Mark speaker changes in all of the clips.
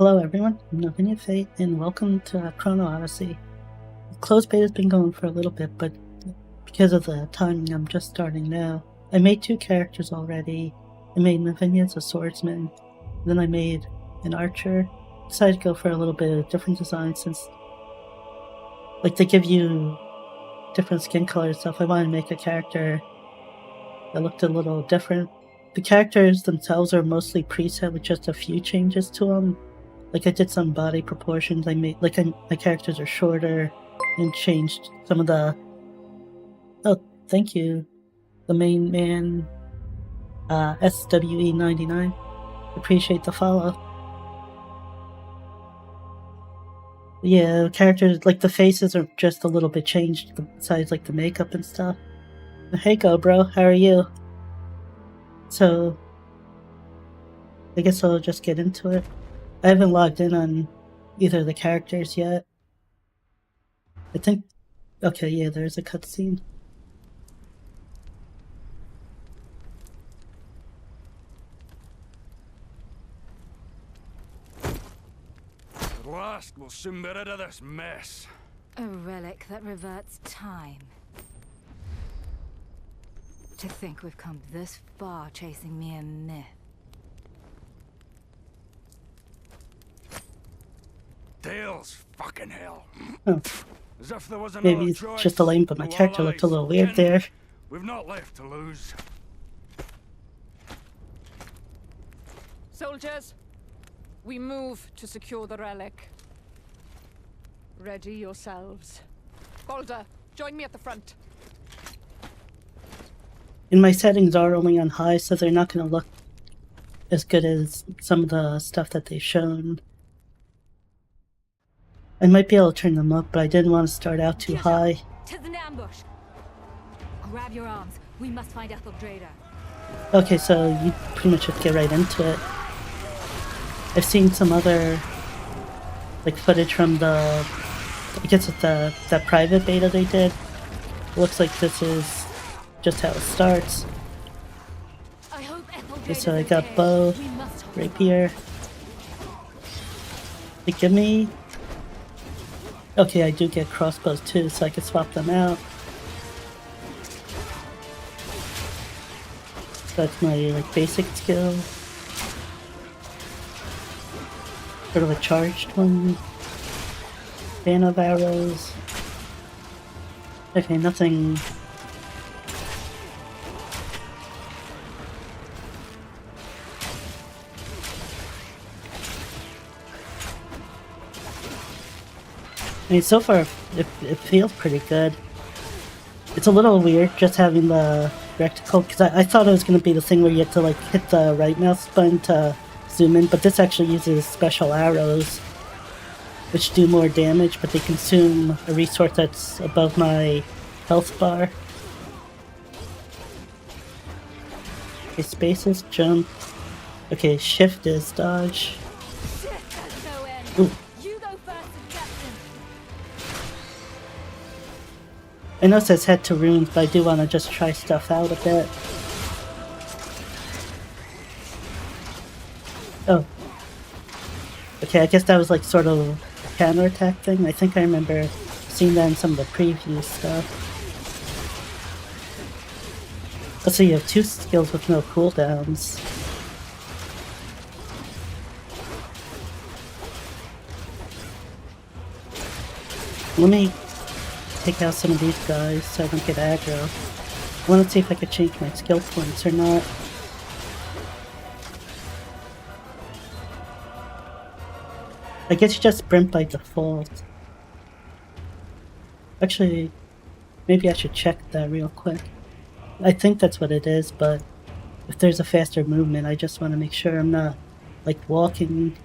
Speaker 1: Hello everyone, I'm Novinia Fate, and welcome to Chrono Odyssey. The closed beta has been going for a little bit, but because of the timing, I'm just starting now. I made two characters already. I made Novinia as a swordsman, then I made an archer. Decided to go for a little bit of different design since, they give you different skin colors and stuff. I wanted to make a character that looked a little different. The characters themselves are mostly preset with just a few changes to them. I did some body proportions. I made my characters are shorter, and changed some of the. Oh, thank you, the main man, SWE99. Appreciate the follow. Yeah, characters the faces are just a little bit changed besides the makeup and stuff. Hey, go bro, how are you? So, I guess I'll just get into it. I haven't logged in on either of the characters yet. I think. Okay, yeah, there's a cutscene.
Speaker 2: At last, we'll soon be rid of this mess.
Speaker 3: A relic that reverts time. To think we've come this far chasing mere myth.
Speaker 2: Tales, fucking hell.
Speaker 1: Oh.
Speaker 2: As if there was another
Speaker 1: Maybe it's
Speaker 2: choice.
Speaker 1: just a lame, but my character looked a little weird there.
Speaker 2: We've not left to lose.
Speaker 4: Soldiers, we move to secure the relic. Ready yourselves. Balder, join me at the front.
Speaker 1: And my settings are only on high, so they're not going to look as good as some of the stuff that they've shown. I might be able to turn them up, but I didn't want to start out too high.
Speaker 3: Tis an ambush. Grab your arms. We must find Etheldrada.
Speaker 1: Okay, so you pretty much just get right into it. I've seen some other footage from the, I guess it's that private beta they did. It looks like this is just how it starts.
Speaker 3: I hope
Speaker 1: Okay, so I got bow, rapier. Give me. Okay, I do get crossbows too, so I can swap them out. That's my basic skill. Sort of a charged one. Fan of arrows. Okay, nothing. I mean, so far, it feels pretty good. It's a little weird just having the reticle, because I thought it was going to be the thing where you had to hit the right mouse button to zoom in, but this actually uses special arrows, which do more damage, but they consume a resource that's above my health bar. Okay, space is jump. Okay, shift is dodge. Ooh. I know it says head to runes, but I do want to just try stuff out a bit. Oh. Okay, I guess that was sort of a counterattack thing. I think I remember seeing that in some of the preview stuff. Let's see, you have two skills with no cooldowns. Let me take out some of these guys so I don't get aggro. I want to see if I could change my skill points or not. I guess you just sprint by default. Actually, maybe I should check that real quick. I think that's what it is, but if there's a faster movement, I just want to make sure I'm not walking.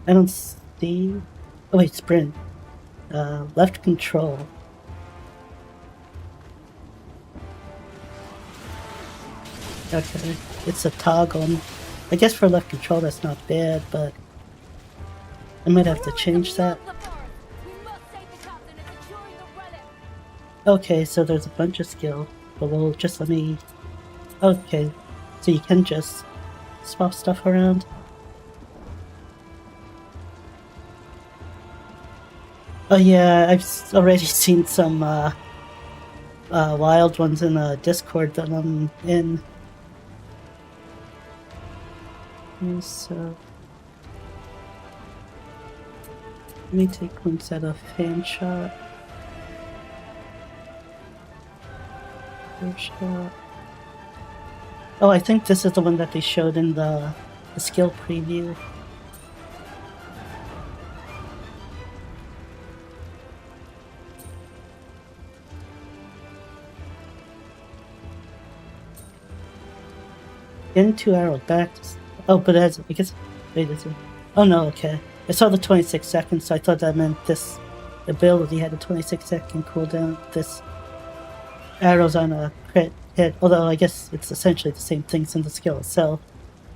Speaker 1: I don't see. Oh wait, sprint. Left control. Okay, it's a toggle. I guess for left control that's not bad, but I might have to change that. Okay, so there's a bunch of skill, but we'll just let me... Okay, so you can just swap stuff around. Oh yeah, I've already seen some wild ones in a Discord that I'm in. So let me take one set of fan shot. First shot. Oh, I think this is the one that they showed in the skill preview. Getting 2 arrows back. Oh, but it has, I guess, wait, is it? Oh no, okay. I saw the 26 seconds, so I thought that meant this ability had a 26-second cooldown. This arrow's on a crit hit, although I guess it's essentially the same thing since the skill itself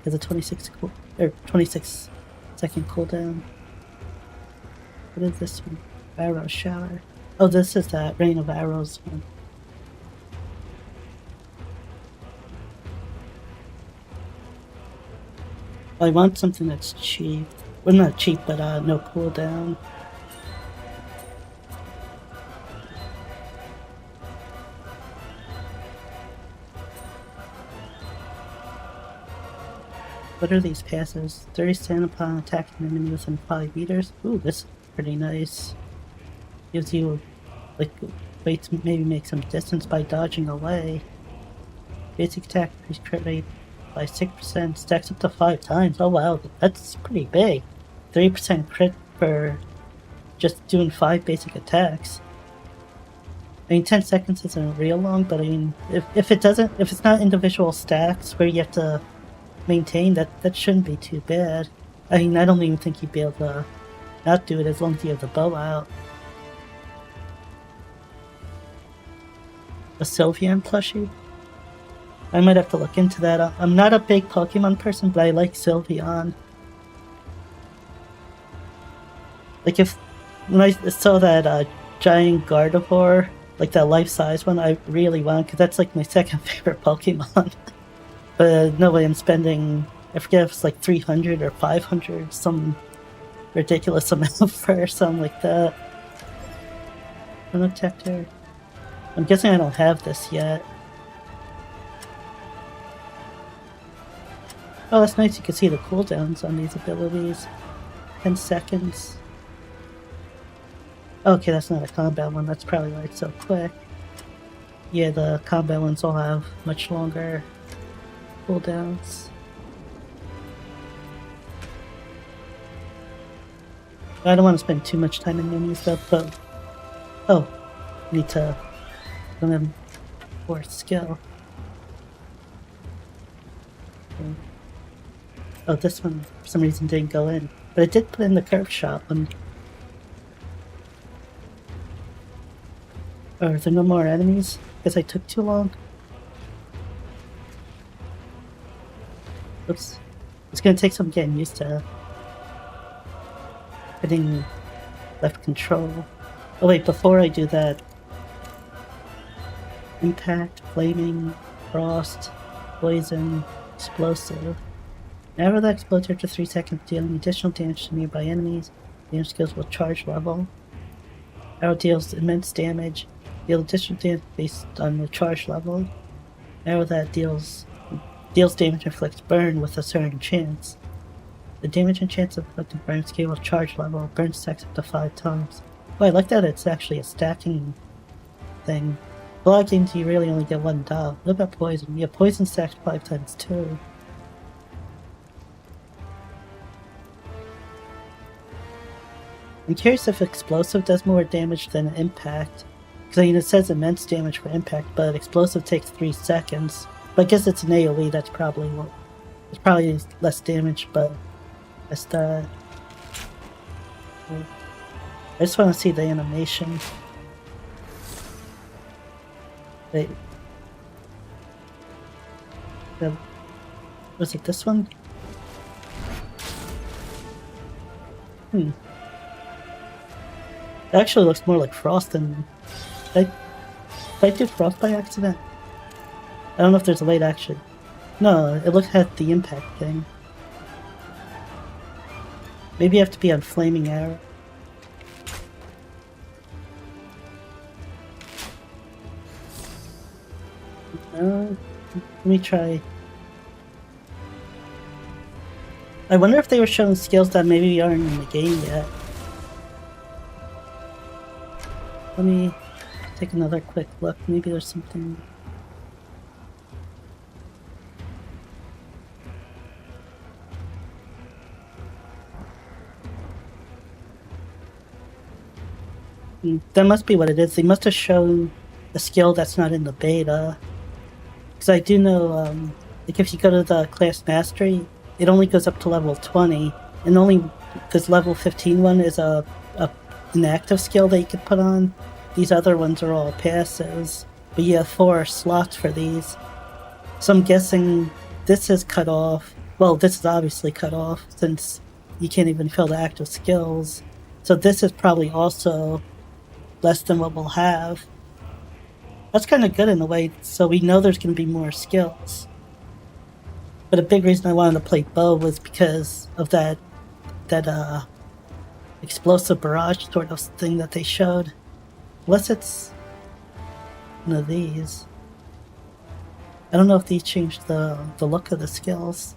Speaker 1: has a 26-second cooldown. What is this one? Arrow shower. Oh, this is that Rain of Arrows one. I want something that's cheap. Well, not cheap, but no cooldown. What are these passes? 30 stand upon attacking an enemy within 5 meters. Ooh, this is pretty nice. Gives you, like, way to maybe make some distance by dodging away. Basic attack increase crit rate by 6%, stacks up to 5 times. Oh wow, that's pretty big. 3% crit for just doing 5 basic attacks. I mean, 10 seconds isn't real long, but I mean, if it's not individual stacks where you have to maintain, that shouldn't be too bad. I mean, I don't even think you'd be able to not do it as long as you have the bow out. A Sylveon plushie? I might have to look into that. I'm not a big Pokemon person, but I like Sylveon. Like when I saw that giant Gardevoir, like that life-size one, I really want, because that's like my second favorite Pokemon. But no way I'm spending, I forget if it's like 300 or 500, some ridiculous amount for something like that. Protector. I'm guessing I don't have this yet. Oh, that's nice. You can see the cooldowns on these abilities. 10 seconds. Okay, that's not a combat one. That's probably why it's so quick. Yeah, the combat ones all have much longer cooldowns. I don't want to spend too much time in menu stuff, but... Oh, need to run them for skill. Okay. Oh, this one for some reason didn't go in, but it did put in the curve shot one. Oh, are there no more enemies? Guess I took too long. Oops. It's gonna take some getting used to hitting left control. Oh wait, before I do that... Impact, Flaming, Frost, Poison, Explosive. Arrow that explodes after 3 seconds, dealing additional damage to nearby enemies. Damage skills will charge level. Arrow deals immense damage. Deal additional damage based on the charge level. Arrow that deals damage inflicts burn with a certain chance. The damage and chance of inflicting burn scale with charge level. Burn stacks up to 5 times. Oh, I like that it's actually a stacking thing. A lot of games you really only get one dot. What about poison? Yeah, poison stacks 5 times too. I'm curious if explosive does more damage than impact. Because I mean, it says immense damage for impact, but explosive takes 3 seconds. But I guess it's an AoE, that's probably what... It's probably less damage, but... That's that. I just want to see the animation. Wait. Was it this one? It actually looks more like Frost than... Did I do Frost by accident? I don't know if there's a way to actually... No, it looks at the impact thing. Maybe you have to be on Flaming Arrow. Let me try. I wonder if they were showing skills that maybe aren't in the game yet. Let me take another quick look. Maybe there's something. That must be what it is. They must have shown a skill that's not in the beta. Because I do know, like if you go to the class mastery, it only goes up to level 20, and only this level 15 one is an active skill that you could put on. These other ones are all passives, but you have 4 slots for these. So I'm guessing this is cut off. Well, this is obviously cut off since you can't even fill the active skills. So this is probably also less than what we'll have. That's kind of good in a way, so we know there's going to be more skills. But a big reason I wanted to play bow was because of that explosive barrage sort of thing that they showed. Unless it's one of these. I don't know if these changed the look of the skills.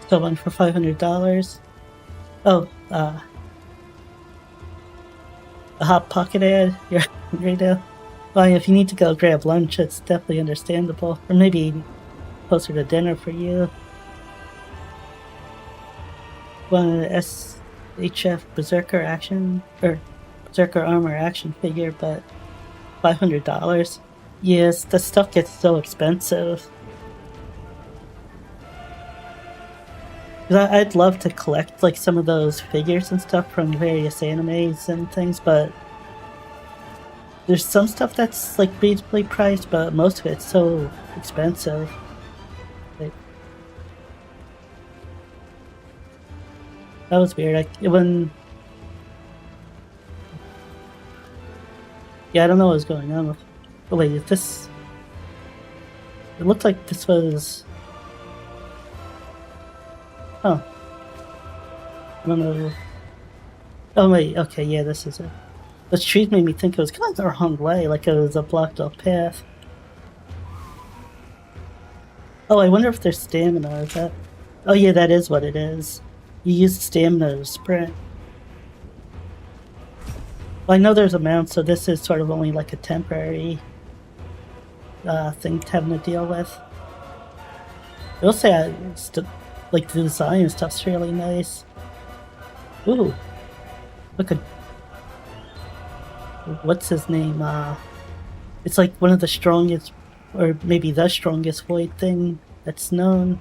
Speaker 1: So one for $500. Oh, a Hot Pocket ad. You're hungry now? Well, if you need to go grab lunch, it's definitely understandable. Or maybe closer to dinner for you. Want an SHF Berserker action, or Berserker armor action figure, but $500. Yes, the stuff gets so expensive. I'd love to collect like some of those figures and stuff from various animes and things, but there's some stuff that's like reasonably priced, but most of it's so expensive. Like, that was weird. Yeah, I don't know what was going on with. Oh wait, is this? It looked like this was. Oh. I don't know. Oh wait, okay, yeah, this is it. The trees made me think it was kind of the wrong way, like it was a blocked off path. Oh, I wonder if there's stamina, is that? Oh yeah, that is what it is. You use stamina to sprint. Well, I know there's a mount, so this is sort of only like a temporary thing to having to deal with. I will say, like the design and stuff's really nice. Ooh, look at what's his name? It's like one of the strongest, or maybe the strongest void thing that's known.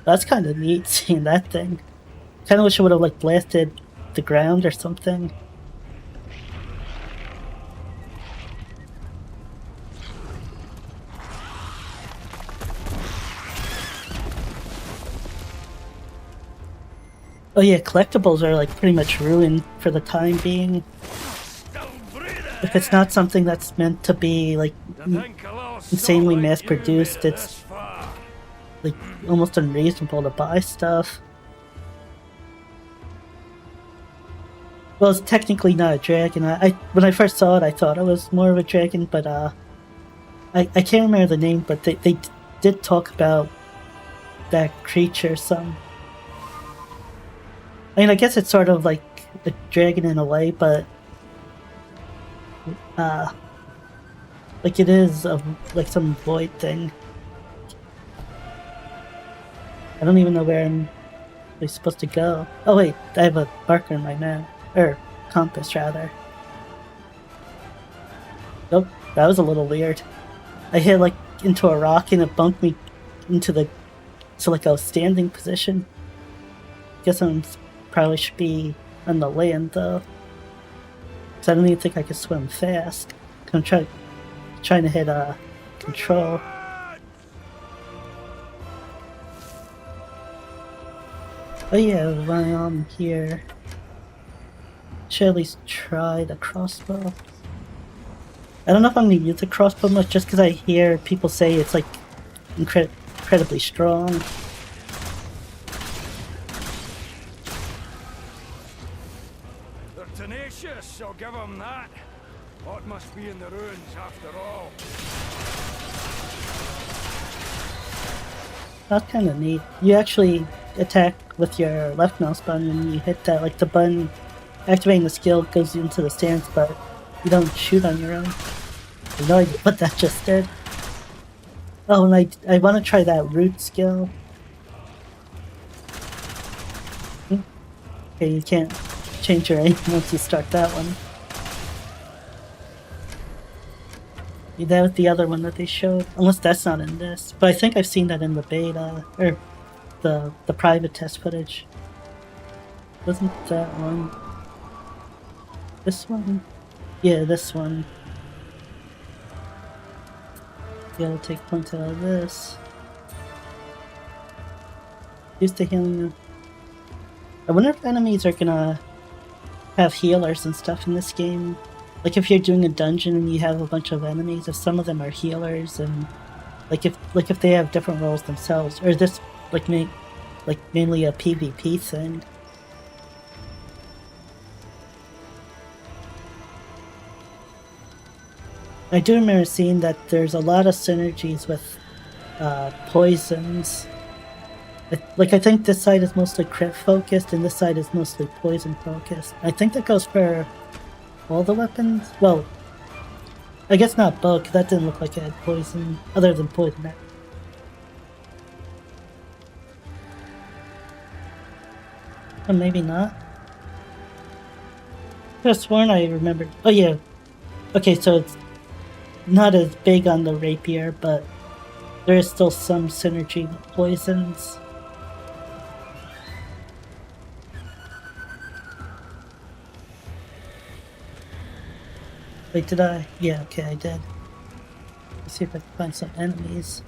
Speaker 1: That's kind of neat seeing that thing. Kind of wish it would have like blasted the ground or something. Oh yeah, collectibles are like pretty much ruined for the time being. If it's not something that's meant to be like insanely mass produced, it's like almost unreasonable to buy stuff. Well, it's technically not a dragon. When I first saw it, I thought it was more of a dragon, but I can't remember the name, but they did talk about that creature some. I mean, I guess it's sort of like a dragon in a way, but like it is like some void thing. I don't even know where I'm supposed to go. Oh wait, I have a marker in my map, or compass rather. Nope, that was a little weird. I hit like into a rock and it bumped me into like a standing position. Guess I'm probably should be on the land though, because I don't even think I can swim fast. I'm trying to hit control. Oh yeah, while I'm here, should at least try the crossbow. I don't know if I'm gonna use the crossbow much just because I hear people say it's like incredibly strong.
Speaker 2: They're tenacious, I'll give them that. What must be in the ruins after all?
Speaker 1: That's kind of neat. You actually attack with your left mouse button when you hit that, like the button activating the skill goes into the stance, but you don't shoot on your own. I have no idea what that just did. Oh, and I want to try that root skill. Okay, you can't change your aim once you start that one. That was the other one that they showed, unless that's not in this. But I think I've seen that in the beta, or the private test footage. Wasn't that one? This one? Yeah, this one. Yeah, I'll take points out of this. Use the healing. I wonder if enemies are gonna have healers and stuff in this game. Like if you're doing a dungeon and you have a bunch of enemies, if some of them are healers, and like if they have different roles themselves, or is this like mainly a PvP thing? I do remember seeing that there's a lot of synergies with poisons. Like I think this side is mostly crit focused and this side is mostly poison focused. I think that goes for all the weapons? Well, I guess not both, 'cause that didn't look like it had poison, other than poison. Or maybe not. I could have sworn I remembered. Oh yeah. Okay, so it's not as big on the rapier, but there is still some synergy with poisons. Wait, did I? Yeah, okay, I did. Let's see if I can find some enemies.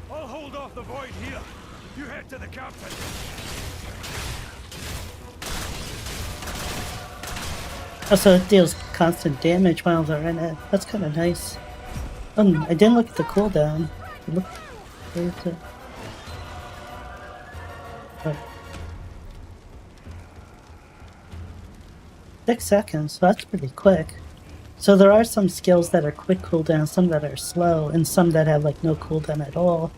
Speaker 2: I'll hold off the void here. You head to the captain.
Speaker 1: Also, it deals constant damage while they're in it. That's kind of nice. I didn't look at the cooldown. Where's it? Oh. 6 seconds, so that's pretty quick. So there are some skills that are quick cooldown, some that are slow, and some that have like no cooldown at all.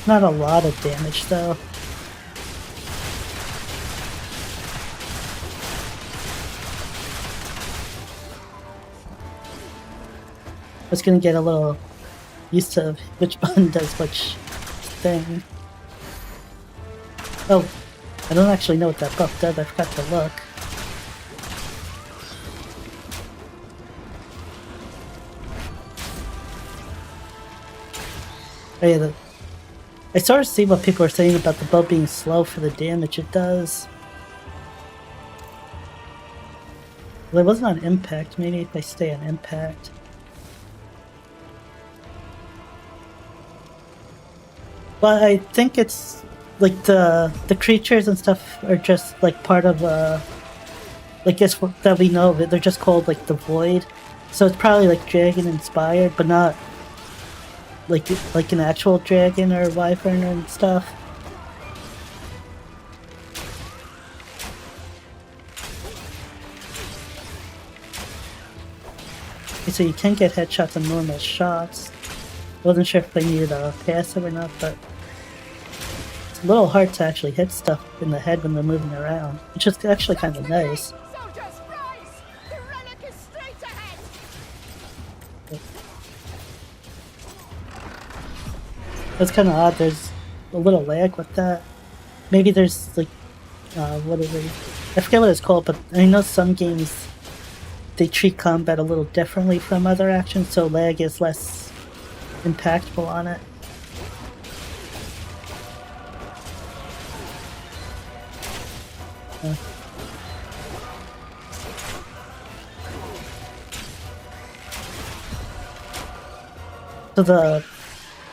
Speaker 1: Not a lot of damage though. I was gonna get a little used to which button does which thing. Oh, I don't actually know what that buff does, I forgot to look. Oh yeah, I sort of see what people are saying about the bow being slow for the damage it does. Well, it wasn't on impact, maybe if I stay on impact. But I think it's like the creatures and stuff are just like part of like guess that we know of it. They're just called like the Void, so it's probably like dragon inspired, but not like an actual dragon or wyvern and stuff. Okay, so you can get headshots on normal shots. Wasn't sure if they needed a passive or not, but it's a little hard to actually hit stuff in the head when they're moving around, which is actually kind of nice. That's kind of odd, there's a little lag with that. Maybe there's like, what is it? I forget what it's called, but I know some games, they treat combat a little differently from other actions, so lag is less impactful on it. So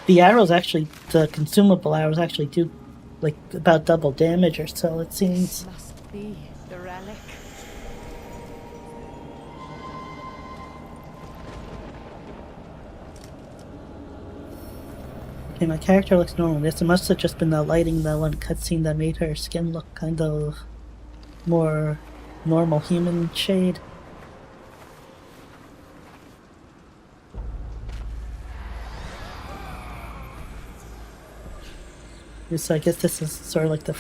Speaker 1: the arrows actually the consumable arrows actually do like about double damage or so, it seems.
Speaker 4: Must be the relic.
Speaker 1: Okay, my character looks normal. This must have just been the lighting, that one cutscene that made her skin look kind of more normal human shade. So I guess this is sort of like the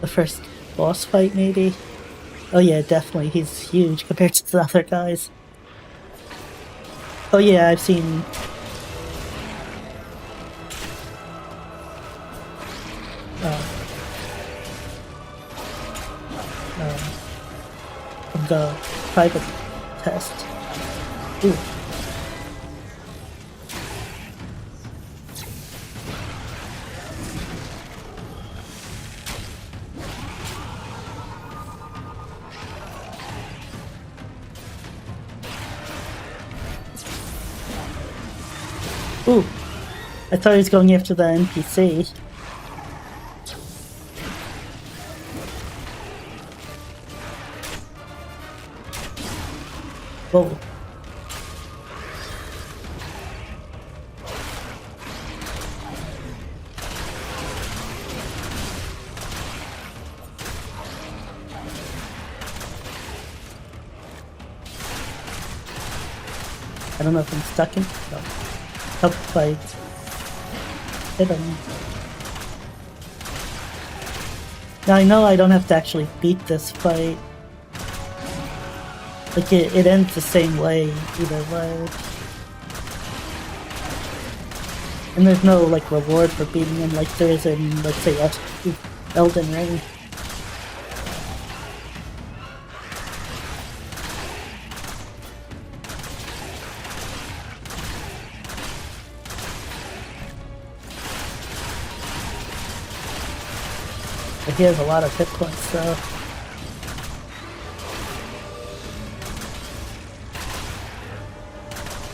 Speaker 1: the first boss fight, maybe. Oh yeah, definitely. He's huge compared to the other guys. Oh yeah, I've seen. From the private test. Ooh. Ooh, I thought he was going after the NPC. Whoa. I don't know if I'm stuck in. No. Help fight. Hit him. Now I know I don't have to actually beat this fight. Like it ends the same way either way. And there's no like reward for beating him like there is in, let's say, Elden Ring. But he has a lot of hit points though.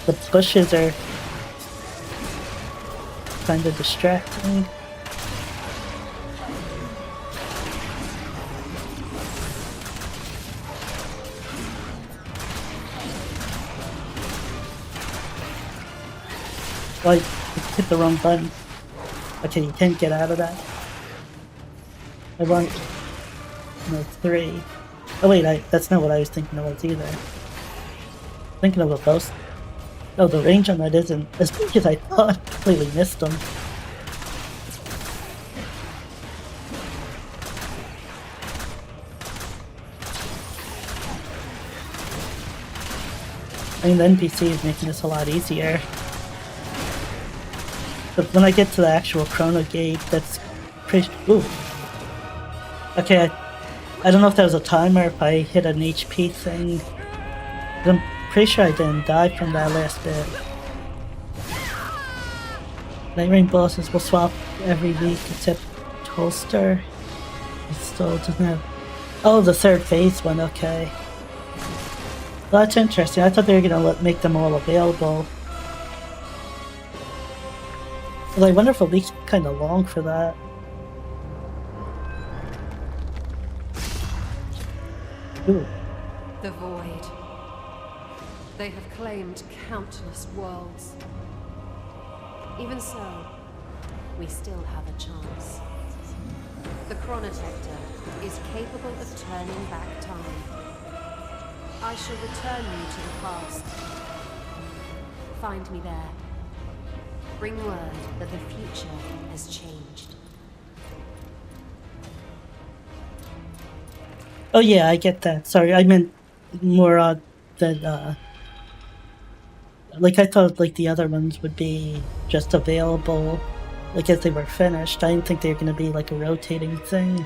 Speaker 1: The bushes are kind of distracting. Oh, I hit the wrong button. Okay, you can't get out of that. I want... No, 3. Oh wait, that's not what I was thinking it was either. Thinking of a post. Oh, the range on that isn't as big as I thought. Completely missed them. I mean, the NPC is making this a lot easier. But when I get to the actual Chrono gate, that's pretty... Ooh. Okay, I don't know if that was a timer, if I hit an HP thing. But I'm pretty sure I didn't die from that last bit. Night Rain bosses will swap every week except Holster. It still doesn't have... Oh, the third phase one, okay. Well, that's interesting. I thought they were gonna make them all available. Well, I wonder if it'll be kind of long for that. Ooh.
Speaker 5: The Void. They have claimed countless worlds. Even so, we still have a chance. The Chronotector is capable of turning back time. I shall return you to the past. Find me there. Bring word that the future has changed.
Speaker 1: Oh yeah, I get that. Sorry, I meant more that like I thought like the other ones would be just available like as they were finished. I didn't think they were gonna be like a rotating thing.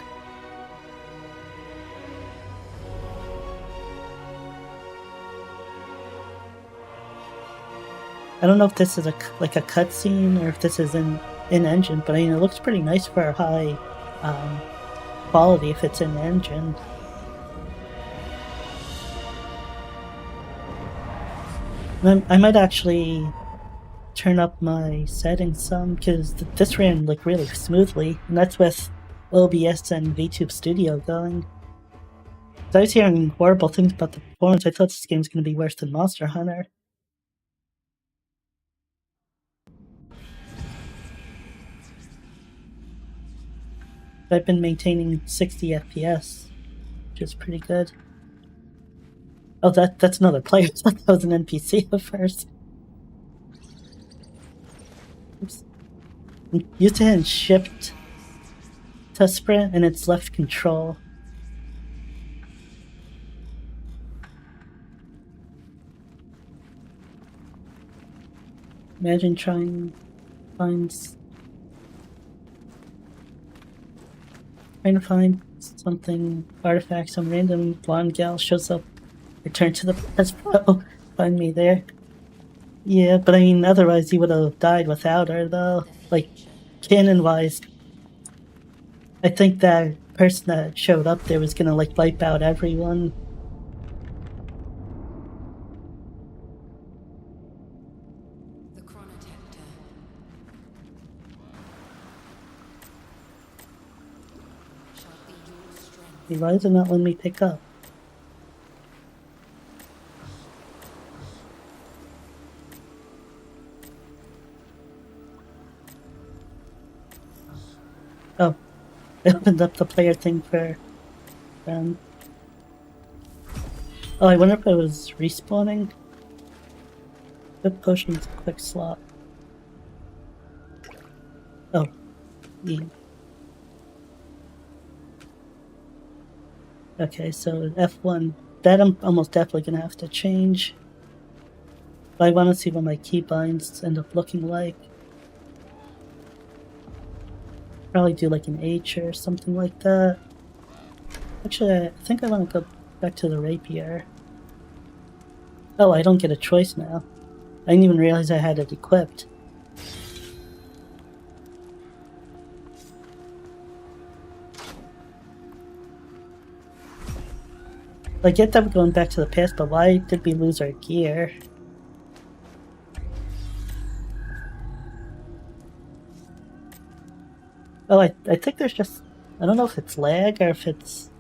Speaker 1: I don't know if this is like a cutscene or if this is in engine, but I mean it looks pretty nice for a high quality if it's in engine. I might actually turn up my settings some because this ran like really smoothly, and that's with OBS and VTube Studio going. So I was hearing horrible things about the performance. I thought this game's going to be worse than Monster Hunter. I've been maintaining 60 FPS, which is pretty good. Oh, that's another player. I thought that was an NPC at first. Oops. I'm used to hitting shift to sprint, and it's left control. Imagine trying to find something, artifact, some random blonde gal shows up, return to the past, find me there. Yeah, but I mean, otherwise he would have died without her, though. Like, canon-wise, I think that person that showed up there was gonna, like, wipe out everyone.
Speaker 5: The Chrono shall be your strength.
Speaker 1: Why is it not letting me pick up? Oh, I opened up the player thing for them. Oh, I wonder if it was respawning. Good potions, quick slot. Oh, yeah. Okay, so F1. That I'm almost definitely gonna have to change. But I want to see what my keybinds end up looking like. Probably do like an H or something like that. Actually, I think I want to go back to the rapier. Oh, I don't get a choice now. I didn't even realize I had it equipped. I get that we're going back to the past, but why did we lose our gear? Oh, I think there's just... I don't know if it's lag or if it's...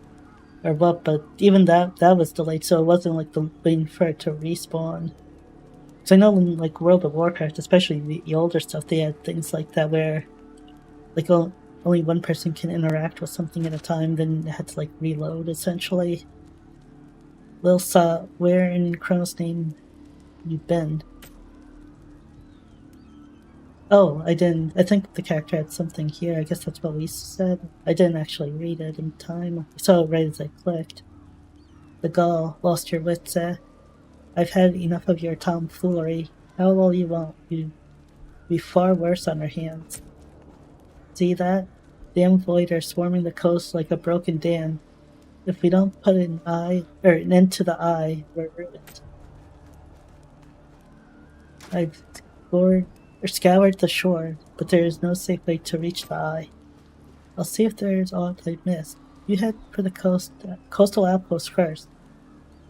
Speaker 1: or what, but even that was delayed, so it wasn't like waiting for it to respawn. Because I know in like World of Warcraft, especially the older stuff, they had things like that where like only one person can interact with something at a time, then it had to like reload essentially. Lil saw, where in Chrono's name you been? Oh, I didn't. I think the character had something here. I guess that's what Lisa said. I didn't actually read it in time. I saw it right as I clicked. The Gaul lost your wits, eh? I've had enough of your tomfoolery. How all you want? You'd be far worse on our hands. See that? Damn void are swarming the coast like a broken dam. If we don't put an end to the eye, we're ruined. I've scoured the shore, but there is no safe way to reach the eye. I'll see if there's aught I've missed. You head for the coastal outpost first.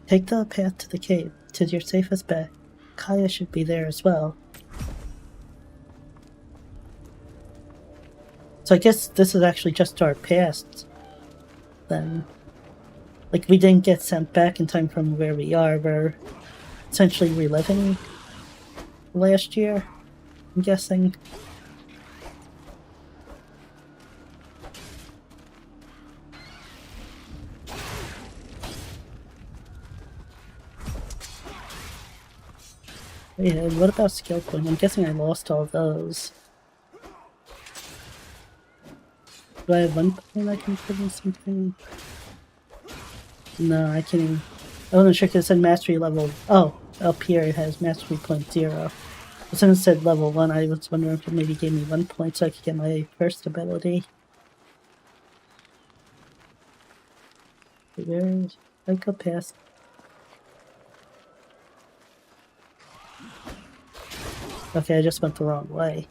Speaker 1: Take the path to the cave. 'Tis your safest bet. Kaya should be there as well. So I guess this is actually just our past, then. Like, we didn't get sent back in time from where we are. We're essentially reliving last year, I'm guessing. Yeah, what about skill point? I'm guessing I lost all those. Do I have one point I can put in something? No, I can't even... I wasn't sure because it said mastery level... Oh, up here it has mastery point 0. As soon as it said level 1, I was wondering if it maybe gave me 1 point so I could get my first ability. Where's... I go past... Okay, I just went the wrong way.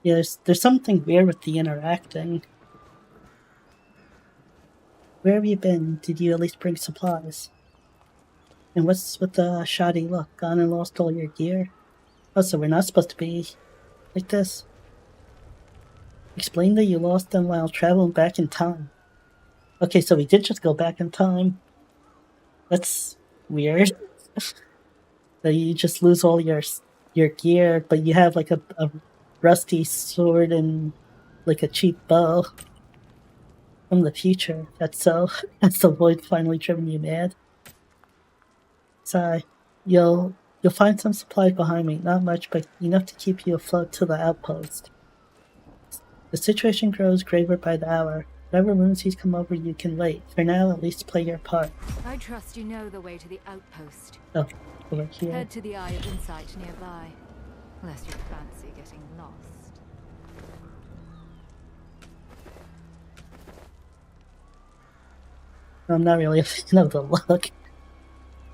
Speaker 1: Yeah, there's something weird with the interacting. Where have you been? Did you at least bring supplies? And what's with the shoddy look? Gone and lost all your gear? Oh, so we're not supposed to be like this? Explain that you lost them while traveling back in time. Okay, so we did just go back in time. That's weird. That you just lose all your gear, but you have like a rusty sword and like a cheap bow from the future. That's the void finally driven you mad. So you'll find some supplies behind me. Not much, but enough to keep you afloat to the outpost. The situation grows graver by the hour. Whatever lunacies come over, you can wait. For now, at least play your part.
Speaker 3: I trust you know the way to the outpost.
Speaker 1: Oh, over here.
Speaker 3: Head to the Eye of Insight nearby, unless you fancy getting lost.
Speaker 1: I'm not really a fan of the look.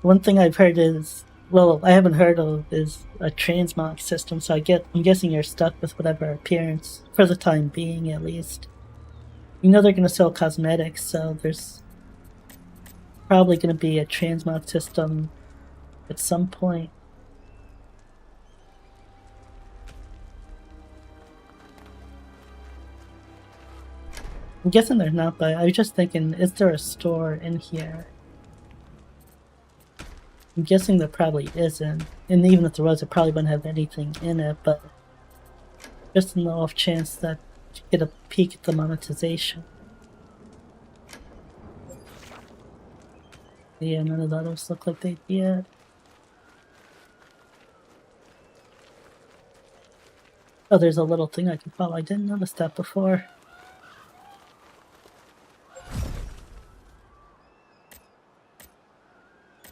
Speaker 1: One thing I've heard is, well, I haven't heard of is a transmog system, so I'm guessing you're stuck with whatever appearance, for the time being at least. You know they're going to sell cosmetics, so there's probably going to be a transmog system at some point. I'm guessing there's not, but I was just thinking, is there a store in here? I'm guessing there probably isn't, and even if there was, it probably wouldn't have anything in it, but just an off chance that you get a peek at the monetization. Yeah, none of the others look like they'd be it. Oh, there's a little thing I can follow. I didn't notice that before.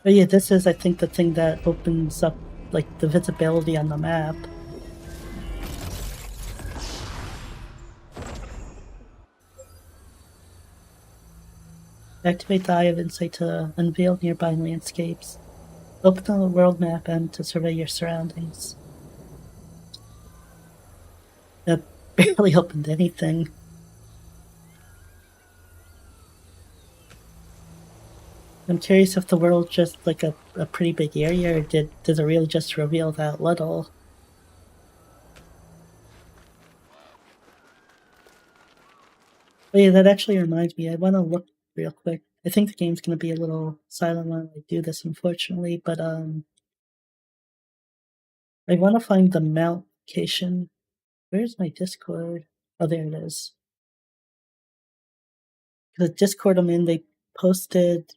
Speaker 1: But yeah, this is, I think, the thing that opens up, like, the visibility on the map. Activate the Eye of Insight to unveil nearby landscapes. Open the world map and to survey your surroundings. That barely opened anything. I'm curious if the world's just like a pretty big area, or does it really just reveal that little? But yeah, that actually reminds me, I want to look real quick. I think the game's going to be a little silent when I do this, unfortunately, but I want to find the mount location. Where's my Discord? Oh, there it is. The Discord I'm in, they posted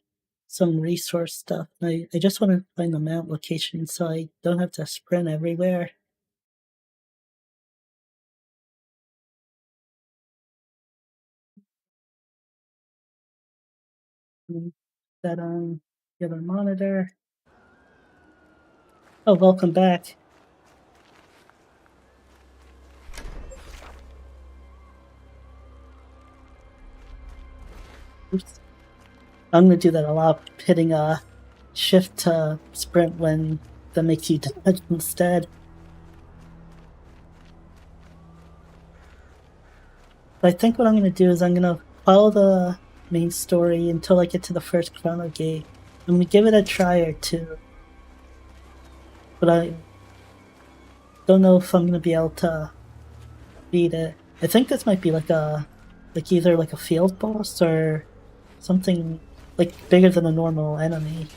Speaker 1: some resource stuff. I just want to find the mount location so I don't have to sprint everywhere. That on the other monitor. Oh, welcome back. Oops. I'm gonna do that a lot, hitting a shift to sprint when that makes you dodge instead. But I think what I'm gonna do is I'm gonna follow the main story until I get to the first Chrono gate. I'm gonna give it a try or two. But I don't know if I'm gonna be able to beat it. I think this might be like either like a field boss or something like bigger than a normal enemy.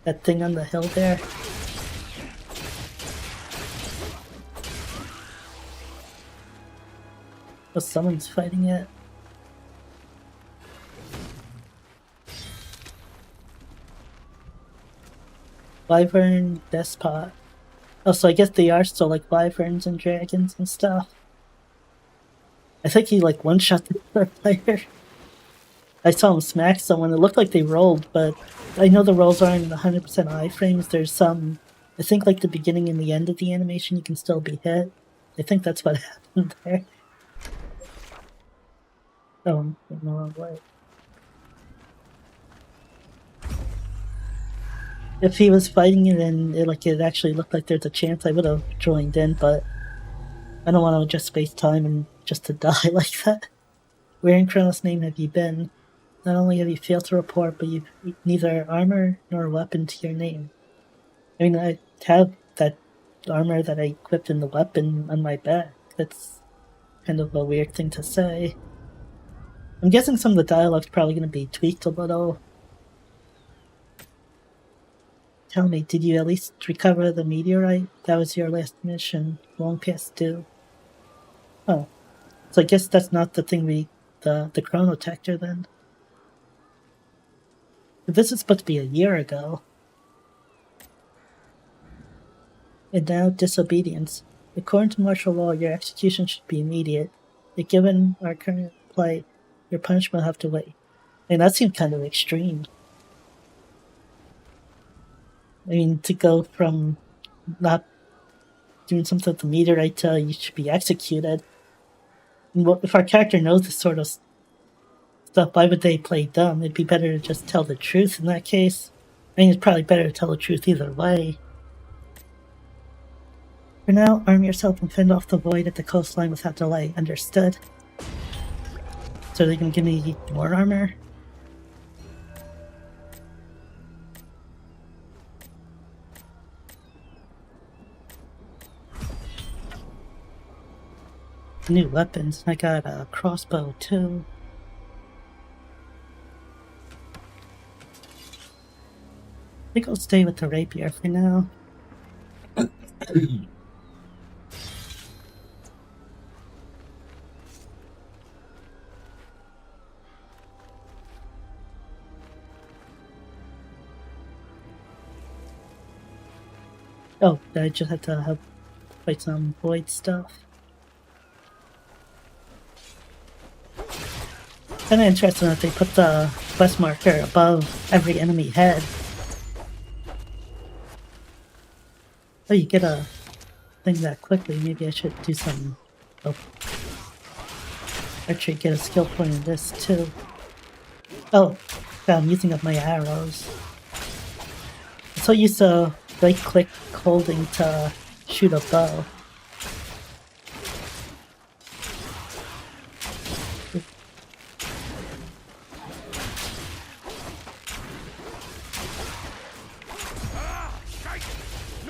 Speaker 1: That thing on the hill there. Oh, someone's fighting it. Wyvern Despot. Oh, so I guess they are still like wyverns and dragons and stuff. I think he like one-shot the other player. I saw him smack someone. It looked like they rolled, but I know the rolls aren't 100% iframes. There's some, I think like the beginning and the end of the animation you can still be hit. I think that's what happened there. Oh, I'm in the wrong way. If he was fighting it and it actually looked like there's a chance, I would have joined in, but I don't want to just space time and just to die like that. Where in Chrono's name have you been? not only have you failed to report, but you've neither armor nor weapon to your name. I mean, I have that armor that I equipped in the weapon on my back. That's kind of a weird thing to say. I'm guessing some of the dialogue's probably going to be tweaked a little. Tell me, did you at least recover the meteorite? That was your last mission, long past due. Oh, so I guess that's not the thing the chronotector then. But this is supposed to be a year ago. And now disobedience. According to martial law, your execution should be immediate. But given our current plight, your punishment will have to wait. And that seemed kind of extreme. I mean, to go from not doing something with the meteorite to you should be executed. And if our character knows this sort of stuff, why would they play dumb? It'd be better to just tell the truth in that case. I mean, it's probably better to tell the truth either way. For now, arm yourself and fend off the void at the coastline without delay. Understood? So they're gonna give me more armor? New weapons. I got a crossbow too. I think I'll stay with the rapier for now. Oh, I just had to have fight some void stuff. Kind of interesting that they put the quest marker above every enemy head. Oh, you get a thing that quickly. Maybe I should do some. Oh, actually, get a skill point in this too. Oh, God, I'm using up my arrows. I'm so used to right-click holding to shoot a bow.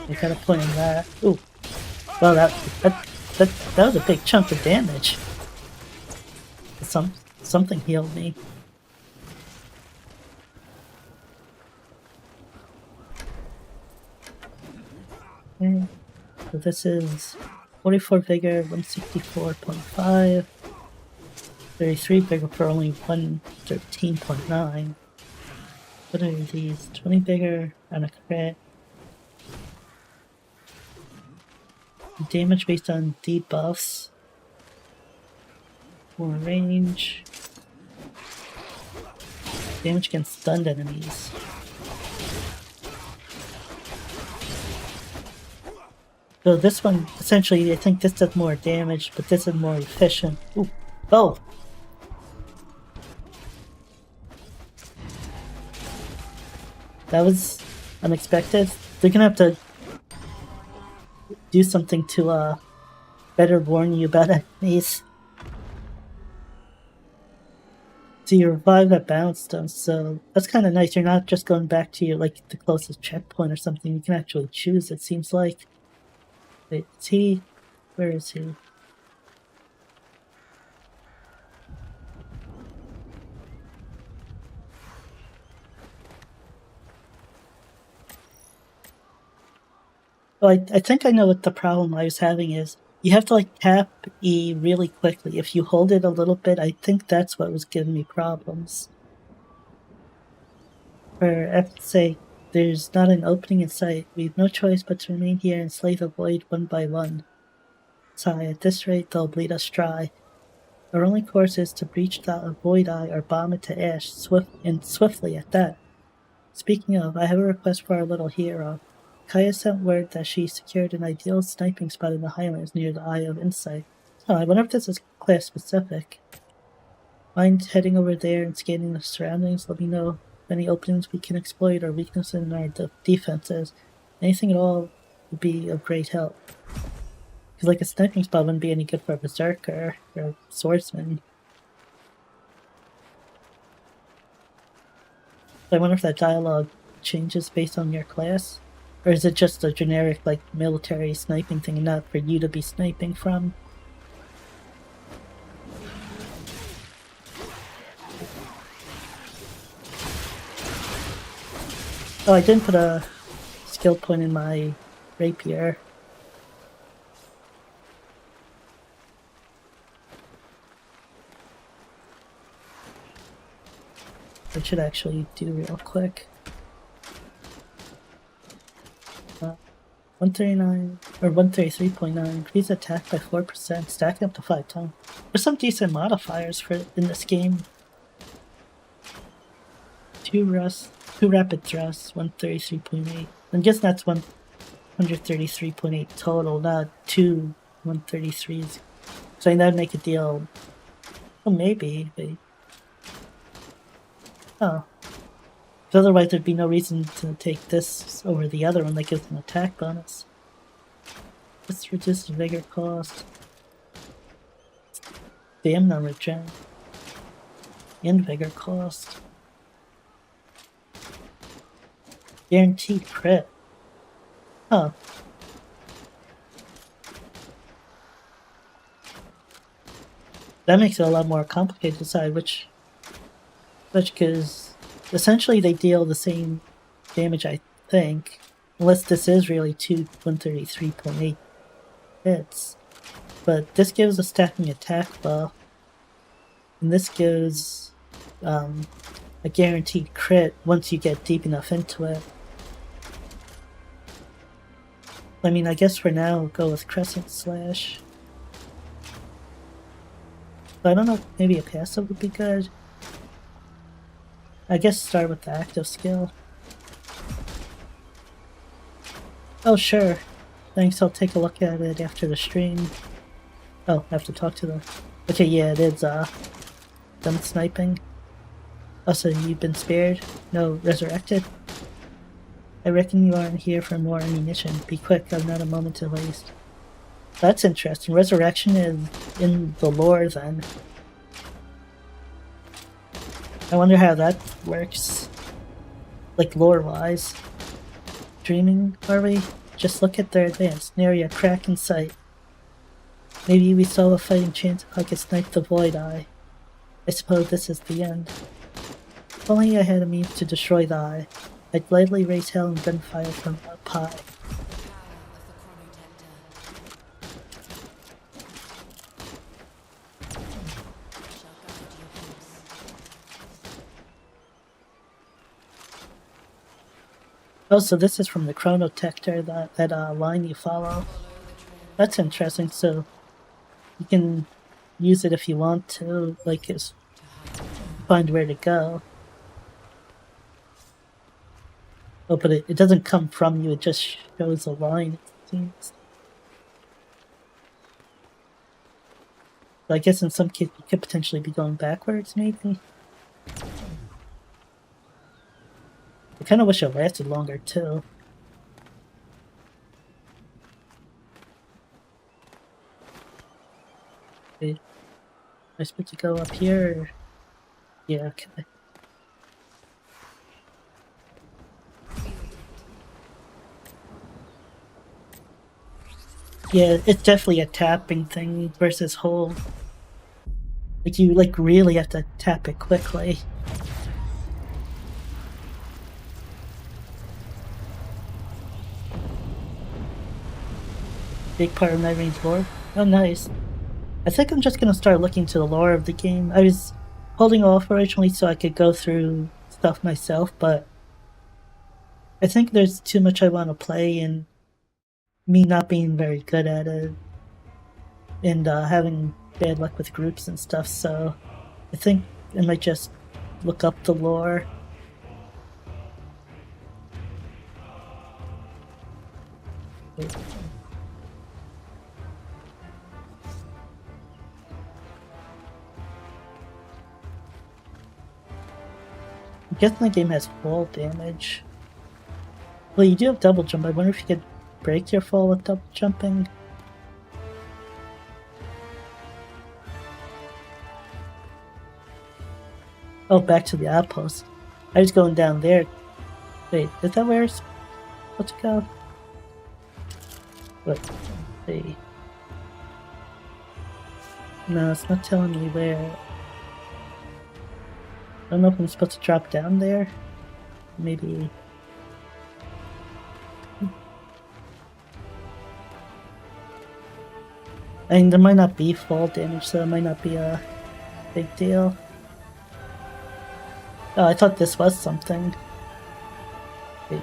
Speaker 1: I gotta point on that. Ooh. Well, that was a big chunk of damage. Something healed me. Okay. So this is 44 vigor, 164.5. 33 vigor for only 113.9. What are these? 20 vigor and a crit. Damage based on debuffs. More range. Damage against stunned enemies. So this one, essentially, I think this does more damage, but this is more efficient. Ooh. Oh! That was unexpected. They're gonna have to do something to better warn you about enemies. So you revive that bounce stone, so that's kind of nice. You're not just going back to your the closest checkpoint or something. You can actually choose. It seems like. Wait, is he? Where is he? Well, I think I know what the problem I was having is. You have to tap E really quickly. If you hold it a little bit, I think that's what was giving me problems. For F's sake, there's not an opening in sight. We have no choice but to remain here and slay the void one by one. Sigh, at this rate they'll bleed us dry. Our only course is to breach the void eye or bomb it to ash, swiftly at that. Speaking of, I have a request for our little hero. Kaya sent word that she secured an ideal sniping spot in the Highlands near the Eye of Insight. Oh, I wonder if this is class specific. Mind heading over there and scanning the surroundings? Let me know if any openings we can exploit or weaknesses in our defenses. Anything at all would be of great help. Because a sniping spot wouldn't be any good for a berserker or a swordsman. I wonder if that dialogue changes based on your class? Or is it just a generic, like, military sniping thing, not for you to be sniping from? Oh, I didn't put a skill point in my rapier. I should actually do real quick. 139 or 133.9 increase attack by 4%, stacking up to 5 times. There's some decent modifiers for in this game. 2 rapid thrusts, 133.8. I'm guessing that's 133.8 total, not 2 133s. So I that'd make a deal. Well, maybe. But, oh. Because otherwise there'd be no reason to take this over the other one that gives an attack bonus. This reduces vigor cost. Stamina regen. And vigor cost. Guaranteed crit. Huh. That makes it a lot more complicated to decide which, because essentially they deal the same damage, I think, unless this is really 133.8 hits. But this gives a stacking attack buff, and this gives a guaranteed crit once you get deep enough into it. I mean, I guess for now we'll go with Crescent Slash. But I don't know, maybe a passive would be good. I guess start with the active skill. Oh sure, thanks, I'll take a look at it after the stream. Oh, I have to talk to them. Okay, yeah, it is them sniping. Also, you've been spared? No, resurrected? I reckon you aren't here for more ammunition. Be quick, I've not a moment to waste. That's interesting. Resurrection is in the lore then. I wonder how that works. Like lore-wise. Dreaming, are we? Just look at their advance. Nary a crack in sight. Maybe we still have a fighting chance if I could snipe the Void Eye. I suppose this is the end. If only I had a means to destroy the Eye, I'd gladly raise hell and gunfire from up high. Oh, so this is from the Chrono Tector, that line you follow. That's interesting, so you can use it if you want to, like, find where to go. Oh, but it doesn't come from you, it just shows a line, it seems. But I guess in some cases you could potentially be going backwards, maybe? I kinda wish it lasted longer, too. Okay. Am I supposed to go up here? Or... yeah, okay. Yeah, it's definitely a tapping thing versus hold. Like, you, like, really have to tap it quickly. Big part of Night Range lore. Oh, nice. I think I'm just gonna start looking to the lore of the game. I was holding off originally so I could go through stuff myself, but I think there's too much I want to play, and me not being very good at it, and having bad luck with groups and stuff, so I think I might just look up the lore. Wait. I guess my game has fall damage. Well, you do have double jump. I wonder if you could break your fall with double jumping. Oh, back to the outpost. I was going down there. Wait, is that where it's supposed to go? Let's see. No, it's not telling me where. I don't know if I'm supposed to drop down there. Maybe. I mean, there might not be fall damage, so it might not be a big deal. Oh, I thought this was something. Wait.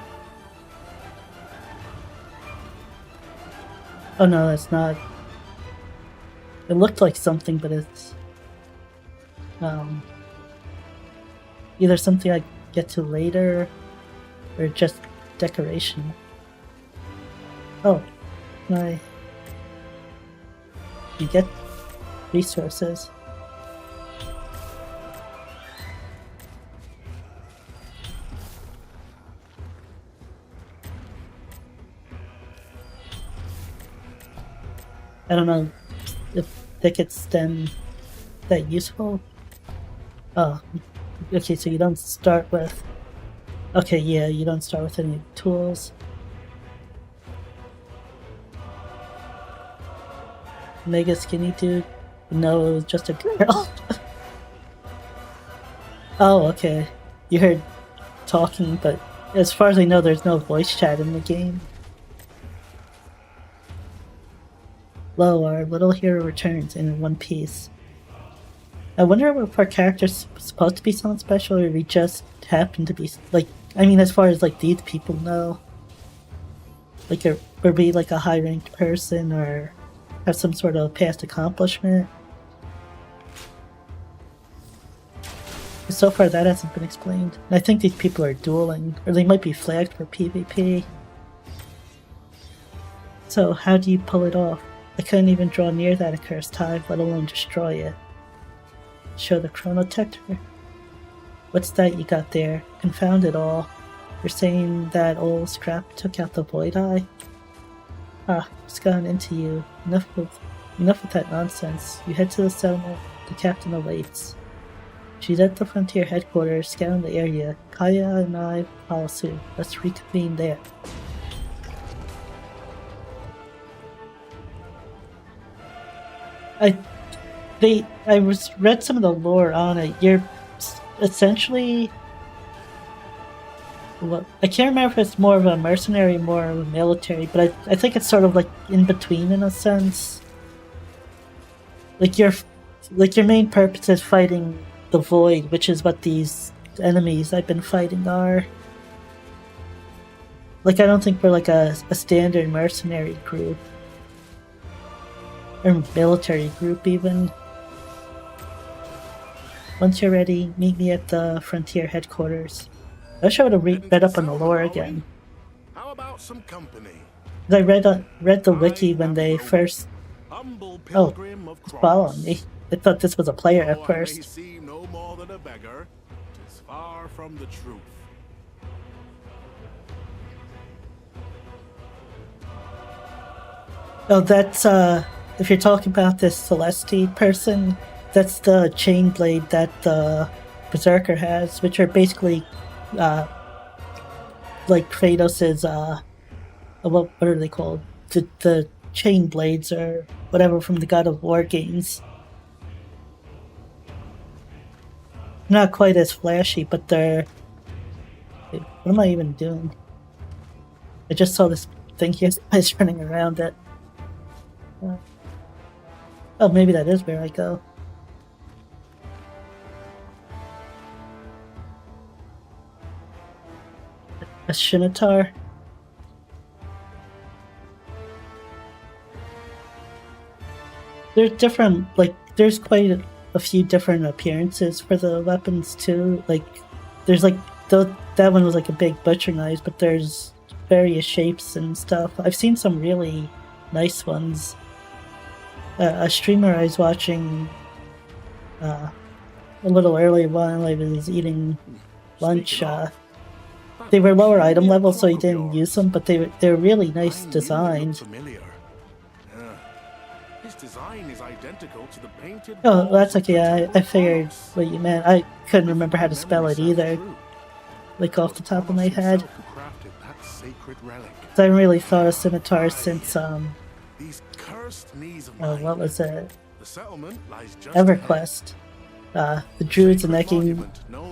Speaker 1: Oh no, that's not. It looked like something, but it's either something I get to later or just decoration. Oh, you get resources. I don't know if thickets then that useful. Oh, okay, so you don't start with. Okay, yeah, you don't start with any tools. Mega skinny dude? No, it was just a girl. Oh, okay. You heard talking, but as far as I know, there's no voice chat in the game. Lo, our little hero returns in one piece. I wonder if our character's supposed to be someone special, or we just happen to be, like, I mean, as far as, like, these people know. Like, or be, like, a high-ranked person, or have some sort of past accomplishment. But so far, that hasn't been explained. And I think these people are dueling, or they might be flagged for PvP. So, how do you pull it off? I couldn't even draw near that accursed hive, let alone destroy it. Show the Chrono Detector. What's that you got there? Confound it all. You're saying that old scrap took out the Void Eye? Ah, it's gone into you. Enough with that nonsense. You head to the settlement. The captain awaits. She's at the frontier headquarters, scouting the area. Kaya and I follow suit. Let's reconvene there. I read some of the lore on it. You're essentially, well, I can't remember if it's more of a mercenary, more of a military, but I think it's sort of like in between in a sense. Like your main purpose is fighting the Void, which is what these enemies I've been fighting are. Like, I don't think we're like a standard mercenary group. Or military group, even. Once you're ready, meet me at the Frontier headquarters. I wish I would have read up on the lore again.
Speaker 6: How about some company?
Speaker 1: I read the wiki when they first. Oh, it's following me. I thought this was a player at first.
Speaker 6: I may seem no more than a beggar. 'Tis far from the truth.
Speaker 1: Oh, that's if you're talking about this Celeste person, that's the chain blade that the Berserker has, which are basically like Kratos's what are they called? The chain blades or whatever from the God of War games. Not quite as flashy, but they're. Wait, what am I even doing? I just saw this thing here. Guys running around it. Oh, maybe that is where I go. A Shinotar. There's different, like, there's quite a few different appearances for the weapons too. Like, there's like, that one was like a big butcher knife, but there's various shapes and stuff. I've seen some really nice ones. A streamer I was watching a little earlier while I was eating lunch, they were lower item level, so he didn't use them, but they're really nice designs.
Speaker 6: His design is identical to the painted.
Speaker 1: Oh, that's okay. I figured what you meant. I couldn't remember how to spell it either. like off the top of my head.
Speaker 6: Who crafted that sacred relic?
Speaker 1: I haven't really thought of scimitars since
Speaker 6: These cursed knees of
Speaker 1: what
Speaker 6: mine.
Speaker 1: was it?
Speaker 6: The settlement lies just
Speaker 1: EverQuest. The druids in that game,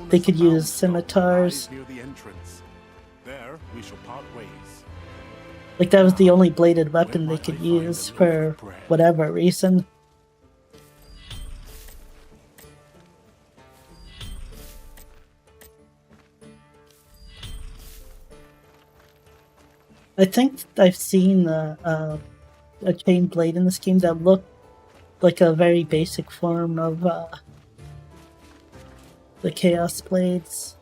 Speaker 1: they could use scimitars.
Speaker 6: Near the entrance. There we shall part ways.
Speaker 1: Like that was the only bladed weapon they could use for whatever reason. I think I've seen a chain blade in this game that looked like a very basic form of the Chaos Blades.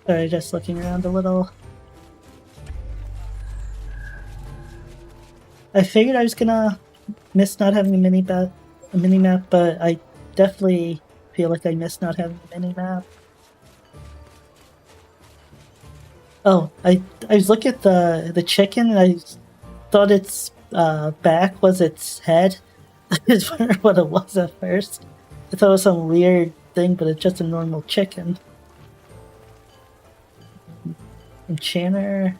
Speaker 1: Sorry, just looking around a little. I figured I was gonna miss not having a mini-map, but I definitely feel like I missed not having a mini-map. Oh, I was looking at the chicken and I thought its back was its head. Is what it was at first. I thought it was some weird thing, but it's just a normal chicken. Enchanter.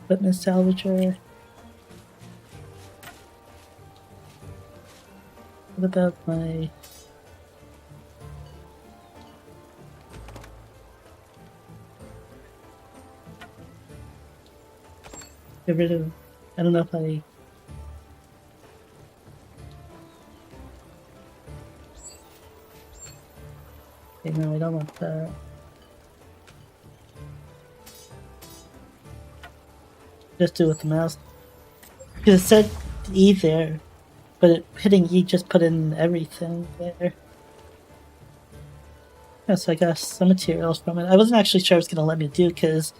Speaker 1: Equipment salvager. What about my... Get rid of... I don't know if I... Okay, no, I don't want that. Just do it with the mouse. Because it said E there, but hitting E just put in everything there. Yeah, so I got some materials from it. I wasn't actually sure it was going to let me do, because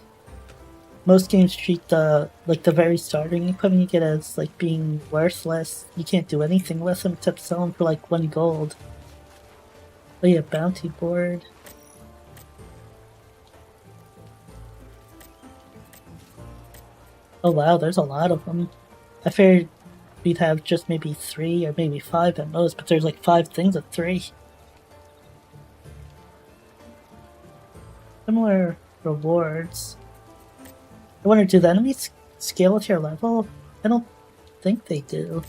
Speaker 1: most games treat the very starting equipment you get as like being worthless. You can't do anything with them except sell them for like 1 gold. Oh yeah, bounty board. Oh wow, there's a lot of them. I figured we'd have just maybe 3 or maybe 5 at most, but there's like 5 things of 3. Similar rewards. I wonder, do the enemies scale with your level? I don't think they do.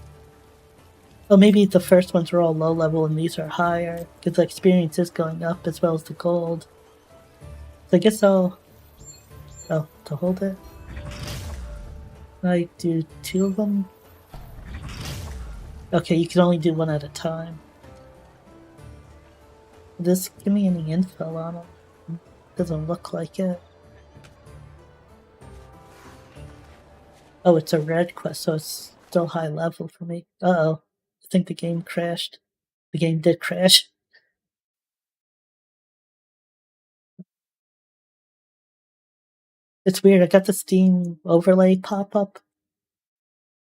Speaker 1: Oh, maybe the first ones were all low level and these are higher, because the experience is going up as well as the gold. So I guess I'll... Oh, to hold it? I do 2 of them? Okay, you can only do 1 at a time. Does this give me any info on them? Doesn't look like it. Oh, it's a red quest, so it's still high level for me. Uh-oh. I think the game crashed. The game did crash. It's weird, I got the Steam overlay pop-up.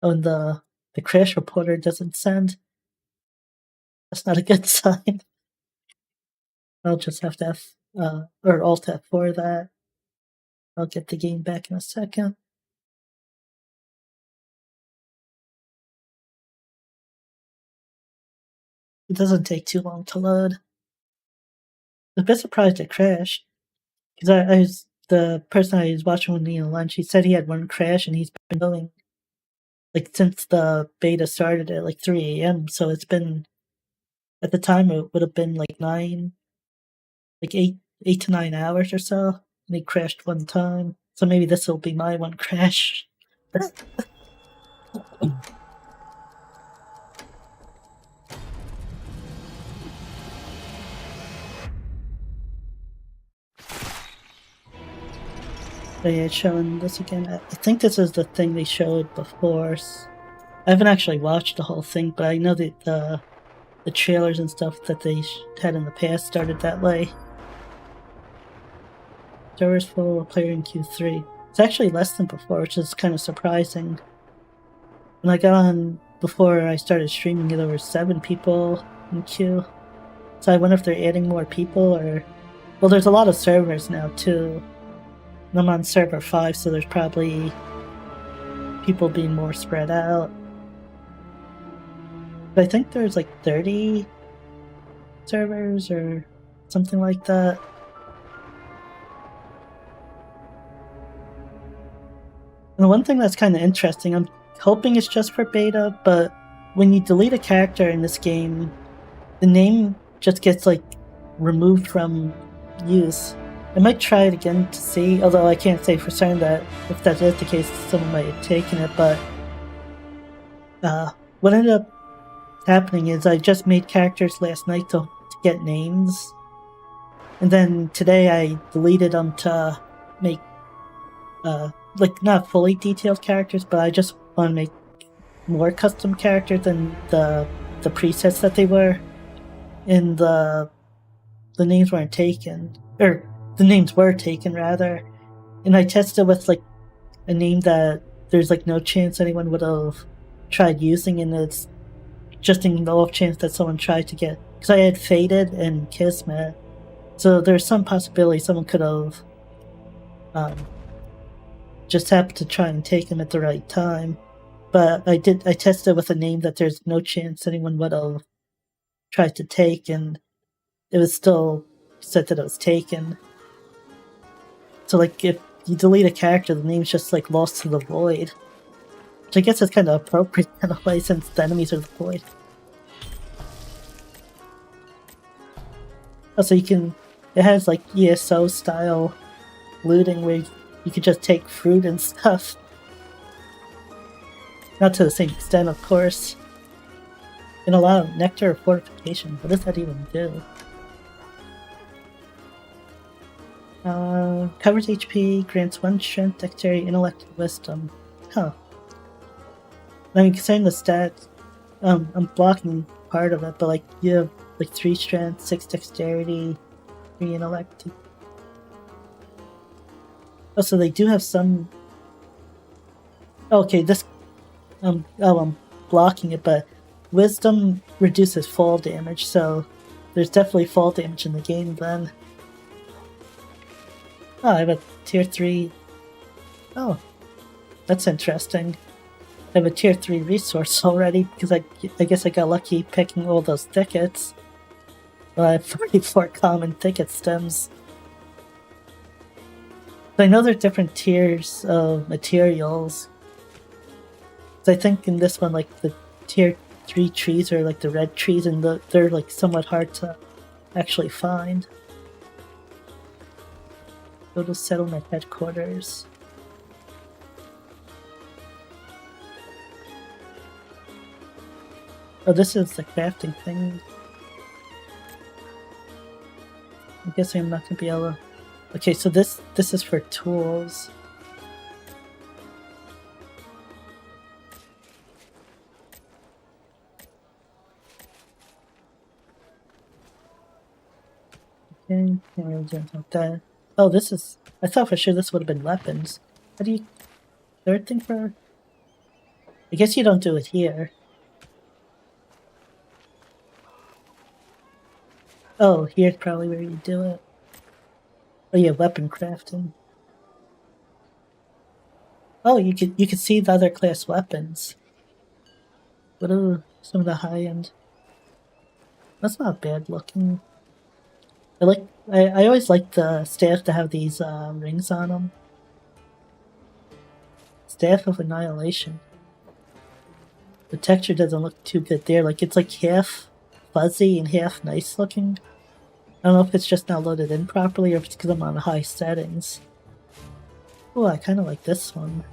Speaker 1: Oh, and the crash reporter doesn't send. That's not a good sign. I'll just have to have, or Alt F4 that. I'll get the game back in a second. It doesn't take too long to load. I'm a bit surprised it crashed. Because I was, the person I was watching with me at lunch, he said he had 1 crash and he's been going, like, since the beta started at like 3 AM, so it's been, at the time it would have been like 8 to 9 hours or so, and he crashed 1 time. So maybe this will be my 1 crash. So yeah, it's showing this again. I think this is the thing they showed before. I haven't actually watched the whole thing, but I know that the trailers and stuff that they had in the past started that way. Servers full, player in Q3. It's actually less than before, which is kind of surprising. When I got on before I started streaming, there were 7 people in queue. So I wonder if they're adding more people or... Well, there's a lot of servers now, too. And I'm on server 5, so there's probably people being more spread out. But I think there's like 30 servers or something like that. And the one thing that's kind of interesting, I'm hoping it's just for beta, but when you delete a character in this game, the name just gets like removed from use. I might try it again to see, although I can't say for certain that if that is the case, someone might have taken it, but what ended up happening is I just made characters last night to get names, and then today I deleted them to make like not fully detailed characters, but I just want to make more custom characters than the presets that they were, and the names weren't taken, or the names were taken rather, and I tested with like a name that there's like no chance anyone would have tried using, and it's just in the off chance that someone tried to get, because I had Faded and Kismet, so there's some possibility someone could have just happened to try and take him at the right time. But I tested with a name that there's no chance anyone would have tried to take, and it was still said that it was taken. So like if you delete a character, the name's just like lost to the void. Which I guess is kind of appropriate in a way since the enemies are the void. Also it has like ESO style looting where you could just take fruit and stuff. Not to the same extent, of course. And allow nectar fortification. What does that even do? Covers HP, grants 1 strength, dexterity, intellect, and wisdom. Huh. I mean, considering the stats, I'm blocking part of it, but like you have like 3 strength, 6 dexterity, 3 intellect. Oh, so they do have some. Okay, this. I'm blocking it, but wisdom reduces fall damage, so there's definitely fall damage in the game then. Oh, I have a tier 3. Oh, that's interesting. I have a tier 3 resource already, because I guess I got lucky picking all those thickets. Well, I have 44 common thicket stems. But I know there are different tiers of materials. So I think in this one, like the tier 3 trees are like the red trees, and they're like somewhat hard to actually find. Go to settlement headquarters. Oh, this is the crafting thing. I'm guessing I'm not gonna be able to. Okay, so this is for tools. Okay, can't really do anything with that. Oh, this is. I thought for sure this would have been weapons. How do you. Third thing for. I guess you don't do it here. Oh, here's probably where you do it. Oh yeah, weapon crafting. Oh, you could see the other class weapons. What are some of the high end? That's not bad looking. I always like the staff to have these rings on them. Staff of Annihilation. The texture doesn't look too good there. Like it's like half fuzzy and half nice looking. I don't know if it's just not loaded in properly or if it's because I'm on high settings. Oh, I kind of like this one.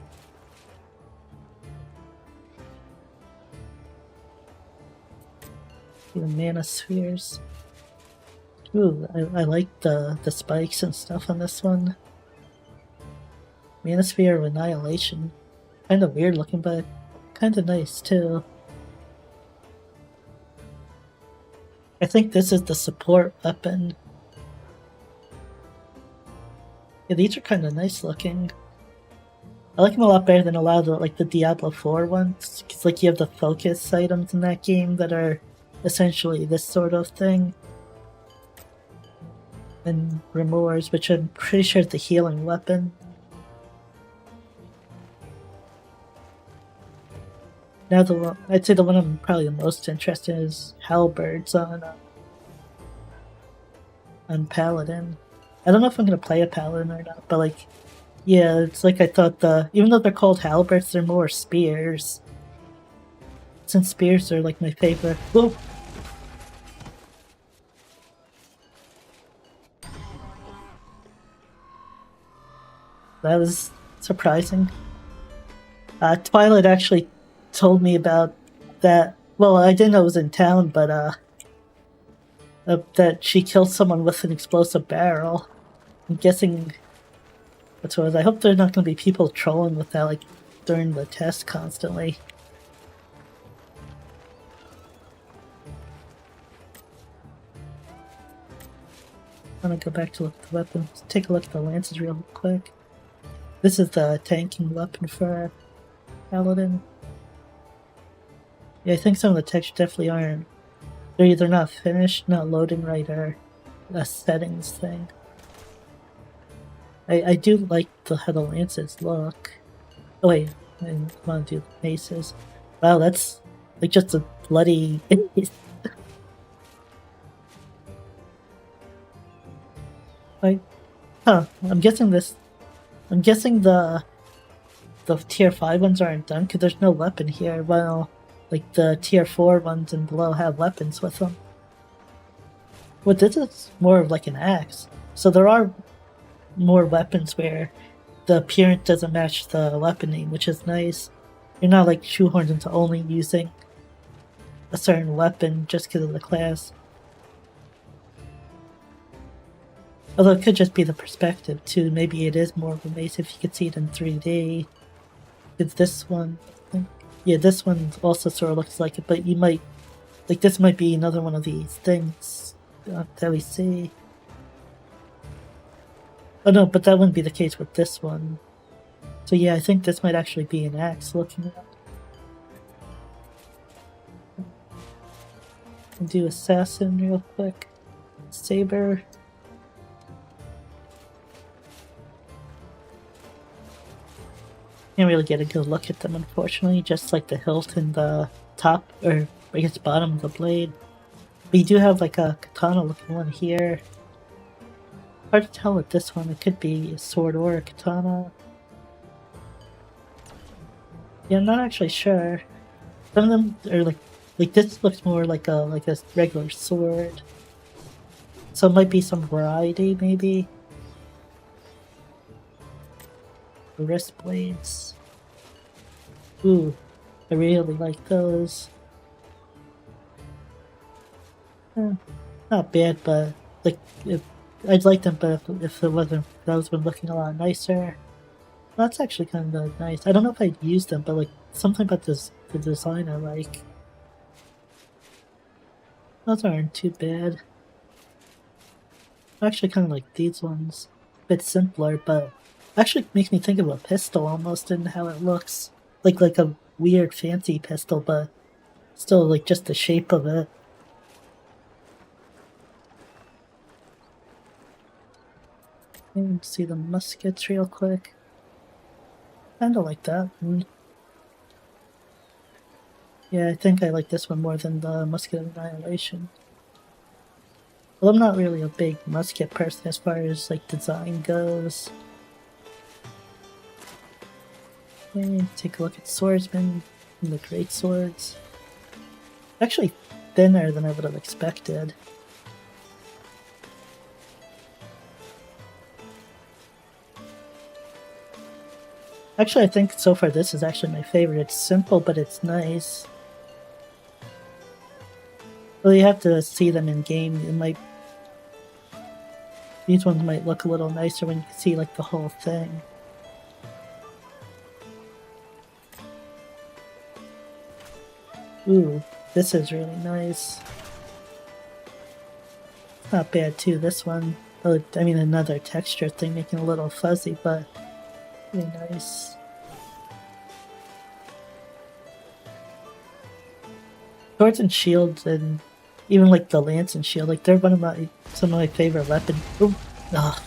Speaker 1: The mana spheres. Ooh, I like the spikes and stuff on this one. Mana sphere of Annihilation. Kind of weird looking, but kind of nice too. I think this is the support weapon. Yeah, these are kind of nice looking. I like them a lot better than a lot of the Diablo 4 ones, because like you have the focus items in that game that are essentially this sort of thing. And Remorse, which I'm pretty sure is the healing weapon. Now I'd say the one I'm probably the most interested in is Halberds on on Paladin. I don't know if I'm gonna play a Paladin or not, but like, yeah, it's like I thought even though they're called halberds, they're more spears. Since spears are like my favorite. Whoa! That was surprising. Twilight actually told me about that. Well, I didn't know it was in town, but that she killed someone with an explosive barrel. I'm guessing that's what it was. I hope there's not going to be people trolling with that, like, during the test constantly. I'm gonna go back to look at the weapons. Take a look at the lances real quick. This is the tanking weapon for Paladin. Yeah, I think some of the textures definitely aren't. They're either not finished, not loading right, or a settings thing. I do like how the lances look. Oh wait, I want to do the maces. Wow, that's like just a bloody... Like, huh, I'm guessing the tier 5 ones aren't done because there's no weapon here. Well, like the tier 4 ones and below have weapons with them. Well, this is more of like an axe. So there are more weapons where the appearance doesn't match the weapon name, which is nice. You're not like shoehorned into only using a certain weapon just because of the class. Although it could just be the perspective too. Maybe it is more of a mace if you could see it in 3D. It's this one. Yeah, this one also sort of looks like it, but you might... Like, this might be another one of these things that we see. Oh no, but that wouldn't be the case with this one. So yeah, I think this might actually be an axe looking at. I'll do assassin real quick. Saber. Can't really get a good look at them, unfortunately, just like the hilt and the top, or I guess bottom of the blade. But you do have like a katana looking one here. Hard to tell with this one, it could be a sword or a katana. Yeah, I'm not actually sure. Some of them are like this looks more like a regular sword. So it might be some variety, maybe. The wrist blades. Ooh, I really like those. Not bad, but like I'd like them, but if it wasn't, those would looking a lot nicer. That's actually kind of nice. I don't know if I'd use them, but like something about the design I like. Those aren't too bad. I actually kind of like these ones. A bit simpler, but actually makes me think of a pistol almost in how it looks. Like a weird fancy pistol, but still like just the shape of it. See the muskets real quick. Kinda like that. Yeah, I think I like this one more than the Musket of Annihilation. Well, I'm not really a big musket person as far as like design goes. Okay, take a look at swordsmen and the great swords. Actually thinner than I would have expected. Actually, I think so far this is actually my favorite. It's simple, but it's nice. Well, you have to see them in game. It might... These ones might look a little nicer when you can see like the whole thing. Ooh, this is really nice. Not bad too, this one. Oh, I mean, another texture thing making it a little fuzzy, but really nice. Swords and shields, and even like the lance and shield, like they're some of my favorite weapons. Ooh. Ugh.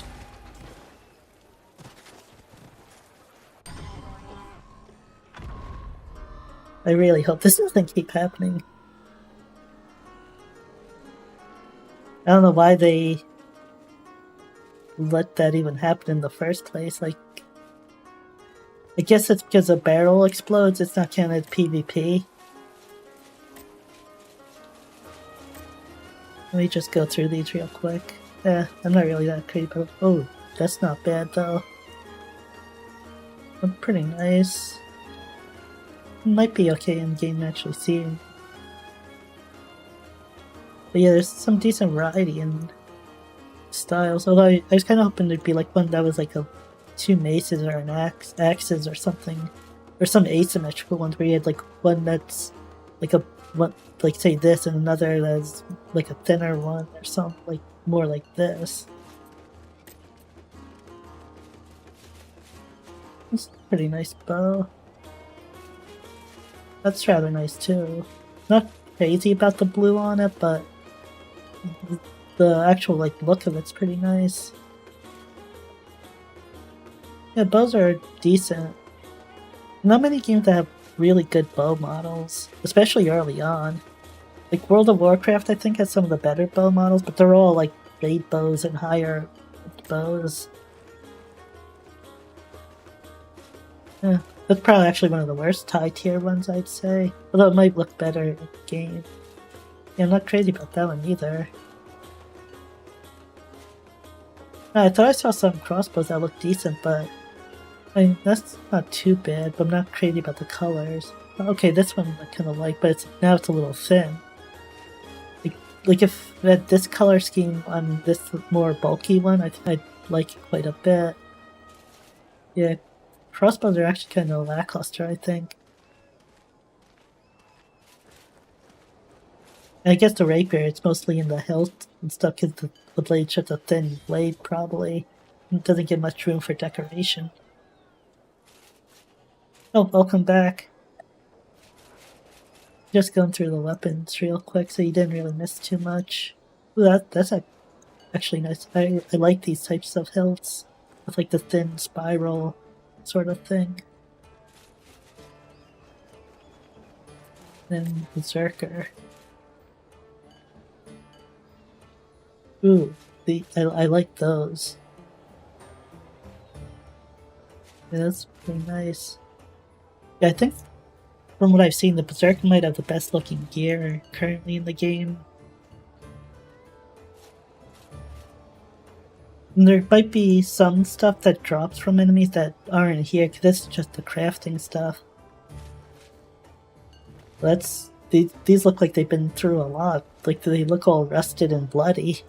Speaker 1: I really hope this doesn't keep happening. I don't know why they let that even happen in the first place. Like, I guess it's because a barrel explodes, it's not counted PvP. Let me just go through these real quick. I'm not really that crazy, but oh, that's not bad though. Pretty nice. Might be okay in game actually seeing. But yeah, there's some decent variety in styles. Although I was kind of hoping there'd be like one that was like a 2 maces or an axes or something, or some asymmetrical ones where you had like one that's like a one, like say this, and another that's like a thinner one or something like more like this. It's a pretty nice bow. That's rather nice too. Not crazy about the blue on it, but the actual like look of it's pretty nice. Yeah, bows are decent. Not many games that have really good bow models, especially early on. Like World of Warcraft, I think, has some of the better bow models, but they're all like raid bows and higher bows. Yeah, that's probably actually one of the worst high tier ones, I'd say. Although it might look better in the game. Yeah, I'm not crazy about that one either. I thought I saw some crossbows that looked decent, but I mean, that's not too bad, but I'm not crazy about the colors. Okay, this one I kind of like, but now it's a little thin. Like if I had this color scheme on this more bulky one, I'd like it quite a bit. Yeah, crossbows are actually kind of lackluster, I think. And I guess the rapier, it's mostly in the hilt and stuff because the blade's just a thin blade, probably. It doesn't get much room for decoration. Oh, welcome back. Just going through the weapons real quick so you didn't really miss too much. Ooh, that's actually nice. I like these types of hilts with like the thin spiral sort of thing. Then Berserker. Ooh, I like those. Yeah, that's pretty nice. Yeah, I think from what I've seen, the Berserker might have the best looking gear currently in the game. And there might be some stuff that drops from enemies that aren't here, because this is just the crafting stuff. These look like they've been through a lot. Like they look all rusted and bloody.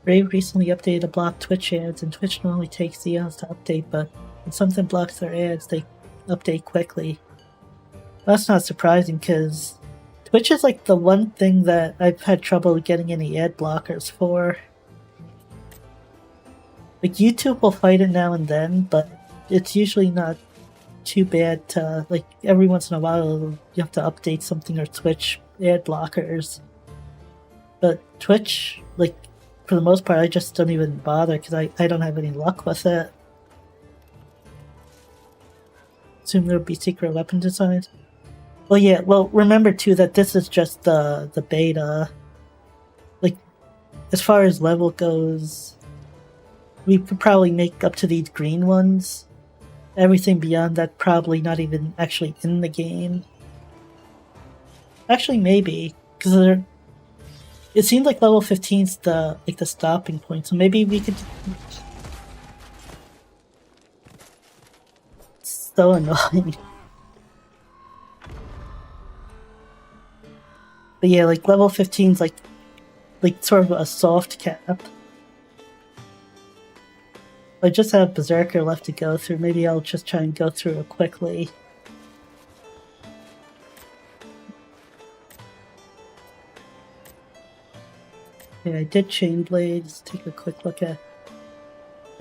Speaker 1: Brave recently updated to block Twitch ads, and Twitch normally takes eons to update, but when something blocks their ads, they update quickly. That's not surprising, because Twitch is like the one thing that I've had trouble getting any ad blockers for. Like YouTube will fight it now and then, but it's usually not too bad to, like, every once in a while you have to update something or Twitch ad blockers. But Twitch, like, for the most part, I just don't even bother because I don't have any luck with it. Assume there would be secret weapon designs. Well, yeah, well, remember too that this is just the beta. Like, as far as level goes, we could probably make up to these green ones. Everything beyond that probably not even actually in the game. Actually, maybe, because it seems like level 15's the stopping point, so maybe we could. It's so annoying. But yeah, like level 15's like sort of a soft cap. I just have Berserker left to go through. Maybe I'll just try and go through it quickly. Yeah, I did Chain Blades. Take a quick look at.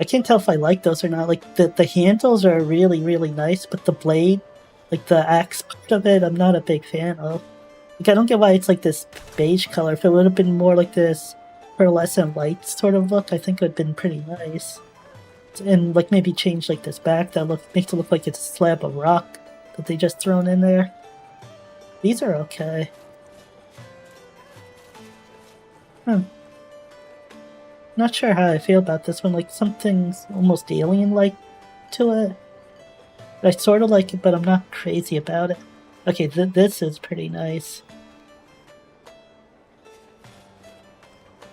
Speaker 1: I can't tell if I like those or not. Like the handles are really, really nice, but the blade, like the axe part of it, I'm not a big fan of. Like I don't get why it's like this beige color. If it would have been more like this pearlescent white sort of look, I think it would have been pretty nice. And like maybe change like this back that makes it look like it's a slab of rock that they just thrown in there. These are okay. not sure how I feel about this one. Like, something's almost alien-like to it. I sort of like it, but I'm not crazy about it. Okay, this is pretty nice.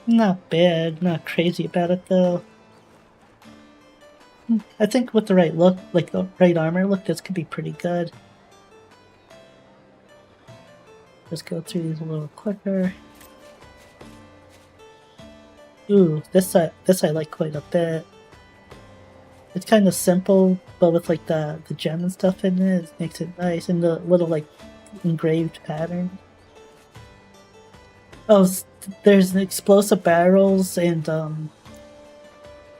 Speaker 1: Not bad, not crazy about it though. I think with the right look, like the right armor look, this could be pretty good. Let's go through these a little quicker. Ooh, this I like quite a bit. It's kind of simple, but with like the gem and stuff in it makes it nice, and the little like engraved pattern. Oh, there's explosive barrels, and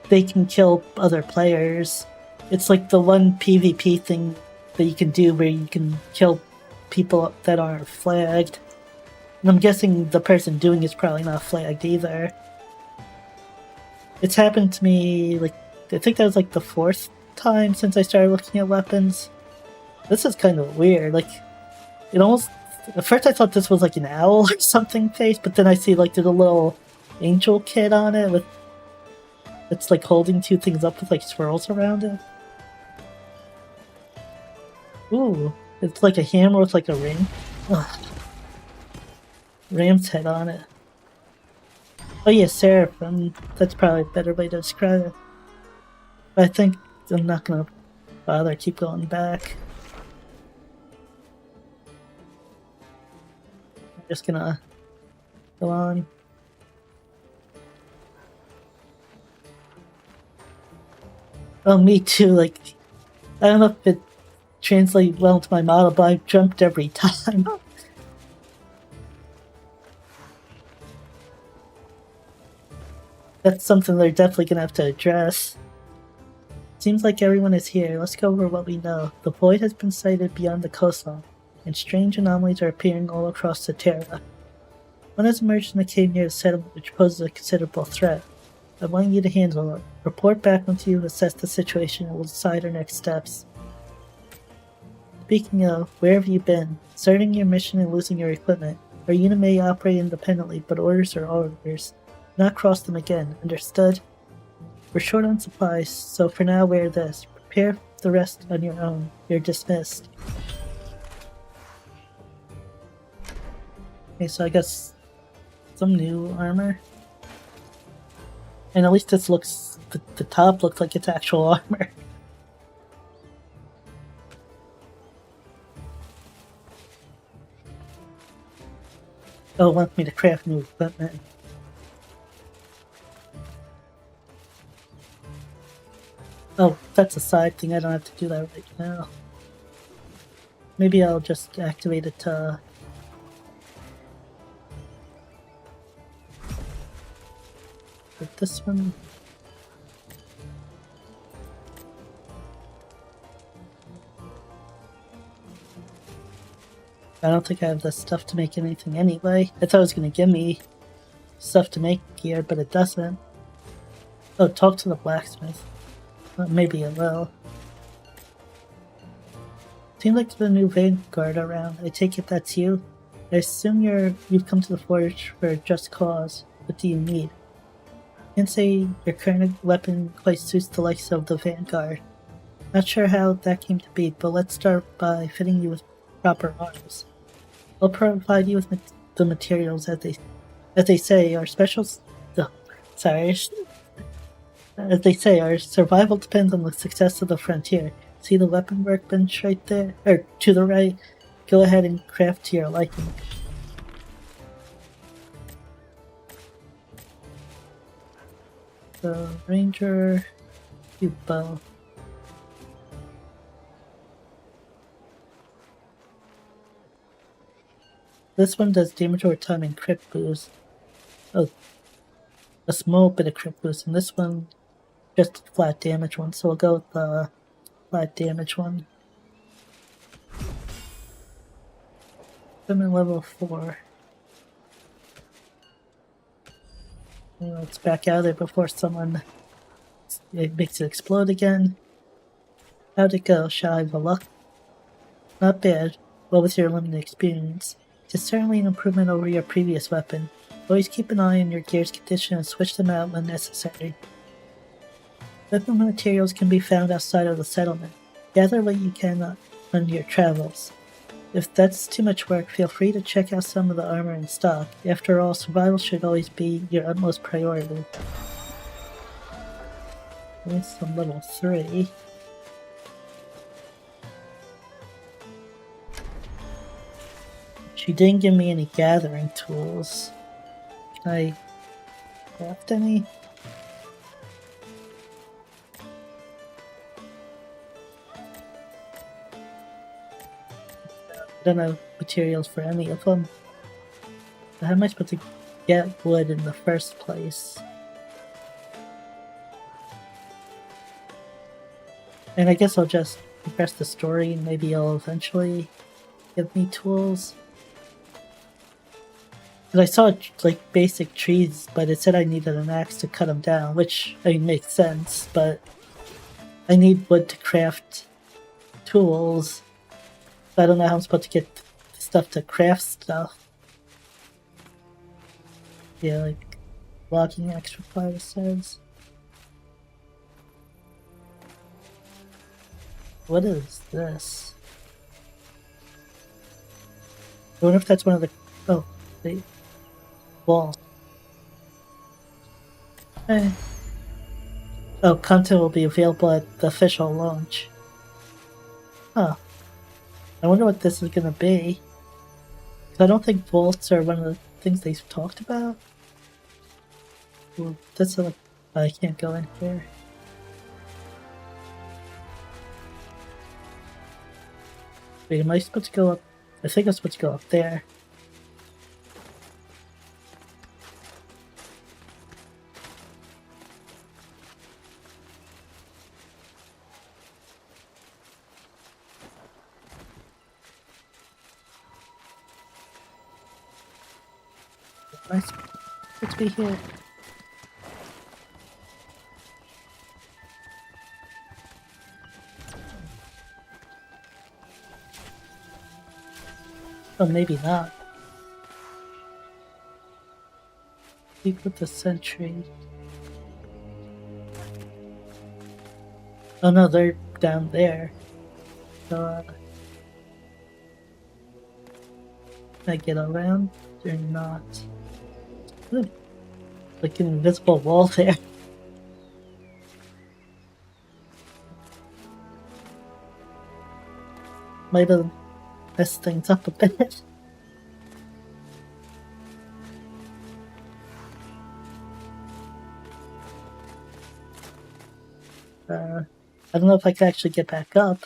Speaker 1: they can kill other players. It's like the one PvP thing that you can do where you can kill people that are flagged. And I'm guessing the person doing it's probably not flagged either. It's happened to me, like, I think that was like the 4th time since I started looking at weapons. This is kind of weird. Like, it almost... At first I thought this was like an owl or something face, but then I see like there's a little angel kid on it with... It's like holding 2 things up with like swirls around it. Ooh, it's like a hammer with like a ring. Ugh. Ram's head on it. Oh yeah, Seraphim. That's probably a better way to describe it. But I think I'm not gonna bother keep going back. I'm just gonna go on. Oh, me too, like, I don't know if it translates well into my model, but I jumped every time. That's something they're definitely gonna have to address. Seems like everyone is here. Let's go over what we know. The void has been sighted beyond the coastline, and strange anomalies are appearing all across the Terra. One has emerged in the cave near the settlement, which poses a considerable threat. I want you to handle it. Report back once you've assessed the situation and we'll decide our next steps. Speaking of, where have you been? Starting your mission and losing your equipment. Our unit may operate independently, but orders are orders. Not cross them again, understood? We're short on supplies, so for now wear this. Prepare the rest on your own. You're dismissed. Okay, so I guess some new armor. And at least this looks, the top looks like it's actual armor. Oh, it wants me to craft new equipment. Oh, that's a side thing, I don't have to do that right now. Maybe I'll just activate it to... with this one. I don't think I have the stuff to make anything anyway. I thought it was going to give me stuff to make gear, but it doesn't. Oh, talk to the blacksmith. Well, maybe it will. Seems like there's a new vanguard around. I take it that's you? I assume you've come to the forge for a just cause. What do you need? I can't say your current weapon quite suits the likes of the vanguard. Not sure how that came to be, but let's start by fitting you with proper arms. I'll provide you with the materials as they say, our specials... Oh, sorry. As they say, our survival depends on the success of the frontier. See the weapon workbench right there? Or to the right? Go ahead and craft to your liking. So, ranger... bow. This one does damage over time and crit boost. Oh, a small bit of crit boost, and this one just a flat damage one, so we'll go with the flat damage one. I'm at level 4. Let's back out of there before someone makes it explode again. How'd it go? Shall I have a luck? Not bad. Well, with your limited experience. It's certainly an improvement over your previous weapon. Always keep an eye on your gear's condition and switch them out when necessary. Weapon materials can be found outside of the settlement. Gather what you can on your travels. If that's too much work, feel free to check out some of the armor in stock. After all, survival should always be your utmost priority. There's some level 3. She didn't give me any gathering tools. Can I craft any? I don't have materials for any of them. How am I supposed to get wood in the first place? And I guess I'll just progress the story and maybe I'll eventually give me tools. Because I saw like basic trees, but it said I needed an axe to cut them down, which I mean makes sense, but I need wood to craft tools. I don't know how I'm supposed to get stuff to craft stuff. Yeah, like logging extra fire says. What is this? I wonder if that's one of the... Oh, the wall. Eh. Oh, content will be available at the official launch. Huh. I wonder what this is gonna be. 'Cause I don't think vaults are one of the things they've talked about. Ooh, that's a... I can't go in here. Wait, am I supposed to go up? I think I'm supposed to go up there. Am I supposed to be here? Oh, maybe not. Speak with the sentry. Oh no, they're down there. So, can I get around? They're not. Ooh, like an invisible wall there. Might have messed things up a bit. I don't know if I can actually get back up.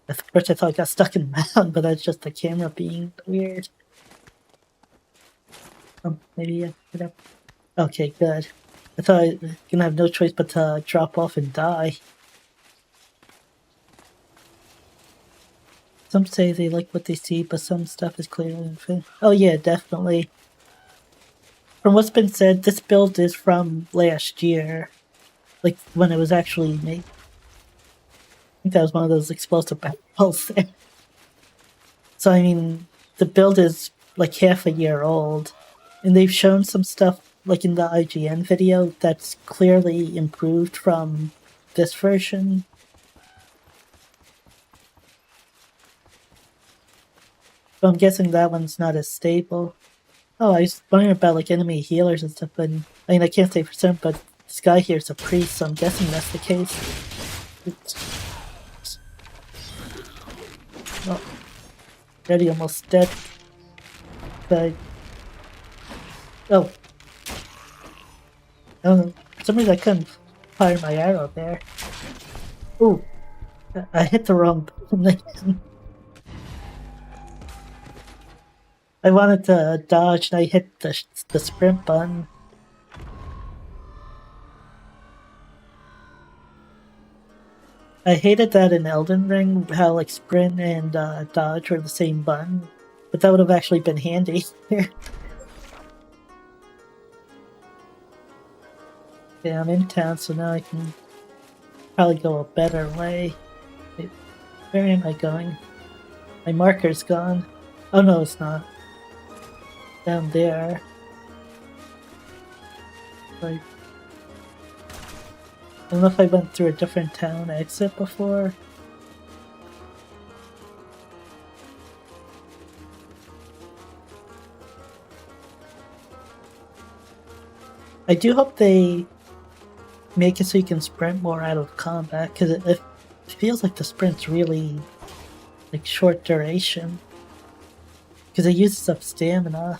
Speaker 1: At first I thought I got stuck in the mountain, but that's just the camera being weird. Maybe I get up. Okay, good. I thought I was gonna have no choice but to drop off and die. Some say they like what they see, but some stuff is clearly unfair. Oh yeah, definitely. From what's been said, this build is from last year. Like, when it was actually made. I think that was one of those explosive battles there. So, I mean, the build is like half a year old. And they've shown some stuff, like in the IGN video, that's clearly improved from this version. But I'm guessing that one's not as stable. Oh, I was wondering about like enemy healers and stuff, but I mean, I can't say for certain, but this guy here is a priest, so I'm guessing that's the case. Oh, already almost dead. But oh, I don't know. For some reason I couldn't fire my arrow there. Ooh, I hit the wrong button. I wanted to dodge and I hit the sprint button. I hated that in Elden Ring, how like sprint and dodge were the same button, but that would have actually been handy here. Yeah, I'm in town, so now I can probably go a better way. Wait, where am I going? My marker's gone. Oh no, it's not. down there. Like, I don't know if I went through a different town exit before. I do hope they make it so you can sprint more out of combat, because it feels like the sprint's really like short duration, because it uses up stamina.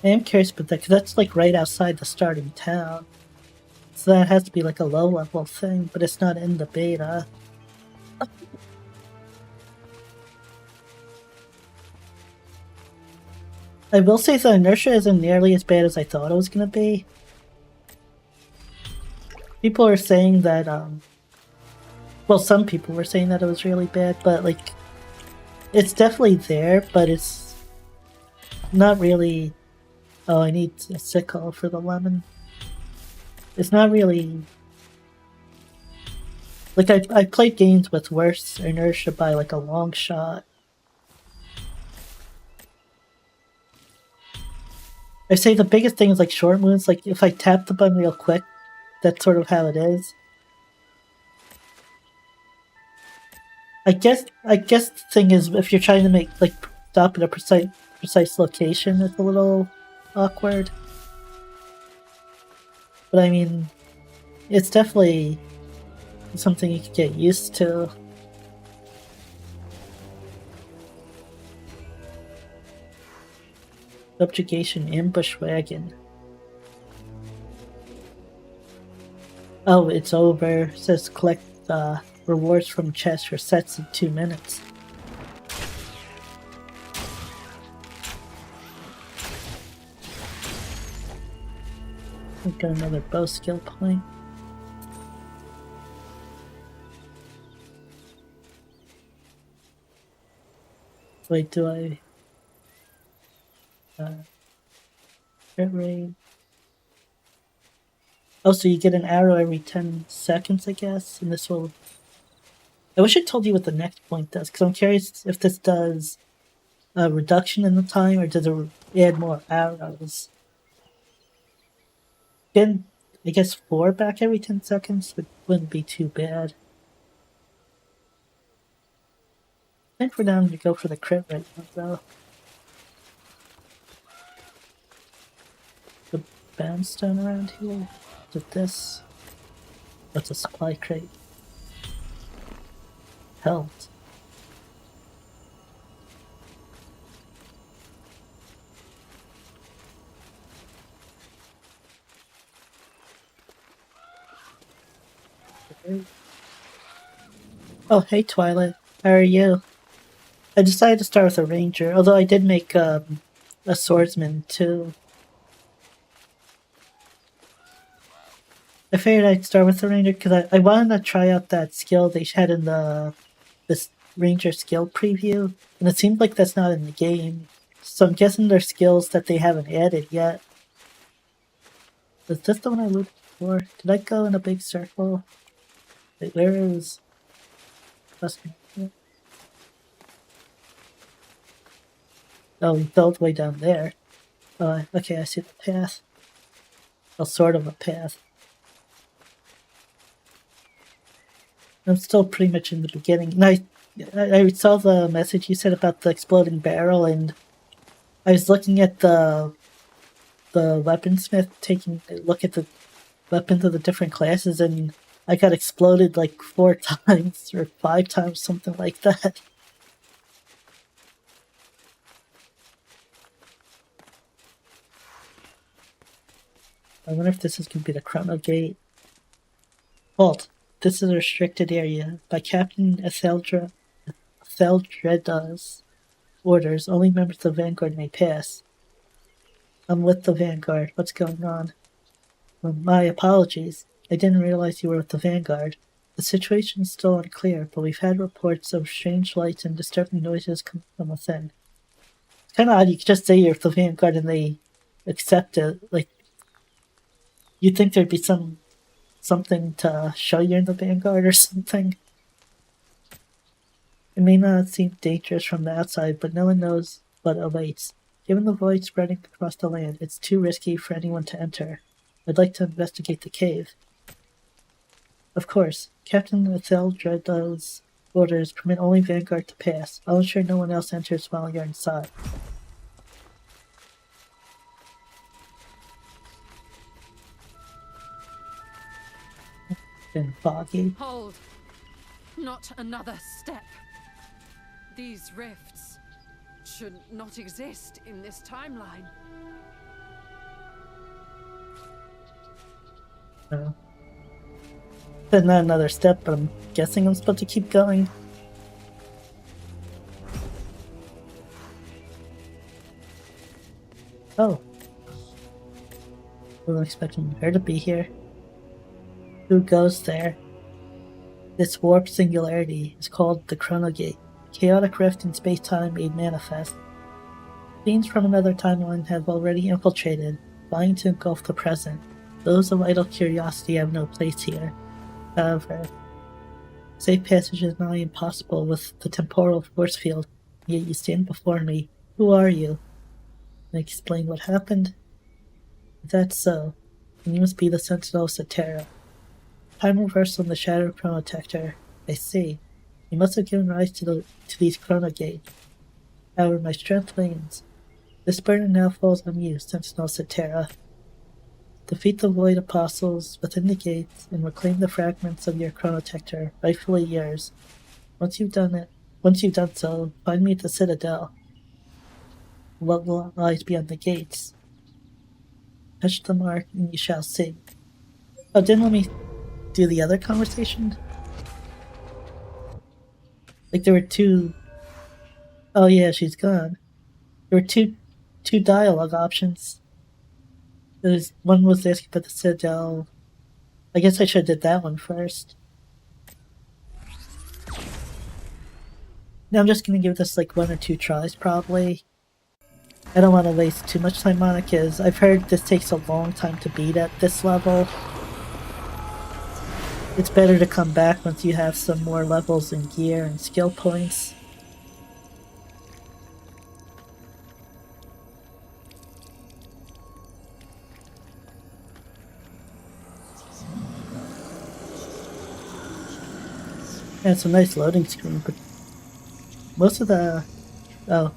Speaker 1: I am curious about that, because that's like right outside the starting town. So that has to be like a low level thing, but it's not in the beta. I will say the inertia isn't nearly as bad as I thought it was going to be. People are saying that, well, some people were saying that it was really bad, but like, it's definitely there, but it's not really. Oh, I need a sickle for the lemon. It's not really. Like, I played games with worse inertia by like a long shot. I say the biggest thing is like short moves, like if I tap the button real quick, that's sort of how it is. I guess the thing is, if you're trying to make like stop at a precise location, it's a little awkward. But I mean, it's definitely something you could get used to. Subjugation ambush wagon. Oh, it's over. It says collect rewards from chests for sets in 2 minutes. We got another bow skill point. Wait, do I... hit rate. Oh, so you get an arrow every 10 seconds, I guess, and this will... I wish I told you what the next point does, because I'm curious if this does a reduction in the time, or does it add more arrows? Getting, I guess, 4 back every 10 seconds wouldn't be too bad. I think we're down to go for the crit right now, though. The bandstone around here? Is it this? What's a supply crate? Health. Oh, hey Twilight. How are you? I decided to start with a ranger, although I did make a swordsman too. I figured I'd start with the ranger because I wanted to try out that skill they had in this ranger skill preview, and it seems like that's not in the game. So I'm guessing there's skills that they haven't added yet. Is this the one I looked for? Did I go in a big circle? Wait, where is... Oh, we fell all the way down there. Okay, I see the path. Well, sort of a path. I'm still pretty much in the beginning. And I saw the message you said about the exploding barrel, and I was looking at the weaponsmith, taking a look at the weapons of the different classes, and I got exploded like 4 times or 5 times, something like that. I wonder if this is going to be the Chrono Gate. Halt. This is a restricted area. By Captain Etheldreda's orders, only members of the Vanguard may pass. I'm with the Vanguard. What's going on? Well, my apologies. I didn't realize you were with the Vanguard. The situation is still unclear, but we've had reports of strange lights and disturbing noises coming from within. kind of odd. You could just say you're the Vanguard and they accept it. Like, you'd think there'd be something to show you're in the Vanguard or something. It may not seem dangerous from the outside, but no one knows what awaits. Given the void spreading across the land, it's too risky for anyone to enter. I'd like to investigate the cave. Of course, Captain Etheldred's orders permit only Vanguard to pass. I'll ensure no one else enters while you're inside. Been foggy.
Speaker 4: Hold. Not another step. These rifts should not exist in this timeline.
Speaker 1: No. But not another step, but I'm guessing I'm supposed to keep going. Oh. Wasn't expecting her to be here. Who goes there? This warped singularity is called the Chrono Gate. Chaotic rift in space-time made manifest. Beings from another timeline have already infiltrated, vying to engulf the present. Those of idle curiosity have no place here. However, safe passage is nigh impossible with the temporal force field, yet you stand before me. Who are you? Can I explain what happened? If that's so, then you must be the Sentinel of Cetera. Time reversal in the Shadow Chronotector. I see. You must have given rise to these Chrono Gates. However, my strength wanes. This burden now falls on you, Sentinel of Cetera. Defeat the Void Apostles within the gates and reclaim the fragments of your Chronotector, rightfully yours. Once you've done so, find me at the Citadel. What lies beyond the gates? Touch the mark and you shall see. Oh, didn't let me do the other conversation? Like there were two... Oh yeah, she's gone. There were two dialogue options. One was asking about the Citadel. I guess I should have did that one first. Now I'm just gonna give this like 1 or 2 tries probably. I don't want to waste too much time on it because I've heard this takes a long time to beat at this level. It's better to come back once you have some more levels in gear and skill points. Yeah, it's a nice loading screen, but most of the... Oh.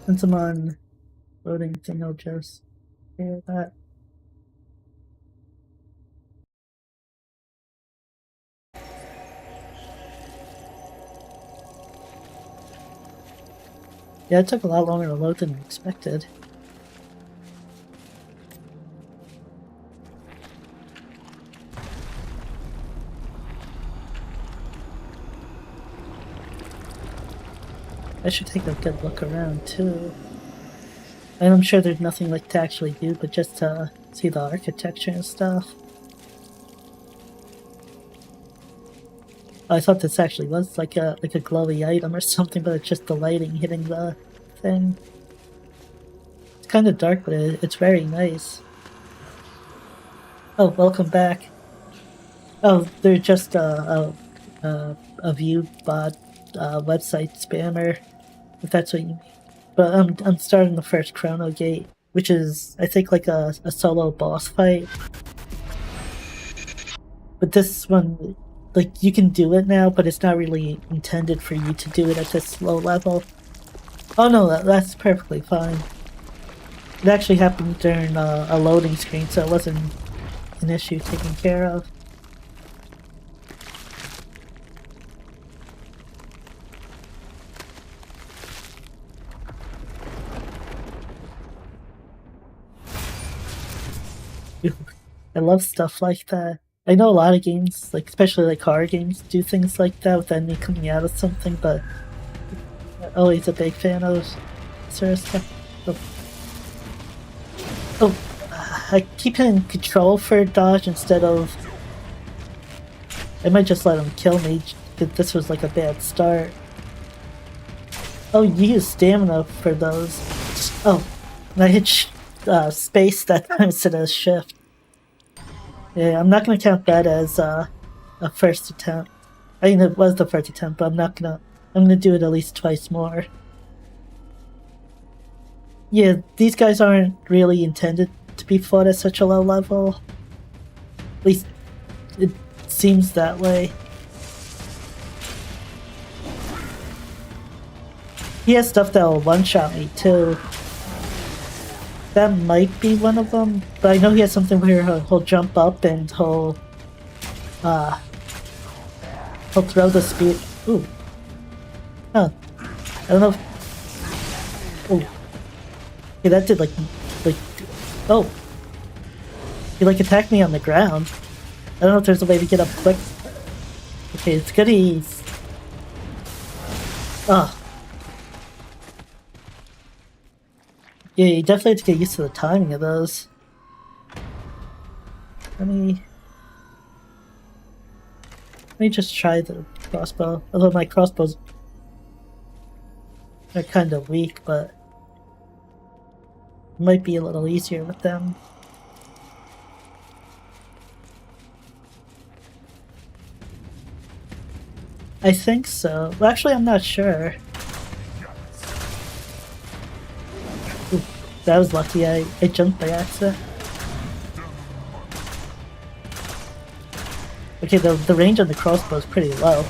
Speaker 1: Since I'm on loading thing, I'll just hear that. Yeah, it took a lot longer to load than expected. I should take a good look around too. And I'm sure there's nothing like to actually do, but just to see the architecture and stuff. I thought this actually was like a glowy item or something, but it's just the lighting hitting the thing. It's kind of dark, but it's very nice. Oh, welcome back. Oh, they're just a view bot website spammer, if that's what you mean. But I'm starting the first Chrono Gate, which is I think like a solo boss fight. But this one, like, you can do it now, but it's not really intended for you to do it at this low level. Oh no, that's perfectly fine. It actually happened during a loading screen, so it wasn't an issue taken care of. I love stuff like that. I know a lot of games, like especially like horror games, do things like that with the enemy coming out of something, but I'm always a big fan of sort of stuff. Oh, I keep hitting control for dodge instead of... I might just let him kill me, because this was like a bad start. Oh, you use stamina for those. Oh, and I hit space that time instead of shift. Yeah, I'm not gonna count that as a first attempt. I mean, it was the first attempt, but I'm not gonna. I'm gonna do it at least twice more. Yeah, these guys aren't really intended to be fought at such a low level. At least it seems that way. He has stuff that will one-shot me too. That might be one of them, but I know he has something where he'll jump up and he'll throw the spear. Ooh. Huh. I don't know if... Ooh. Okay, that did like, oh. He like attacked me on the ground. I don't know if there's a way to get up quick. Okay, it's good he's... Oh. Yeah, you definitely have to get used to the timing of those. Let me just try the crossbow. Although my crossbows are kind of weak, but it might be a little easier with them. I think so. Well, actually, I'm not sure. Ooh, that was lucky. I jumped by accident. Okay, the range on the crossbow is pretty low.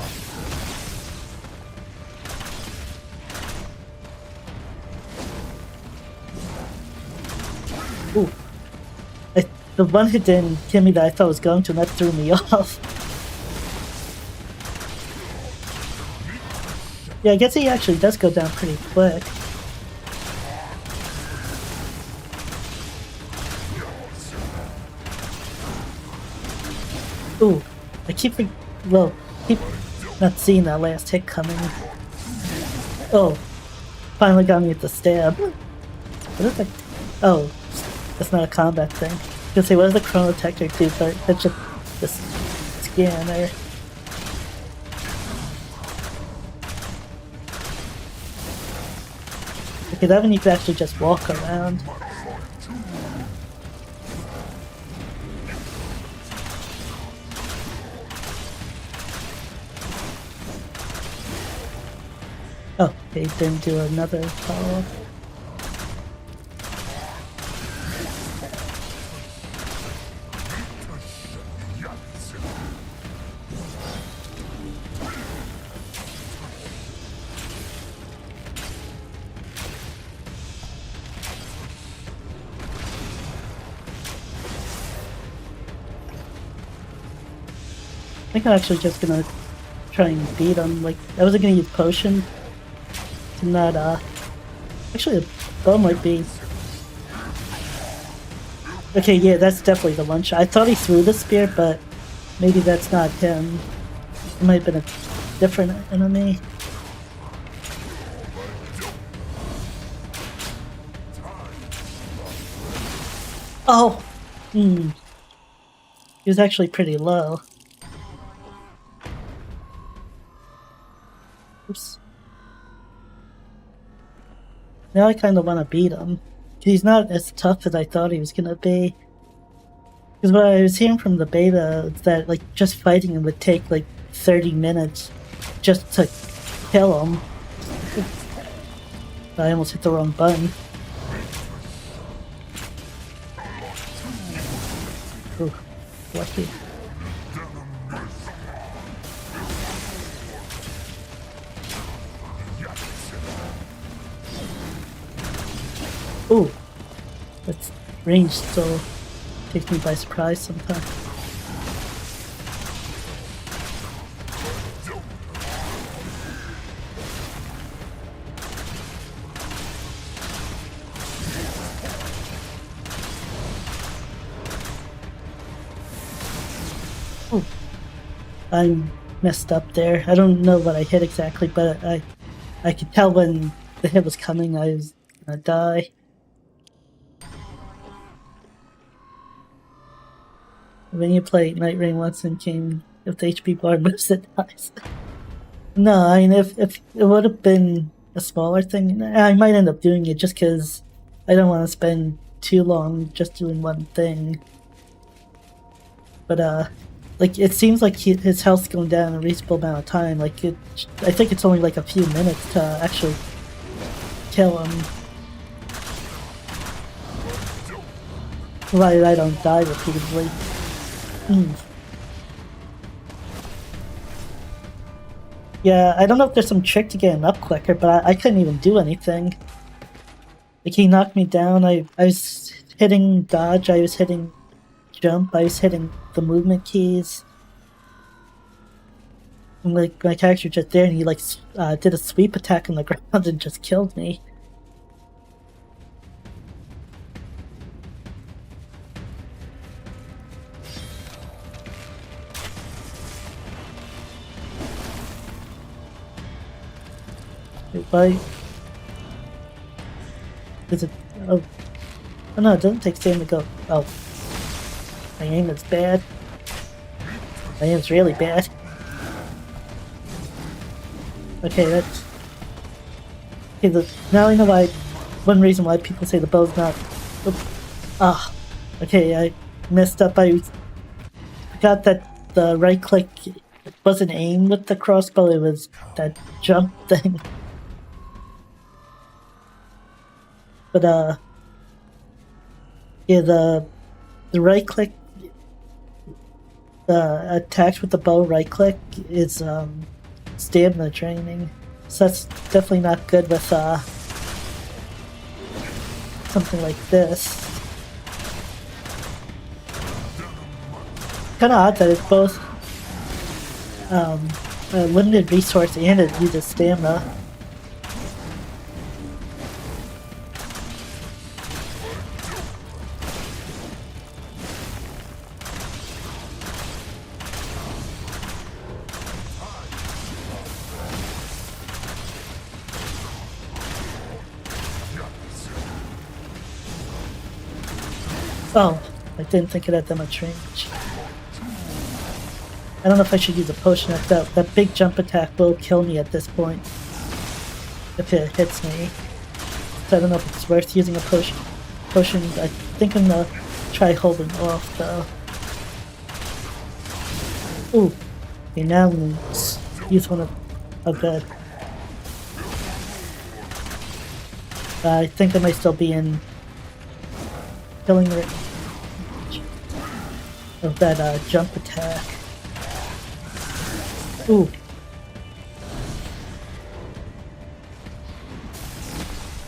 Speaker 1: Ooh. The one hit didn't hit me that I thought was going to, and that threw me off. Yeah, I guess he actually does go down pretty quick. Ooh, I keep not seeing that last hit coming. Oh, finally got me at the stab. What is that? Oh, that's not a combat thing. I was gonna say, what does the Chrono Tactic do? But that's just this scanner. Okay, that one you could actually just walk around. Oh, they didn't do another follow-up. I think I'm actually just gonna try and beat him. Like, I wasn't gonna use potion to not, actually the bow might be... Okay, yeah, that's definitely the one shot. I thought he threw the spear, but maybe that's not him. It might have been a different enemy. Oh! He was actually pretty low. Oops. Now I kind of want to beat him. He's not as tough as I thought he was gonna be. Because what I was hearing from the beta is that like just fighting him would take like 30 minutes just to kill him. I almost hit the wrong button. Ooh, lucky. Ooh, that's range still takes me by surprise sometimes. Ooh, I messed up there. I don't know what I hit exactly, but I could tell when the hit was coming I was gonna die. When you play Night Rain once in game, if the HP bar moves, it dies. No, I mean, if it would have been a smaller thing. I might end up doing it just because I don't want to spend too long just doing one thing. But like it seems like his health's going down a reasonable amount of time. Like I think it's only like a few minutes to actually kill him. Provided I don't die repeatedly. Yeah, I don't know if there's some trick to getting up quicker, but I couldn't even do anything. Like, he knocked me down, I was hitting dodge, I was hitting jump, I was hitting the movement keys. And like, my character just there, and he like did a sweep attack on the ground and just killed me. Why? Is it? Oh no, it doesn't take stand to go. Oh. My aim is bad. My aim's really bad. Okay, that's... Okay, now I know why... One reason why people say the bow's not... Ah. Okay, I messed up. I forgot that the right click wasn't aimed with the crossbow, it was that jump thing. But, yeah, the right click, the attacks with the bow right click is, stamina draining. So that's definitely not good with, something like this. Kinda odd that it's both, a limited resource and it uses stamina. Oh, I didn't think it had that much range. I don't know if I should use a potion. That big jump attack will kill me at this point. If it hits me. So I don't know if it's worth using a potion. I think I'm gonna try holding off though. Ooh. Okay, now I'm gonna use one of... Oh good. I think I might still be in... killing range of that jump attack. Ooh.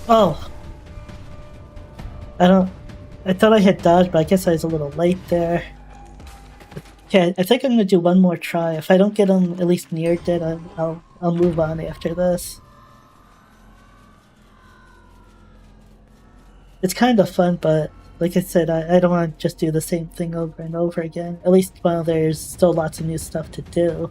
Speaker 1: Oh. I thought I had dodged, but I guess I was a little late there. Okay, I think I'm gonna do one more try. If I don't get him at least near dead, I'll move on after this. It's kind of fun, but like I said, I don't want to just do the same thing over and over again, at least while there's still lots of new stuff to do.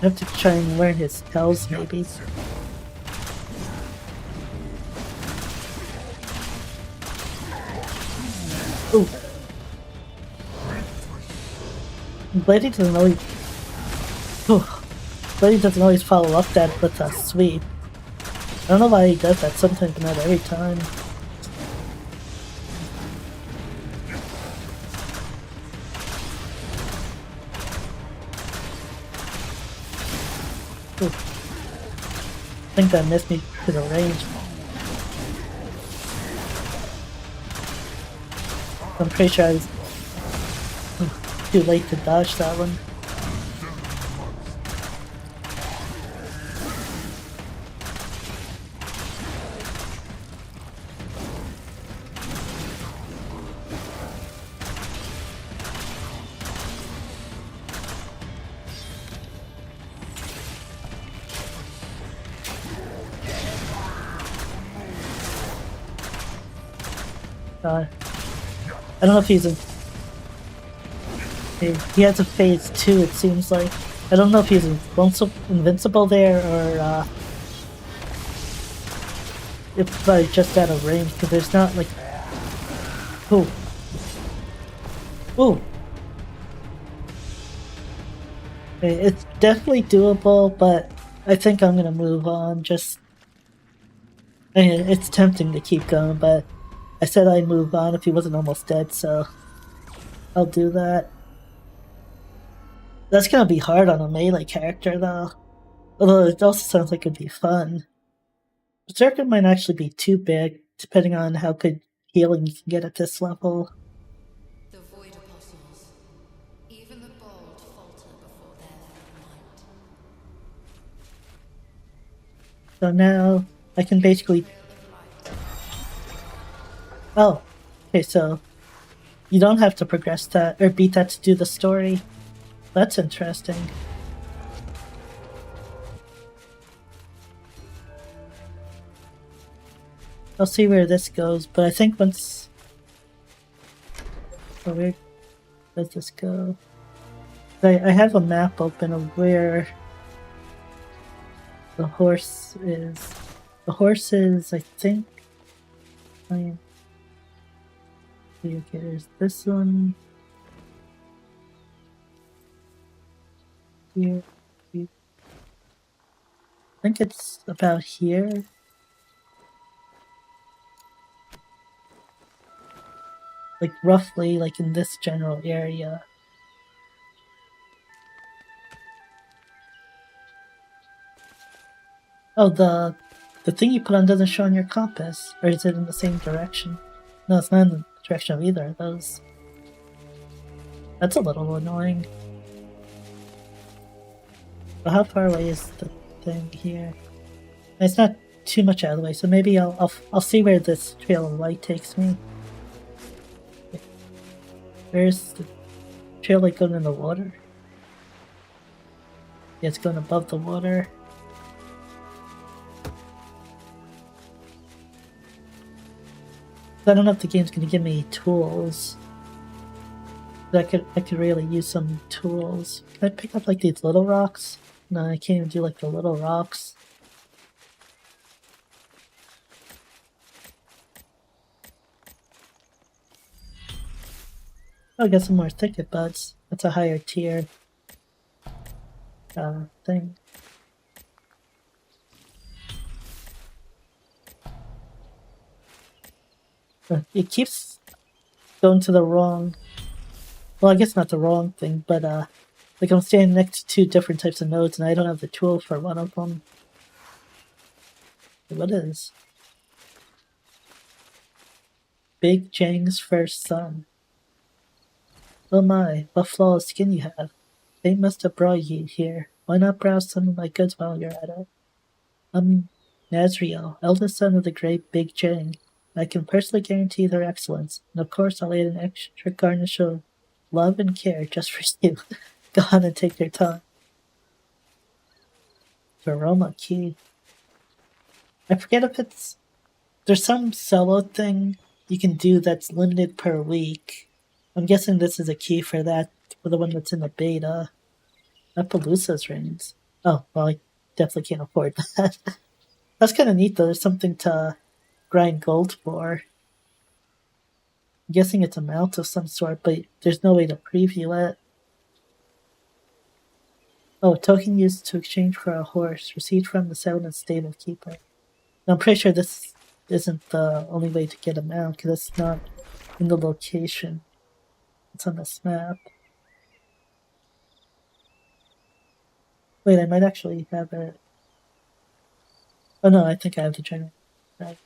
Speaker 1: I have to try and learn his spells, maybe. Ooh. Blady doesn't always... Ooh. Blady doesn't always follow up that with a sweep. I don't know why he does that sometimes, but not every time. Ooh. I think that missed me to the range. I'm pretty sure I was too late to dodge that one. I don't know if he's in... He has a phase 2, it seems like. I don't know if he's invincible there, or if I just out of range, because there's not like... Ooh. Ooh. Okay, it's definitely doable, but I think I'm gonna move on. It's tempting to keep going, but I said I'd move on if he wasn't almost dead, so I'll do that. That's gonna be hard on a melee character, though. Although it also sounds like it'd be fun. Berserker might actually be too big, depending on how good healing you can get at this level.
Speaker 5: The Void Apostles. Even the bold falter before their might.
Speaker 1: So now I can basically... Oh, okay, so you don't have to progress that or beat that to do the story. That's interesting. I'll see where this goes, but I think once... Oh, where does this go? I have a map open of where the horse is. The horse is, I think... Okay, there's this one. Here. I think it's about here. Like roughly like in this general area. Oh, the thing you put on doesn't show on your compass, or is it in the same direction? No, it's not in the direction of either of those. That's a little annoying. But how far away is the thing here? It's not too much out of the way, so maybe I'll see where this trail of light takes me. Where's the trail like going in the water? Yeah, it's going above the water. I don't know if the game's gonna give me tools. I could really use some tools. Can I pick up like these little rocks? No, I can't even do like the little rocks. I'll get some more thicket buds. That's a higher tier thing. It keeps going to the wrong... Well, I guess not the wrong thing, but like I'm standing next to two different types of nodes and I don't have the tool for one of them. What is? Big Jang's first son. Oh my, what flawless skin you have. They must have brought you here. Why not browse some of my goods while you're at it? I'm Nazriel, eldest son of the great Big Jang. I can personally guarantee their excellence, and of course I'll add an extra garnish of love and care just for you. Go on and take your time. Aroma key. I forget if it's... There's some solo thing you can do that's limited per week. I'm guessing this is a key for that, for the one that's in the beta. Appaloosa's rings. Oh, well, I definitely can't afford that. That's kind of neat though, there's something to grind gold for. I'm guessing it's a mount of some sort, but there's no way to preview it. Oh, token used to exchange for a horse, received from the settlement state of keeper. Now, I'm pretty sure this isn't the only way to get a mount, because it's not in the location. It's on this map. Wait, I might actually have it. Oh no, I think I have the general. Right.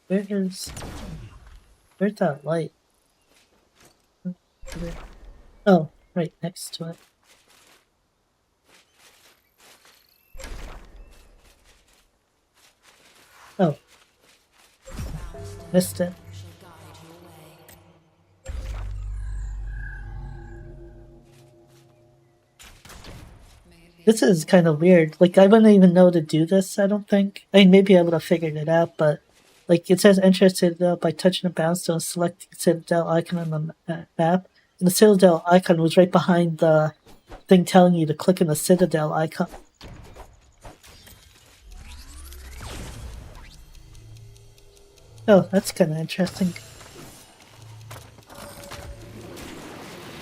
Speaker 1: Where's that light? Oh, right next to it. Oh. Missed it. This is kind of weird. Like, I wouldn't even know to do this, I don't think. I mean, maybe I would have figured it out, but... Like, it says enter Citadel by touching a boundstone, select the Citadel icon on the map. And the Citadel icon was right behind the thing telling you to click on the Citadel icon. Oh, that's kind of interesting.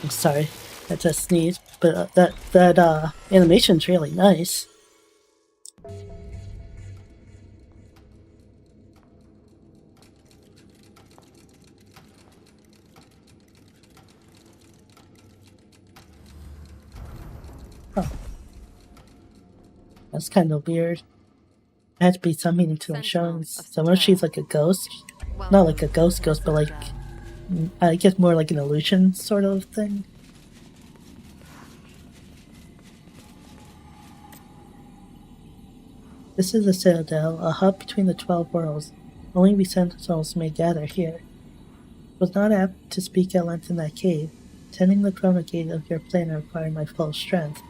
Speaker 1: I'm sorry, I just sneezed, but that animation's really nice. Oh, that's kind of weird. It had to be some meaning to them showing. So what if she's like a ghost? Not like a ghost, but like I guess more like an illusion sort of thing. This is the Citadel, a hub between the 12 worlds. Only we sentinels may gather here. It was not apt to speak at length in that cave. Tending the Chrono Gate of your planet required my full strength.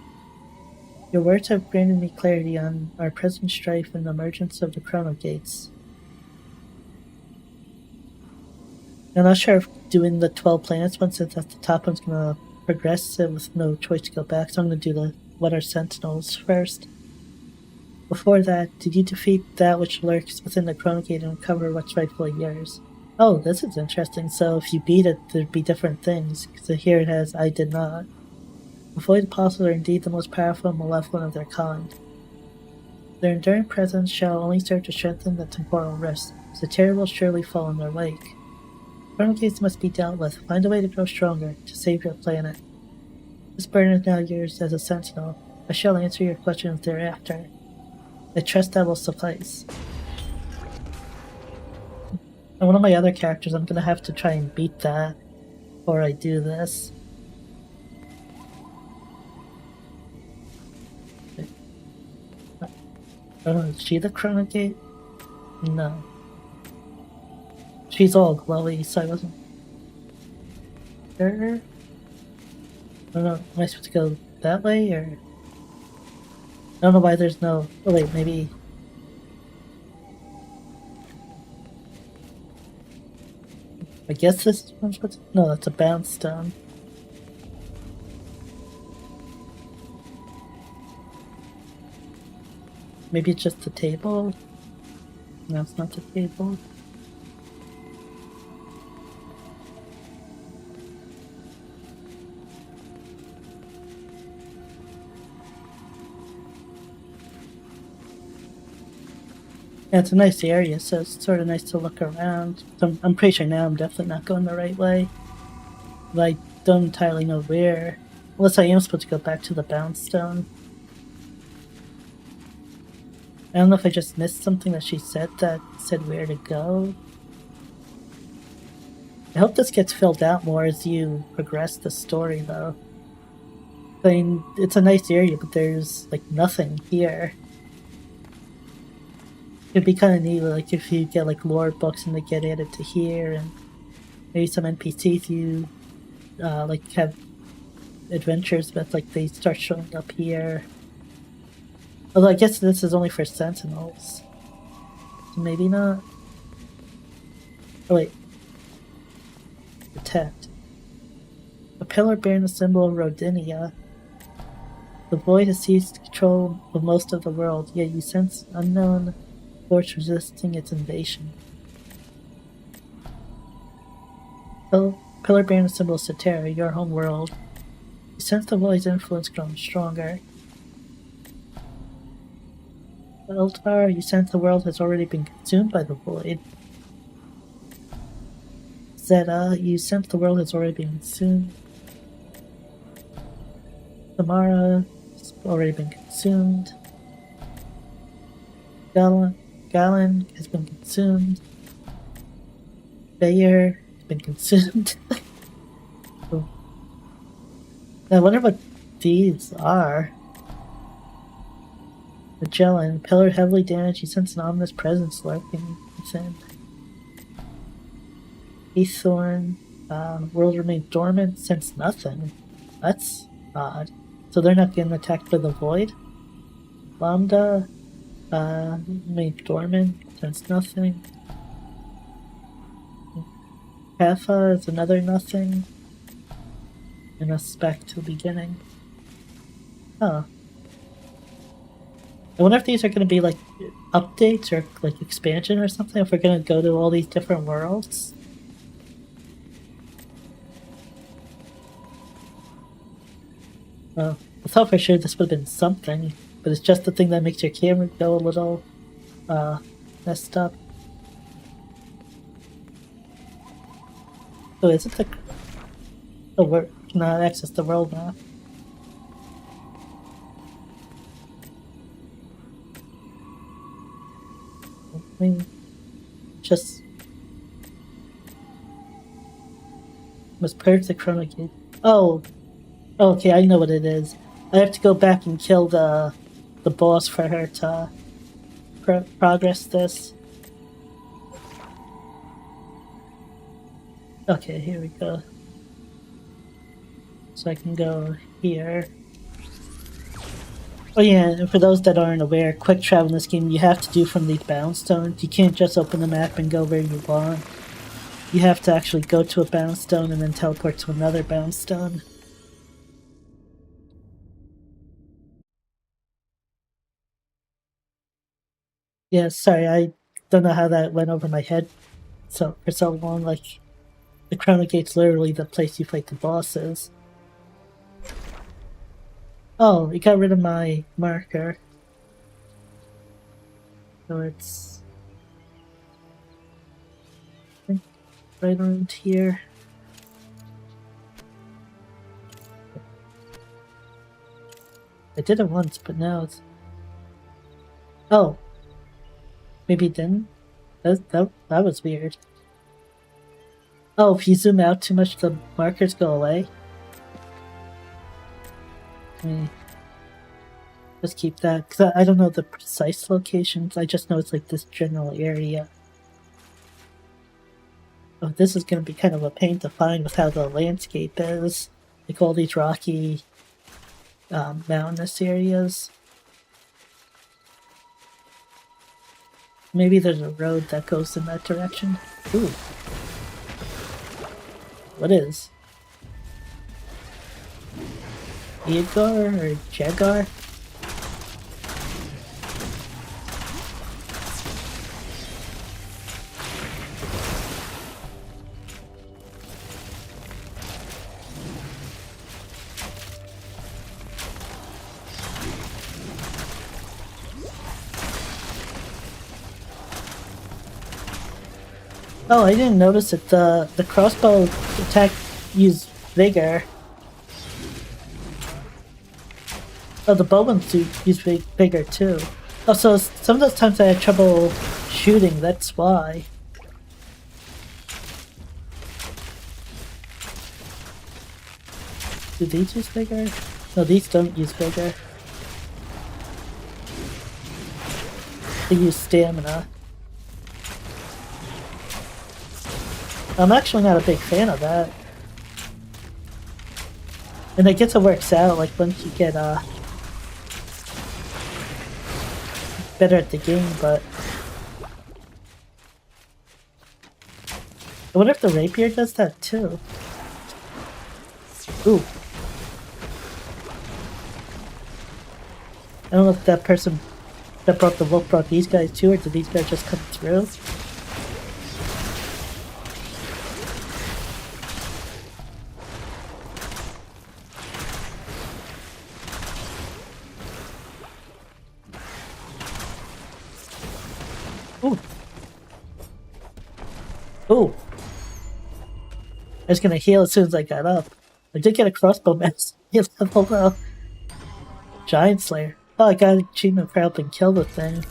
Speaker 1: Your words have granted me clarity on our present strife and the emergence of the Chrono Gates. I'm not sure if doing the 12 planets one, since that's the top one's gonna progress it with no choice to go back, so I'm gonna do the what are sentinels first. Before that, did you defeat that which lurks within the Chrono Gate and recover what's rightfully yours? Oh, this is interesting. So if you beat it, there'd be different things. So here it has, I did not. The Void Apostles are indeed the most powerful and malevolent of their kind. Their enduring presence shall only serve to strengthen the temporal rifts. The terror will surely fall in their wake. Chrono Gates must be dealt with. Find a way to grow stronger, to save your planet. This burden is now yours as a sentinel. I shall answer your questions thereafter. I trust that will suffice. And one of my other characters, I'm gonna have to try and beat that before I do this. Oh, is she the Chrono Gate? No. She's all glowy, so I wasn't sure. I don't know, am I supposed to go that way, or... I don't know why there's no... Oh wait, maybe... I guess this one's supposed to... No, that's a bounce stone. Maybe it's just the table? No, it's not the table. Yeah, it's a nice area, so it's sort of nice to look around. So I'm pretty sure now I'm definitely not going the right way. But I don't entirely know where. Unless I am supposed to go back to the bounce stone. I don't know if I just missed something that she said that said where to go. I hope this gets filled out more as you progress the story, though. I mean, it's a nice area, but there's, like, nothing here. It'd be kind of neat, like, if you get, like, lore books and they get added to here, and maybe some NPCs you, like, have adventures with, like, they start showing up here. Although I guess this is only for sentinels. So maybe not. Oh wait. Protect. A pillar bearing the symbol of Rodinia. The void has seized control of most of the world, yet you sense unknown force resisting its invasion. Pillar bearing the symbol of Cetera, your home world. You sense the void's influence growing stronger. Eltar, you sense the world has already been consumed by the void. Zeta, you sense the world has already been consumed. Samara, it's already been consumed. Galen has been consumed. Bayer has been consumed. Oh. I wonder what these are. Magellan, pillar heavily damaged, you sense an ominous presence lurking within. Heaththorn, world remained dormant, sense nothing. That's odd. So they're not getting attacked by the void? Lambda, remained dormant, sense nothing. Kappa is another nothing. And us back to the beginning. Oh. I wonder if these are going to be like updates or like expansion or something, if we're going to go to all these different worlds. Well, I thought for sure this would have been something, but it's just the thing that makes your camera go a little messed up. Oh, is it the world? Not access the world map. I mean, just must purge the Chrono Gate. Oh, okay, I know what it is. I have to go back and kill the boss for her to progress this. Okay, here we go. So I can go here. Oh yeah, and for those that aren't aware, quick travel in this game you have to do from these bound stones. You can't just open the map and go where you want. You have to actually go to a bound stone and then teleport to another bound stone. Yeah, sorry, I don't know how that went over my head for so long. Like, the Chrono Gate's literally the place you fight the bosses. Oh, it got rid of my marker. So it's... I think right around here. I did it once, but now it's... Oh. Maybe it didn't? That was weird. Oh, if you zoom out too much, the markers go away? Just keep that, because I don't know the precise locations, I just know it's like this general area. Oh, this is going to be kind of a pain to find with how the landscape is. Like all these rocky, mountainous areas. Maybe there's a road that goes in that direction. Ooh. What is? Eagar or Jagar? Oh, I didn't notice that the crossbow attack used vigor. Oh, the bow ones use vigor too. Oh, so some of those times I had trouble shooting, that's why. Do these use vigor? No, these don't use vigor. They use stamina. I'm actually not a big fan of that. And I guess it works out, like, once you get, better at the game, but... I wonder if the rapier does that, too. Ooh. I don't know if that person that brought the wolf brought these guys, too, or did these guys just come through? Ooh. Ooh. I was gonna heal as soon as I got up. I did get a crossbow mask. Level though. Giant Slayer. Oh, I got an achievement for helping kill the thing.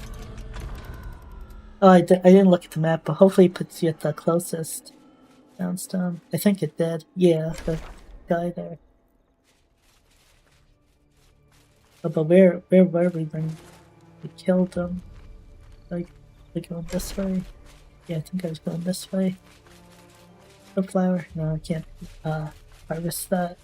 Speaker 1: Oh, I didn't look at the map, but hopefully it puts you at the closest downstone. I think it did. Yeah, the guy there. Oh, but where were we when we killed him? Like, going this way? Yeah, I think I was going this way. The flower? No, I can't harvest that.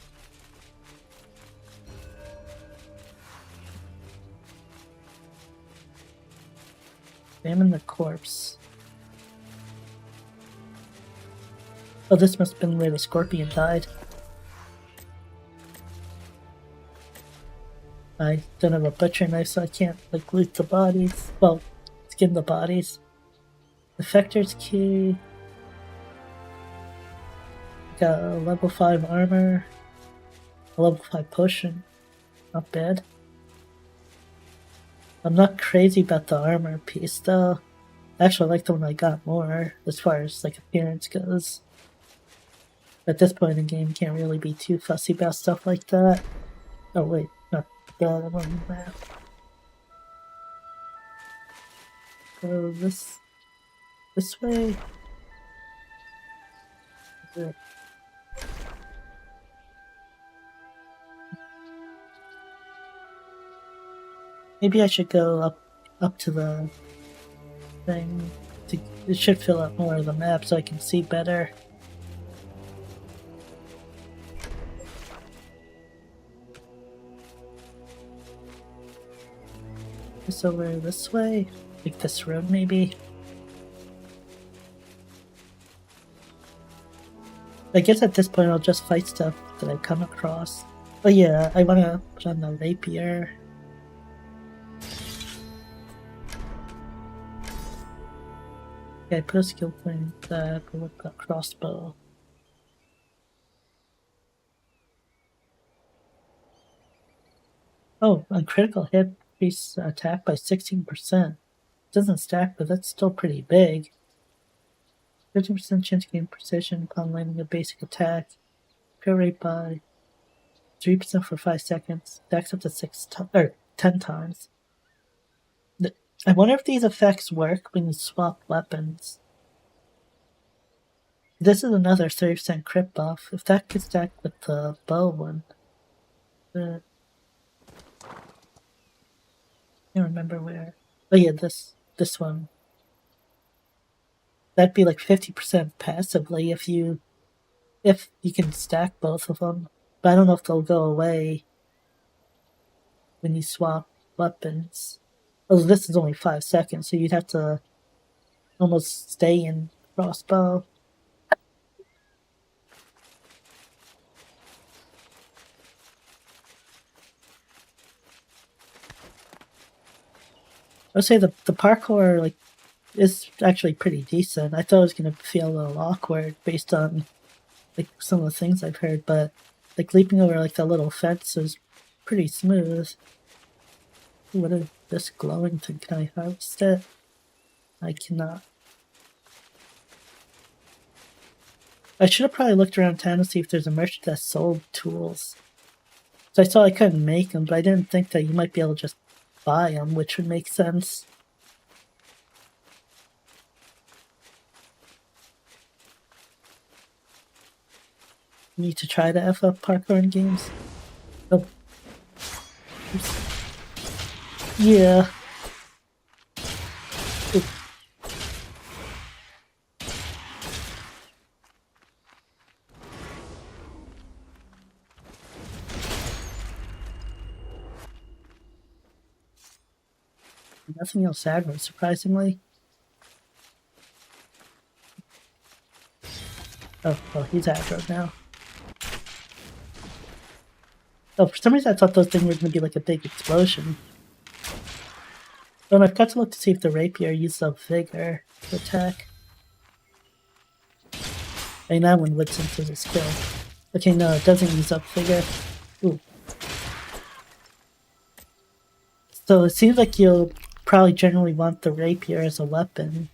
Speaker 1: Examine the corpse. Oh, this must have been where the scorpion died. I don't have a butcher knife, so I can't like loot the bodies. Well, skin the bodies. Defector's key. Got a level 5 armor. A level 5 potion. Not bad. I'm not crazy about the armor piece though. Actually, I like the one I got more as far as like appearance goes. At this point in the game, you can't really be too fussy about stuff like that. Oh wait, not that one map. Go this way. There. Maybe I should go up to the thing. It should fill up more of the map so I can see better. Just over this way? Like this road maybe? I guess at this point I'll just fight stuff that I come across. Oh yeah, I wanna put on the rapier. Yeah, I put a skill point that with the crossbow. Oh, on critical hit, increase attack by 16%. Doesn't stack, but that's still pretty big. 50% chance to gain precision upon landing a basic attack. Kill rate by 3% for 5 seconds. Stacks up to 10 times. I wonder if these effects work when you swap weapons. This is another 30% crit buff. If that gets stacked with the bow one. I can't remember where. Oh yeah, this one. That'd be like 50% passively if you can stack both of them. But I don't know if they'll go away when you swap weapons. Oh, this is only 5 seconds, so you'd have to almost stay in crossbow. I would say the parkour like is actually pretty decent. I thought it was gonna feel a little awkward based on like some of the things I've heard, but like leaping over like the little fence is pretty smooth. What is this glowing thing? Can I harvest it? I cannot. I should have probably looked around town to see if there's a merchant that sold tools. So I saw I couldn't make them, but I didn't think that you might be able to just buy them, which would make sense. You need to try to F up parkour in games. Oh. Yeah. Ooh. Nothing else aggro, surprisingly. Oh, well, he's aggro now. Oh, for some reason I thought those things were going to be like a big explosion. Oh, and I've got to look to see if the rapier uses up vigor to attack. I mean, that one would since there's a skill. Okay, no, it doesn't use up vigor. Ooh. So it seems like you'll probably generally want the rapier as a weapon.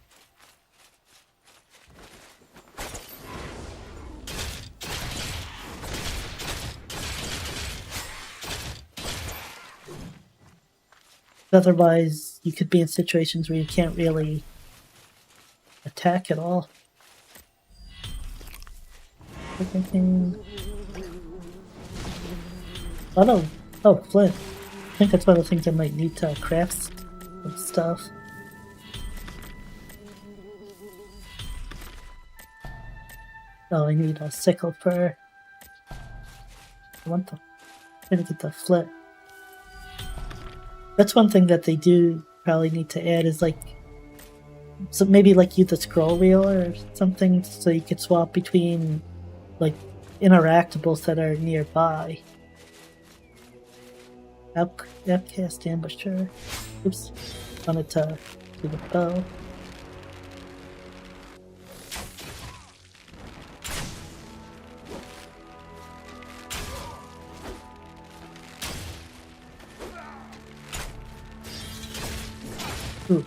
Speaker 1: Otherwise, you could be in situations where you can't really attack at all. Oh, flint. I think that's one of the things I might need to craft some stuff. Oh, I need a sickle for... I want the... I'm gonna get the flint. That's one thing that they do probably need to add is like... So maybe like use the scroll wheel or something so you could swap between like interactables that are nearby. Outcast ambusher. Oops. Wanted to do the bow. Ooh.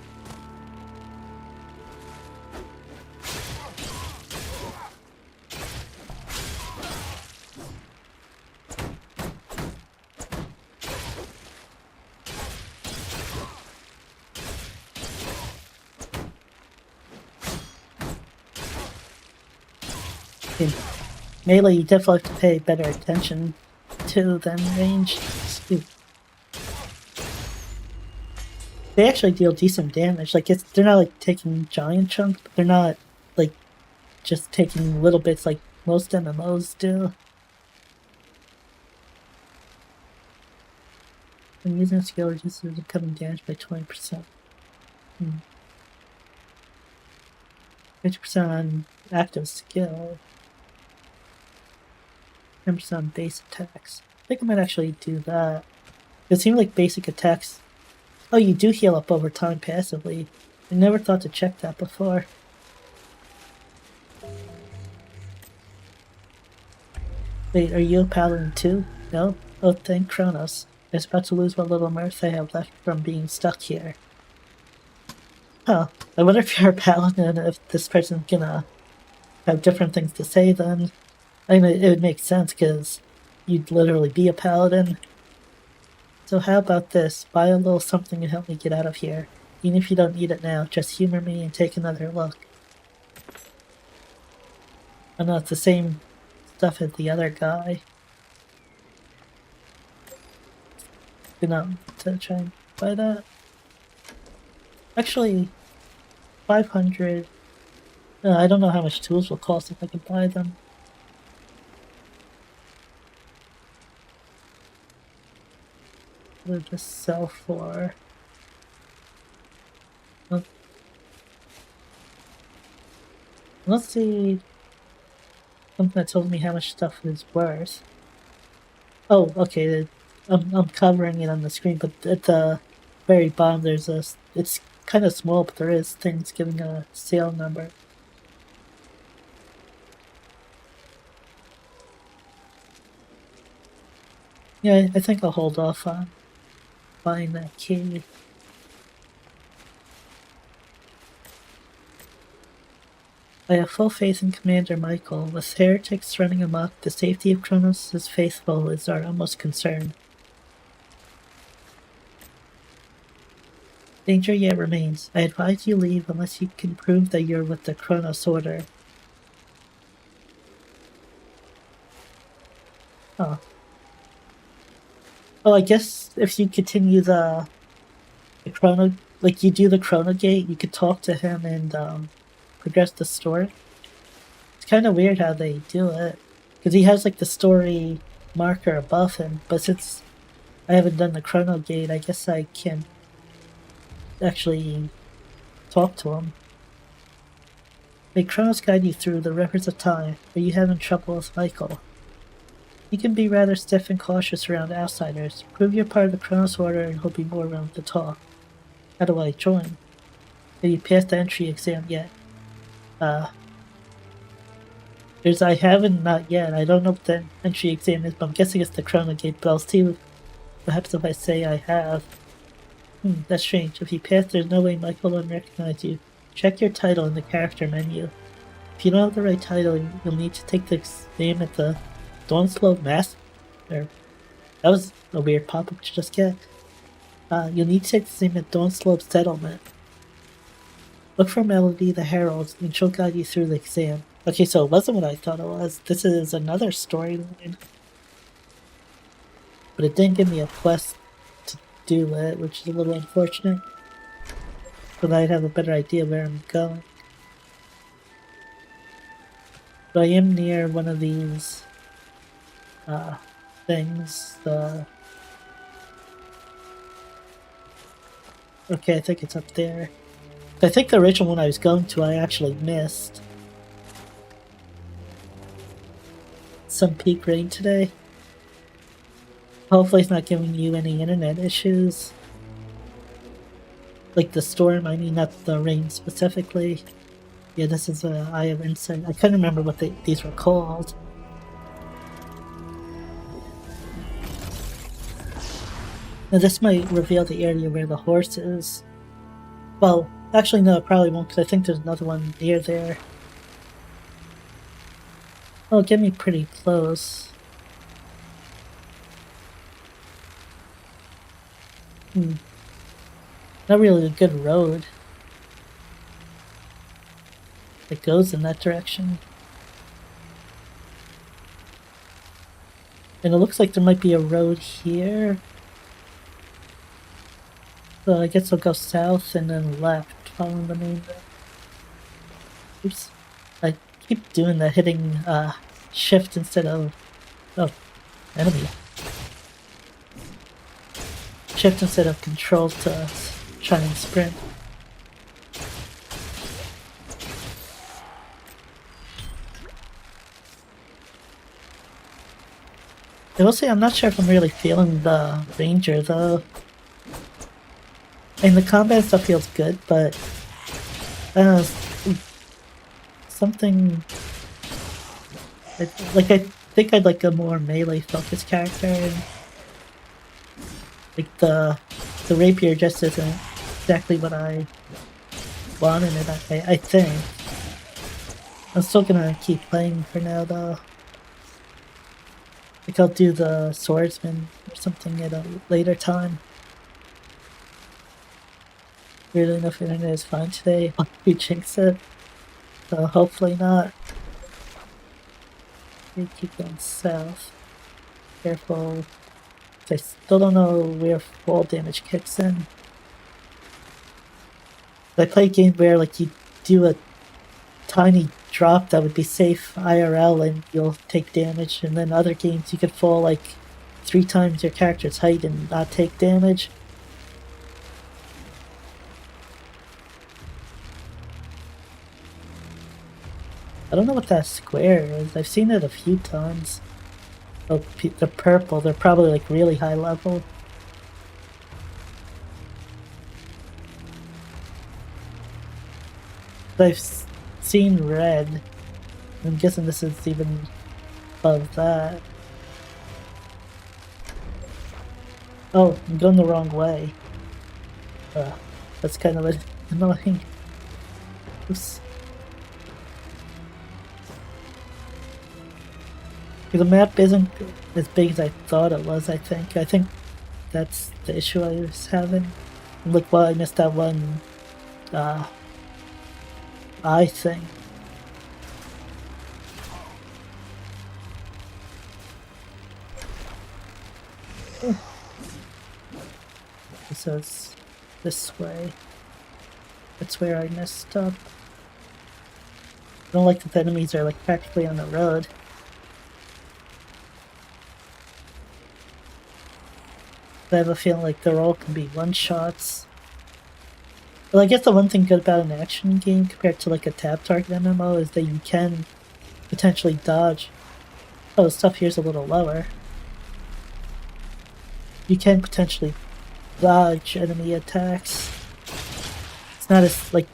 Speaker 1: In melee, you definitely have to pay better attention to than range. Ooh. They actually deal decent damage. Like they're not like taking giant chunks, but they're not like just taking little bits like most MMOs do. When using a skill, reduces incoming damage by 20%. 50% on active skill. 10% on base attacks. I think I might actually do that. It seemed like basic attacks. Oh, you do heal up over time passively. I never thought to check that before. Wait, are you a paladin too? No? Oh, thank Chronos. I was about to lose what little mirth I have left from being stuck here. Huh. I wonder if you're a paladin, if this person's gonna have different things to say then. I mean, it would make sense, because you'd literally be a paladin. So how about this? Buy a little something to help me get out of here. Even if you don't need it now, just humor me and take another look. I know it's the same stuff as the other guy. You know, to try and buy that. Actually, 500. I don't know how much tools will cost if I can buy them. They'll just sell for. Let's see. Something that tells me how much stuff is worth. Oh, okay. I'm covering it on the screen, but at the very bottom there's a. It's kind of small, but there is things giving a sale number. Yeah, I think I'll hold off on buying that key. I have full faith in Commander Michael. With heretics running amok, the safety of Chronos' faithful is our utmost concern. Danger yet remains. I advise you leave unless you can prove that you're with the Chronos Order. Oh. Oh, I guess if you continue the Chrono, like you do the Chrono Gate, you could talk to him and progress the story. It's kind of weird how they do it, because he has like the story marker above him, but since I haven't done the Chrono Gate, I guess I can't actually talk to him. May Chronos guide you through the rivers of time. Are you having trouble with Michael? He can be rather stiff and cautious around outsiders. Prove you're part of the Chronos Order and he'll be more willing to talk. How do I join? Have you passed the entry exam yet? I haven't, not yet. I don't know what the entry exam is, but I'm guessing it's the Chrono Gate, but I'll see perhaps if I say I have. That's strange. If you pass, there's no way Michael will recognize you. Check your title in the character menu. If you don't have the right title, you'll need to take the exam at the Dawnslope Master. That was a weird pop-up to just get. You'll need to take the exam at Dawnslope Settlement. Look for Melody the Herald, and she'll guide you through the exam. Okay, so it wasn't what I thought it was. This is another storyline. But it didn't give me a quest to do it, which is a little unfortunate. But I'd have a better idea where I'm going. But I am near one of these things. Okay, I think it's up there. I think the original one I was going to I actually missed. Some peak rain today. Hopefully it's not giving you any internet issues. Like the storm, I mean, not the rain specifically. Yeah, this is a Eye of Insight. I couldn't remember what these were called. Now this might reveal the area where the horse is. Well, actually no, it probably won't, because I think there's another one near there. Oh, get me pretty close. Not really a good road that goes in that direction. And it looks like there might be a road here. So I guess I'll go south and then left, following the main road. Oops. I keep doing that, hitting shift instead of... Oh, enemy. Shift instead of control to try and sprint. I will say I'm not sure if I'm really feeling the ranger though. And the combat stuff feels good, but I don't know, something like I think I'd like a more melee focused character, and like the rapier just isn't exactly what I wanted it. I think I'm still gonna keep playing for now though. Like I'll do the swordsman or something at a later time. Really enough internet is fine today. We jinx it. So hopefully not. We keep going south. Careful. I still don't know where fall damage kicks in. I play a game where like you do a tiny drop that would be safe IRL and you'll take damage, and then other games you could fall like 3 times your character's height and not take damage. I don't know what that square is. I've seen it a few times. Oh, they're purple. They're probably like really high level. I've seen red. I'm guessing this is even above that. Oh, I'm going the wrong way. That's kind of annoying. Oops. The map isn't as big as I thought it was, I think. I think that's the issue I was having. Look, well, I missed that one eye thing. It says this way. That's where I messed up. I don't like that the enemies are like practically on the road. I have a feeling like they're all can be one-shots. Well, I guess the one thing good about an action game compared to like a tab target MMO is that you can potentially dodge. Oh, the stuff here's a little lower. You can potentially dodge enemy attacks. It's not as like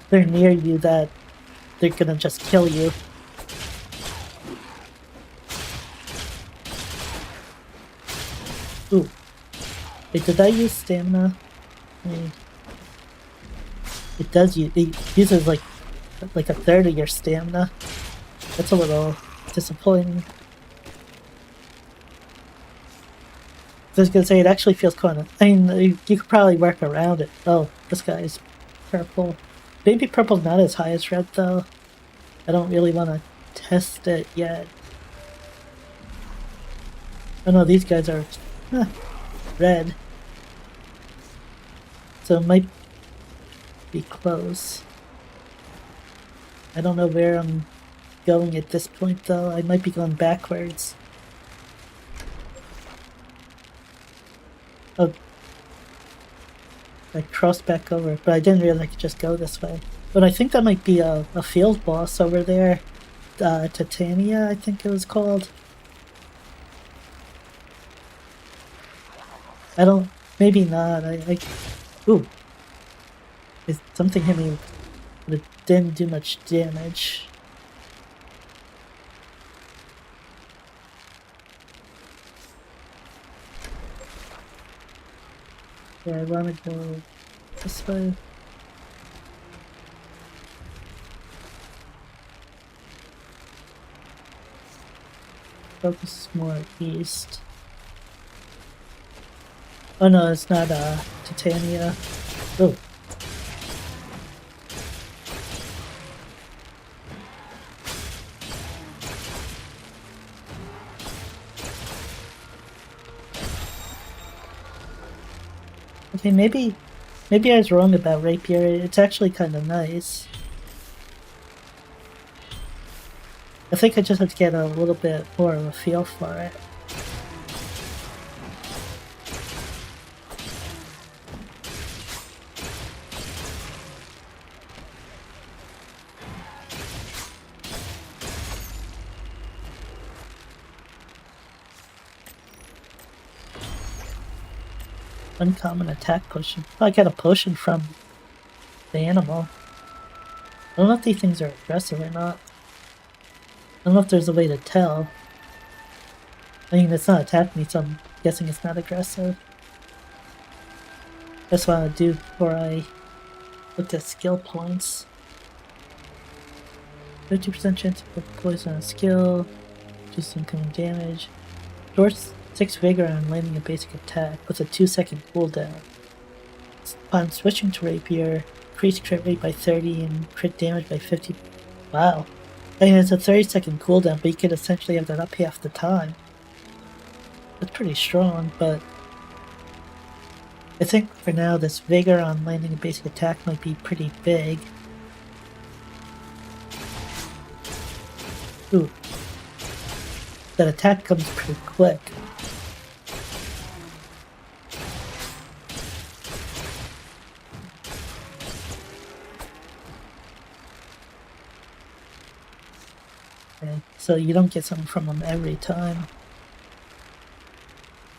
Speaker 1: they're near you that they're gonna just kill you. Ooh. Wait, did I use stamina? It does use, it uses like a third of your stamina. That's a little disappointing. I was gonna say, it actually feels kind of, I mean, you could probably work around it. Oh, this guy is purple. Maybe purple's not as high as red though. I don't really want to test it yet. Oh no, these guys are red. So it might be close. I don't know where I'm going at this point though. I might be going backwards. Oh, I crossed back over, but I didn't realize I could just go this way. But I think that might be a field boss over there. Titania, I think it was called. I don't. Maybe not. Ooh. Something hit me, but it didn't do much damage. Yeah, I wanna go this way. Focus more east. Oh no, it's not Titania. Oh. Okay, maybe I was wrong about rapier. It's actually kind of nice. I think I just have to get a little bit more of a feel for it. Uncommon attack potion. Oh, I got a potion from the animal. I don't know if these things are aggressive or not. I don't know if there's a way to tell. I mean, it's not attacking me, so I'm guessing it's not aggressive. That's what I do before I look at skill points. 50% chance of poison on a skill, just incoming damage. Restores 6 vigor on landing a basic attack with a 2-second cooldown. Upon switching to rapier, increase crit rate by 30 and crit damage by 50. Wow. I mean, it's a 30-second cooldown, but you could essentially have that up half the time. That's pretty strong, but I think for now this vigor on landing a basic attack might be pretty big. Ooh. That attack comes pretty quick. Okay, so you don't get something from them every time.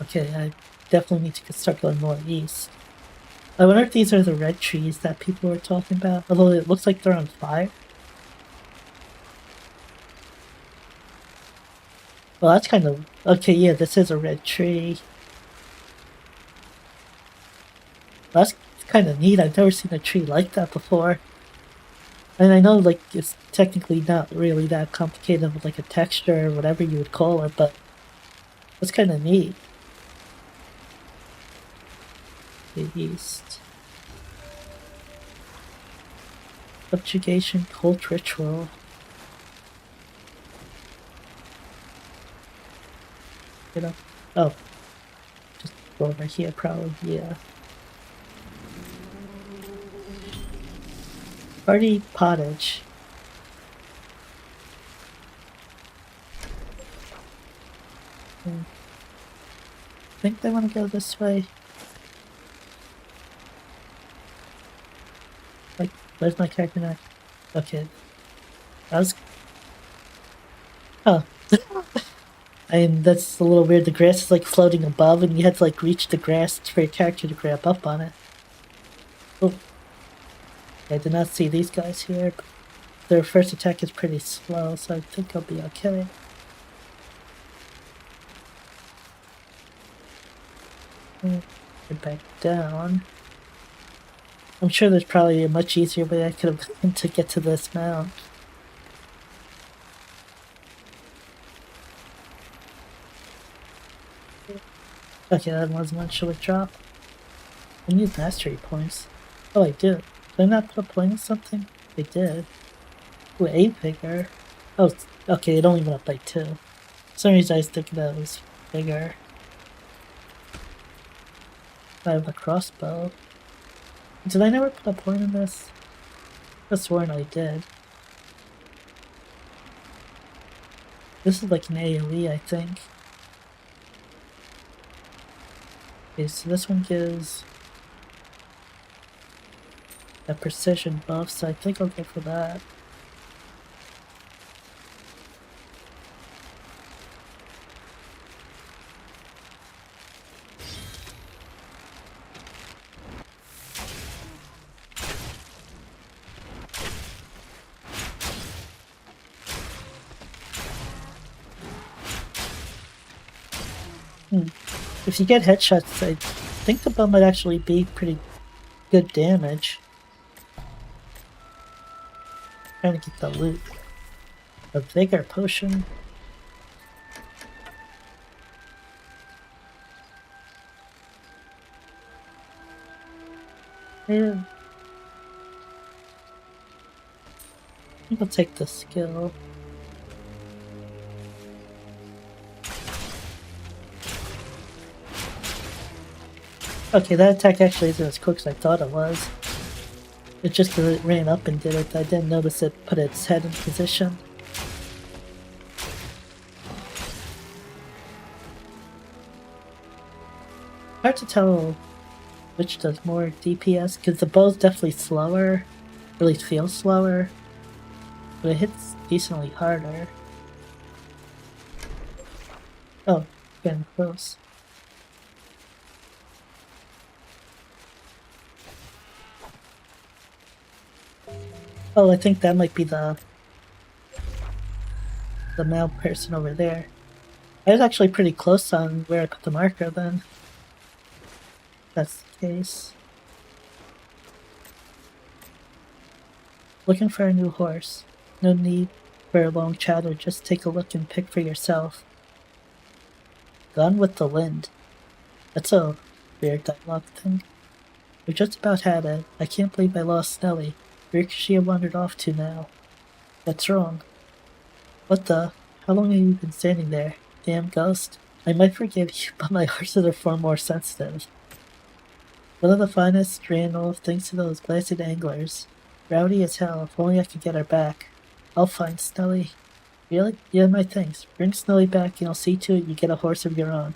Speaker 1: Okay, I definitely need to start going more east. I wonder if these are the red trees that people were talking about, although it looks like they're on fire. Well, that's kind of... Okay, yeah, this is a red tree. That's kind of neat. I've never seen a tree like that before. And I know, like, it's technically not really that complicated with, like, a texture or whatever you would call it, but that's kind of neat. The east. Subjugation cult ritual. You know? Oh. Just go over here, probably, yeah. Party pottage. I think they want to go this way. Like, where's my character now? Okay. I was... Oh. I mean, that's a little weird. The grass is like floating above and you had to like reach the grass for your character to grab up on it. Oh. I did not see these guys here, but their first attack is pretty slow, so I think I'll be okay. Get back down. I'm sure there's probably a much easier way I could have gone to get to this mount. Okay, that wasn't much of a drop. I need mastery points. Oh, I do. Did I not put a point on something? I did. Ooh, 8 vigor. Oh, okay, it only went up by 2. For some reason I was thinking that was bigger. I have a crossbow. Did I never put a point in this? I could have sworn I did. This is like an AoE, I think. Okay, so this one gives a precision buff, so I think I'll go for that. If you get headshots, I think the bow might actually be pretty good damage. Trying to get the loot. A vigor potion. Yeah. I think I'll take the skill. Okay, that attack actually isn't as quick as I thought it was. It's just that it ran up and did it. I didn't notice it put its head in position. Hard to tell which does more DPS, because the bow's definitely slower, or at least feels slower, but it hits decently harder. Oh, getting close. Oh, I think that might be the male person over there. I was actually pretty close on where I put the marker then. That's the case. Looking for a new horse. No need for a long chatter, just take a look and pick for yourself. Gone with the wind. That's a weird dialogue thing. We just about had it. I can't believe I lost Nelly. Where could she have wandered off to now? What's wrong? What the? How long have you been standing there? Damn ghost. I might forgive you, but my horses are far more sensitive. One of the finest Randall, thanks to those blasted anglers. Rowdy as hell, if only I could get her back. I'll find Snelly. Really? Yeah, my thanks. Bring Snelly back and I'll see to it you get a horse of your own.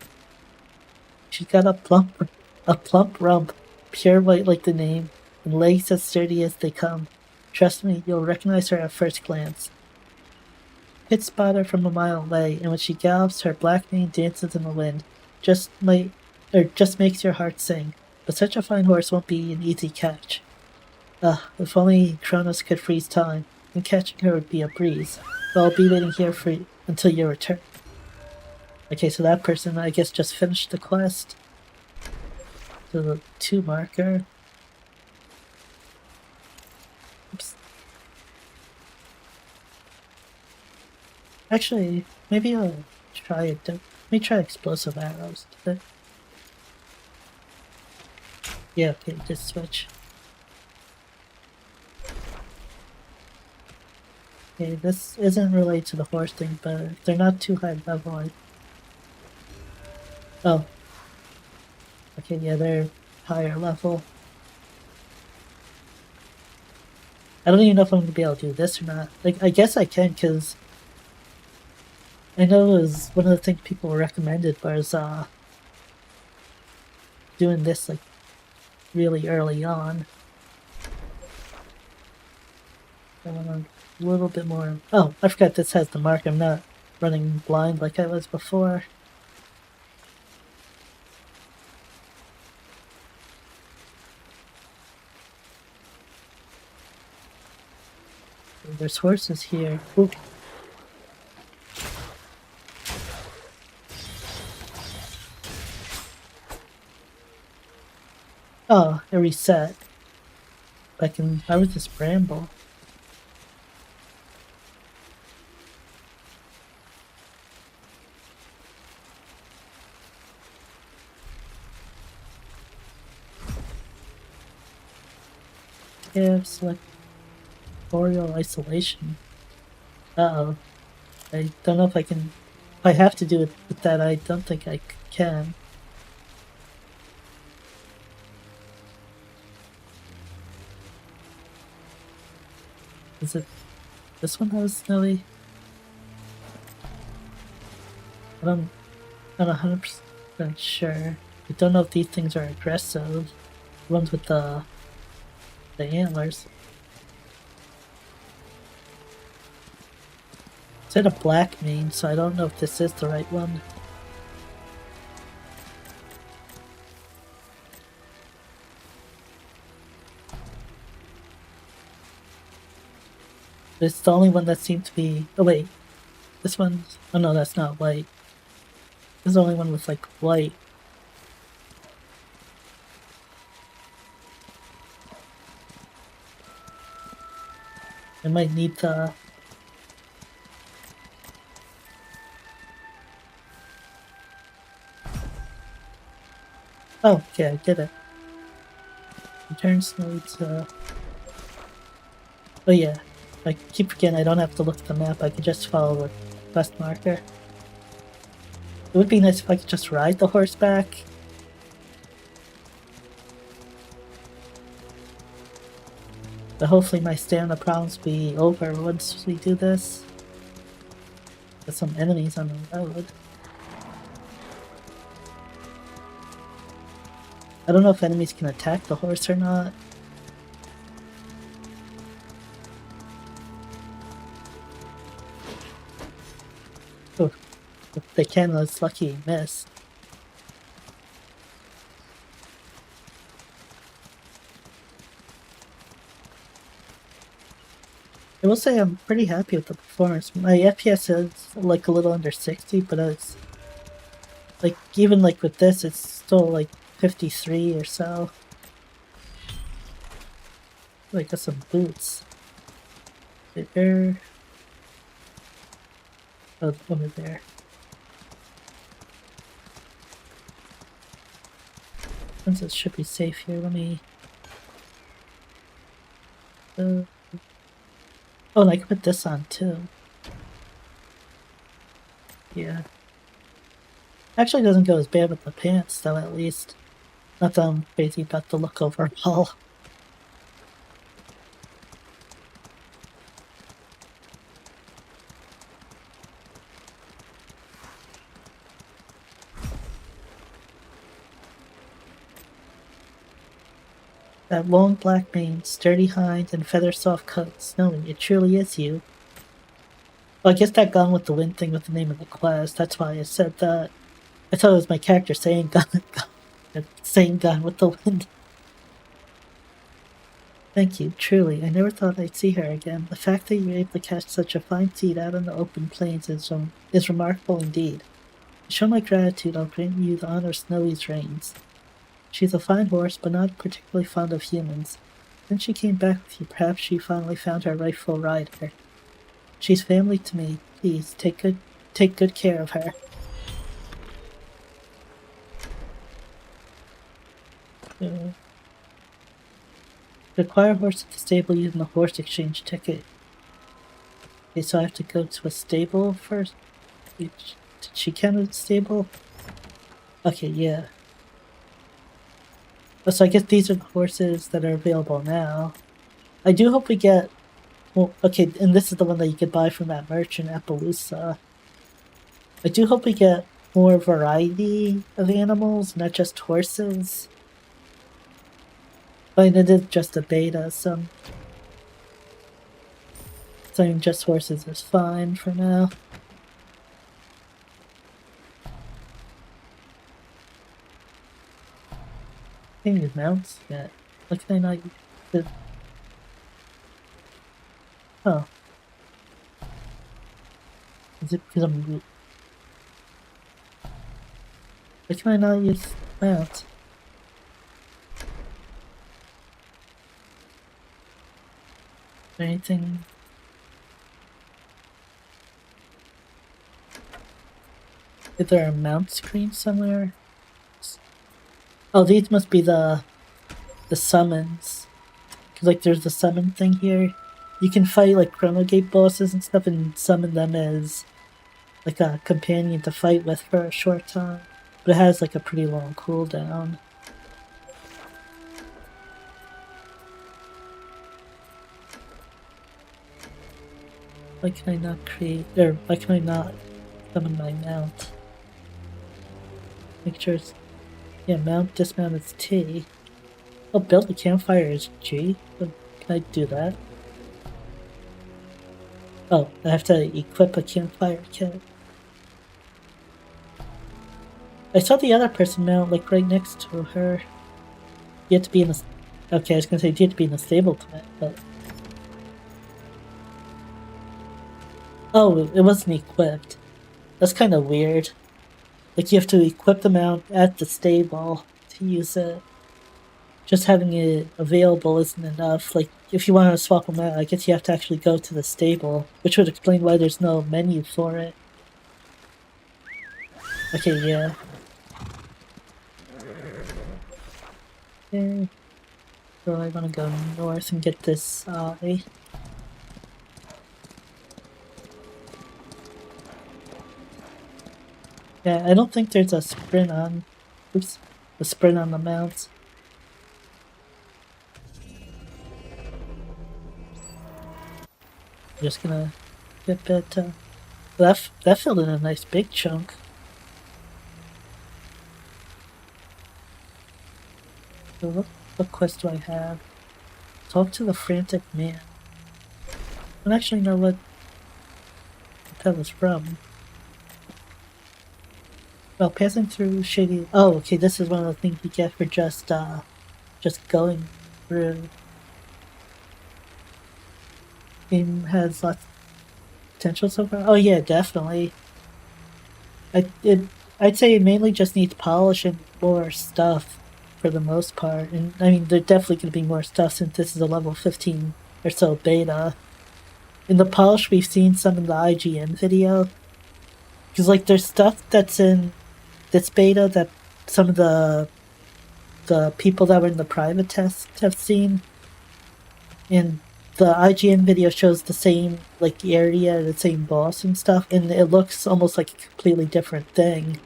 Speaker 1: She's got a plump rump, pure white like the name, and legs as sturdy as they come. Trust me, you'll recognize her at first glance. Hit spot her from a mile away, and when she gallops, her black mane dances in the wind. Just makes your heart sing. But such a fine horse won't be an easy catch. If only Chronos could freeze time, then catching her would be a breeze. But I'll be waiting here for you until your return. Okay, so that person, I guess, just finished the quest. So the 2 marker. Oops. Actually, maybe I'll try it. Let me try explosive arrows. Yeah, okay, just switch. Okay, this isn't related to the horse thing, but they're not too high level. Oh. Okay, yeah, they're higher level. I don't even know if I'm gonna be able to do this or not. Like, I guess I can, because I know it was one of the things people recommended was, doing this, like, really early on. I want a little bit more. Oh, I forgot this has the mark. I'm not running blind like I was before. There's horses here. Ooh. Oh, it reset. How was this bramble? Yeah, select boreal isolation. Uh-oh. I don't know if I can. If I have to do it with that, I don't think I can. Is it this one that was snowy? I'm not 100% sure. I don't know if these things are aggressive. The ones with the antlers. It's in a black mane, so I don't know if this is the right one. It's the only one that seemed to be. Oh wait, this one. Oh no, that's not white. This is the only one with like white. I might need the... Oh, okay, I get it. Return snowy to... Oh yeah, I keep forgetting I don't have to look at the map, I could just follow the quest marker. It would be nice if I could just ride the horse back. But hopefully my stamina problems will be over once we do this. There's some enemies on the road. I don't know if enemies can attack the horse or not. Oh, if they can, it's lucky you missed. I will say I'm pretty happy with the performance. My FPS is like a little under 60, but it's like even like with this, it's still like 53 or so. Like got some boots. Right there. Oh, over there. Since it should be safe here, let me. Oh, and I can put this on too. Yeah. Actually doesn't go as bad with the pants though, at least. Not that I'm crazy about the look overall. That long black mane, sturdy hind, and feather soft coat, Snowy, it truly is you. Well, I guess that Gone with the Wind thing with the name of the class, that's why I said that. I thought it was my character saying Gone with the Wind. Thank you, truly. I never thought I'd see her again. The fact that you were able to catch such a fine seed out on the open plains is remarkable indeed. To show my gratitude, I'll grant you the honor of Snowy's reins. She's a fine horse, but not particularly fond of humans. Since she came back with you, perhaps she finally found her rightful rider. She's family to me. Please, take good care of her. To acquire a horse at the stable using the horse exchange ticket. Okay, so I have to go to a stable first? Did she count as a stable? Okay, yeah. Oh, so I guess these are the horses that are available now. I do hope we get... Well, okay, and this is the one that you could buy from that merchant at Appaloosa. I do hope we get more variety of animals, not just horses. But it is just a beta, so... Saying just horses is fine for now. Can you use mounts yet? Why can I not use the... Oh. Is it because I'm... Why can I not use mounts? Is there anything... Is there a mount screen somewhere? Oh, these must be the summons. Cause like there's the summon thing here. You can fight like Chrono Gate bosses and stuff and summon them as like a companion to fight with for a short time. But it has like a pretty long cooldown. Why can I not create, or why can I not summon my mount? Make sure it's... Yeah, mount, dismount is T. Oh, build a campfire is G? Can I do that? Oh, I have to equip a campfire kit. I saw the other person mount, like, right next to her. You have to be in the... Okay, I was gonna say, you have to be in the stable to it, but... Oh, it wasn't equipped. That's kind of weird. Like, you have to equip the mount at the stable to use it. Just having it available isn't enough. Like, if you want to swap them out, I guess you have to actually go to the stable, which would explain why there's no menu for it. Okay, yeah. Okay. So I want to go north and get this eye. Yeah, I don't think there's a sprint on... Oops. A sprint on the mounts. Just gonna get that, that filled in a nice big chunk. So what quest do I have? Talk to the frantic man. I don't actually know what that was from. Well, passing through shady... Oh, okay, this is one of the things you get for just going through. Game has lots of potential so far. Oh yeah, definitely. I'd say it mainly just needs polish and more stuff for the most part. And I mean, there's definitely going to be more stuff since this is a level 15 or so beta. In the polish, we've seen some in the IGN video. Because, like, there's stuff that's in this beta that some of the people that were in the private test have seen. And the IGN video shows the same, like, area, the same boss and stuff, and it looks almost like a completely different thing.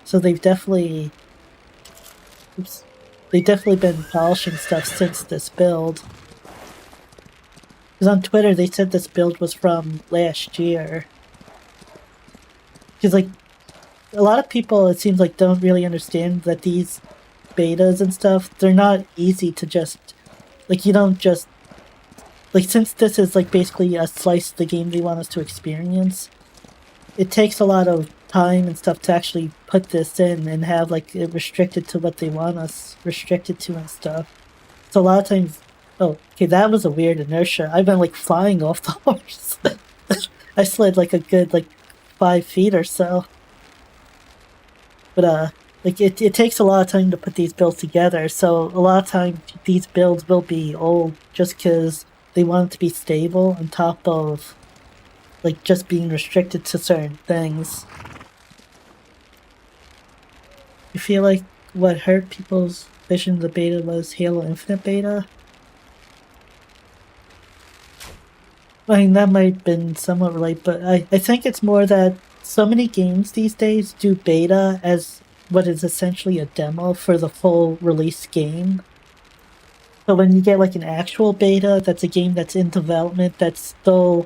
Speaker 1: So they've definitely... Oops. They've definitely been polishing stuff since this build. Because on Twitter, they said this build was from last year. Because, like, a lot of people, it seems like, don't really understand that these betas and stuff, they're not easy to just... Like, you don't just... Like, since this is, like, basically a slice of the game they want us to experience, it takes a lot of time and stuff to actually put this in and have, like, it restricted to what they want us restricted to and stuff. So a lot of times... Oh, okay, that was a weird inertia. I've been, like, flying off the horse. I slid, like, a good, like, 5 feet or so. But, like, it takes a lot of time to put these builds together, so a lot of times these builds will be old just because they want it to be stable on top of, like, just being restricted to certain things. You feel like what hurt people's vision of the beta was Halo Infinite beta? I mean, that might have been somewhat right, but I think it's more that so many games these days do beta as what is essentially a demo for the full release game. So when you get, like, an actual beta, that's a game that's in development, that's still,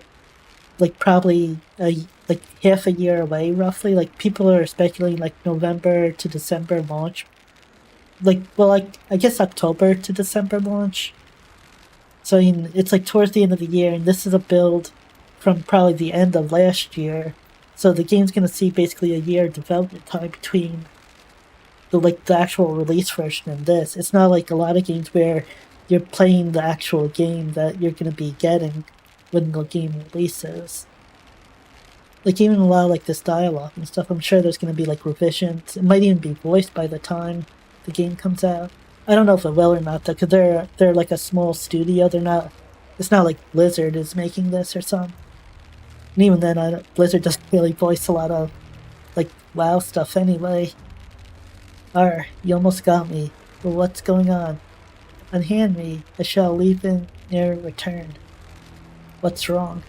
Speaker 1: like, probably like half a year away, roughly. Like, people are speculating, like, November to December launch. Like, well, like, I guess October to December launch. So, I mean, it's, like, towards the end of the year, and this is a build from probably the end of last year. So the game's gonna see basically a year development time between the actual release version and this. It's not like a lot of games where you're playing the actual game that you're gonna be getting when the game releases. Like, even a lot of, like, this dialogue and stuff, I'm sure there's gonna be, like, revisions. It might even be voiced by the time the game comes out. I don't know if it will or not, though, because they're like a small studio. It's not like Blizzard is making this or something. And even then, Blizzard doesn't really voice a lot of, like, WoW stuff anyway. Arr, you almost got me. But what's going on? Unhand me, I shall leave in ne'er return. What's wrong?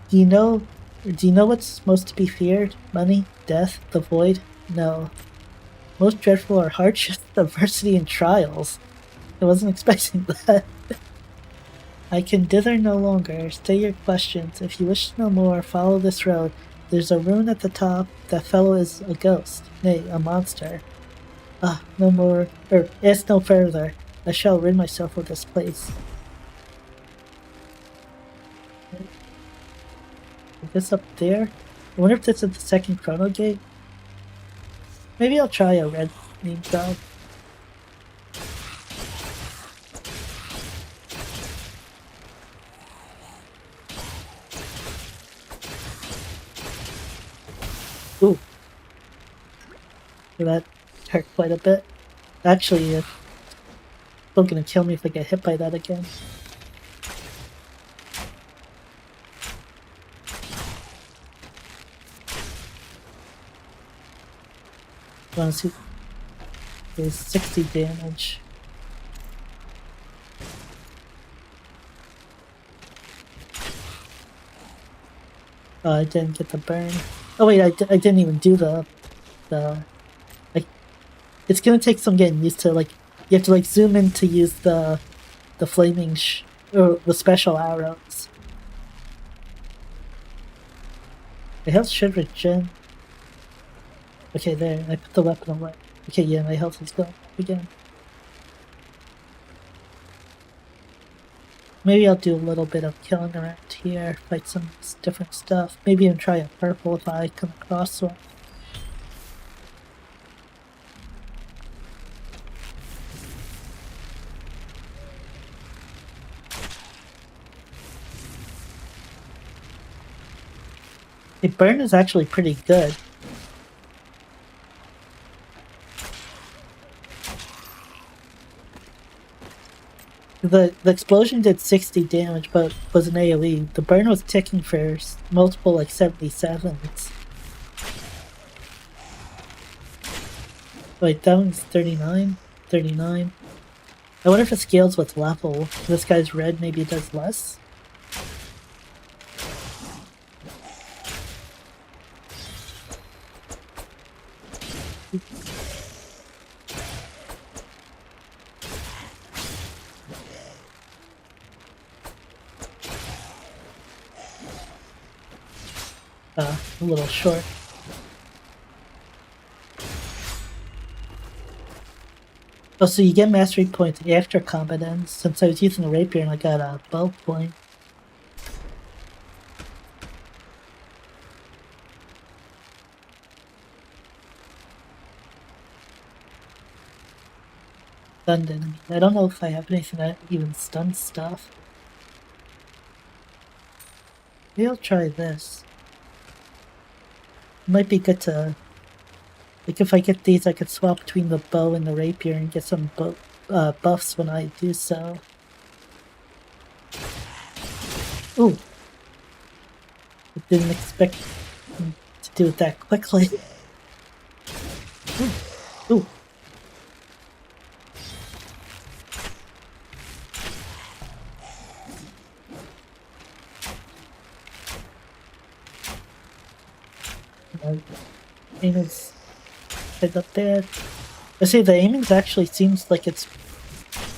Speaker 1: Do you know what's most to be feared? Money? Death? The void? No. Most dreadful are hardships, adversity, and trials. I wasn't expecting that. I can dither no longer. Stay your questions. If you wish to know more, follow this road. There's a rune at the top. That fellow is a ghost. Nay, a monster. Ah, no more. Ask no further. I shall rid myself of this place. Is this up there? I wonder if this is the second Chrono gate? Maybe I'll try a red name job. Ooh. That hurt quite a bit. Actually, it's still gonna kill me if I get hit by that again. Wanna see? There's 60 damage. Oh, I didn't get the burn. Oh wait, I didn't even do the like. It's gonna take some getting used to. Like, you have to like zoom in to use the flaming or the special arrows. My health should regen. Okay, there. I put the weapon away. Okay, yeah, my health is going up again. Maybe I'll do a little bit of killing around here, fight some different stuff. Maybe even try a purple if I come across one. The burn is actually pretty good. The explosion did 60 damage, but was an AoE. The burn was ticking for multiple like 77s. Wait, that one's 39? 39. I wonder if it scales with level. This guy's red, maybe it does less? A little short. Oh, so you get mastery points after combat ends. Since I was using a rapier and I got a bow point. Stunned enemy. I don't know if I have anything that even stuns stuff. Maybe I'll try this. It might be good to... Like, if I get these, I could swap between the bow and the rapier and get some buffs when I do so. Ooh! I didn't expect to do it that quickly. Ooh! Ooh! Aim is head up there. I see the aiming actually seems like it's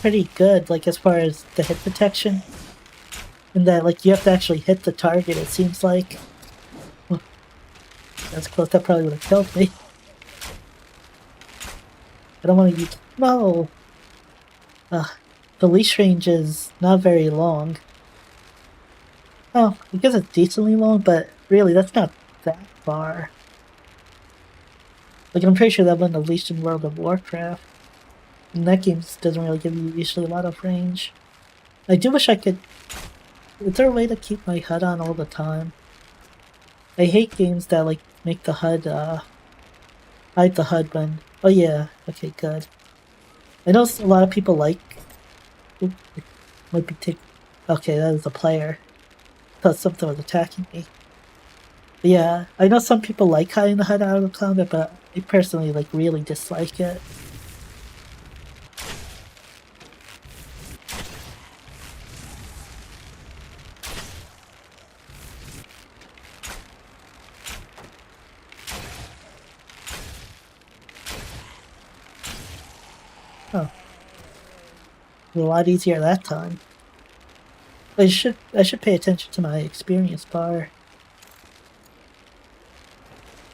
Speaker 1: pretty good, like as far as the hit protection. And that like you have to actually hit the target, it seems like. That's close, that probably would have killed me. I don't want to use... No! The leash range is not very long. Oh, I guess it's decently long, but really that's not that far. Like, I'm pretty sure that wasn't unleashed in World of Warcraft. And that game doesn't really give you usually a lot of range. I do wish I could... Is there a way to keep my HUD on all the time? I hate games that, like, make the HUD, hide the HUD when... Oh yeah, okay, good. I know a lot of people like... Oop, it might be okay, that was a player. I thought something was attacking me. But yeah, I know some people like hiding the HUD out of combat, but I personally, like, really dislike it. Oh. A lot easier that time. I should pay attention to my experience bar.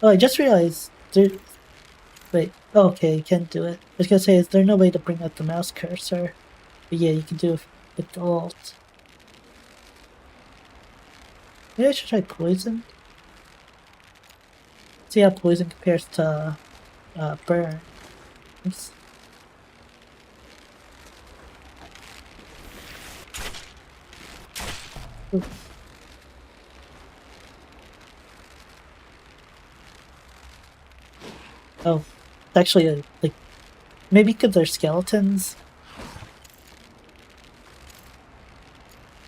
Speaker 1: Oh, I just realized there... Wait, oh, okay, you can't do it. I was gonna say, is there no way to bring up the mouse cursor? But yeah, you can do it with Alt. Maybe I should try poison? See how poison compares to burn. Oops. Ooh. Oh, Actually, like, maybe because they're skeletons.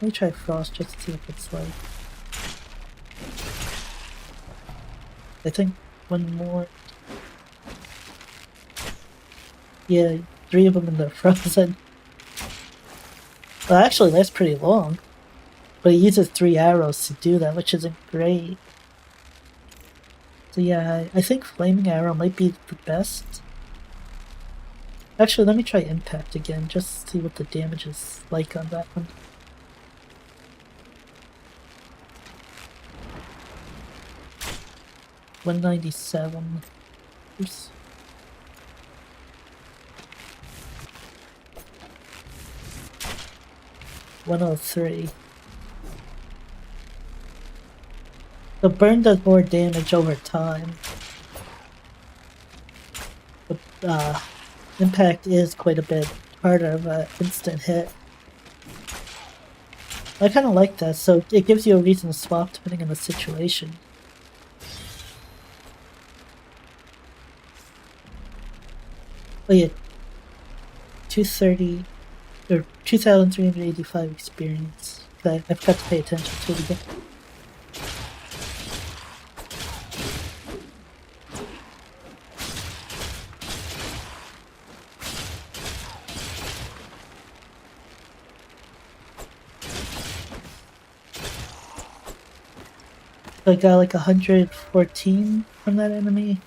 Speaker 1: Let me try Frost just to see what it's like. I think one more. Yeah, 3 of them and they're frozen. Well, actually, that's pretty long. But it uses 3 arrows to do that, which isn't great. So yeah, I think Flaming Arrow might be the best. Actually, let me try Impact again, just to see what the damage is like on that one. $197. Oops. $103. The burn does more damage over time. But Impact is quite a bit harder of an instant hit. I kind of like that, so it gives you a reason to swap depending on the situation. Oh yeah, 230 or 2,385 experience. I've got to pay attention to it again. So I got like 114 from that enemy.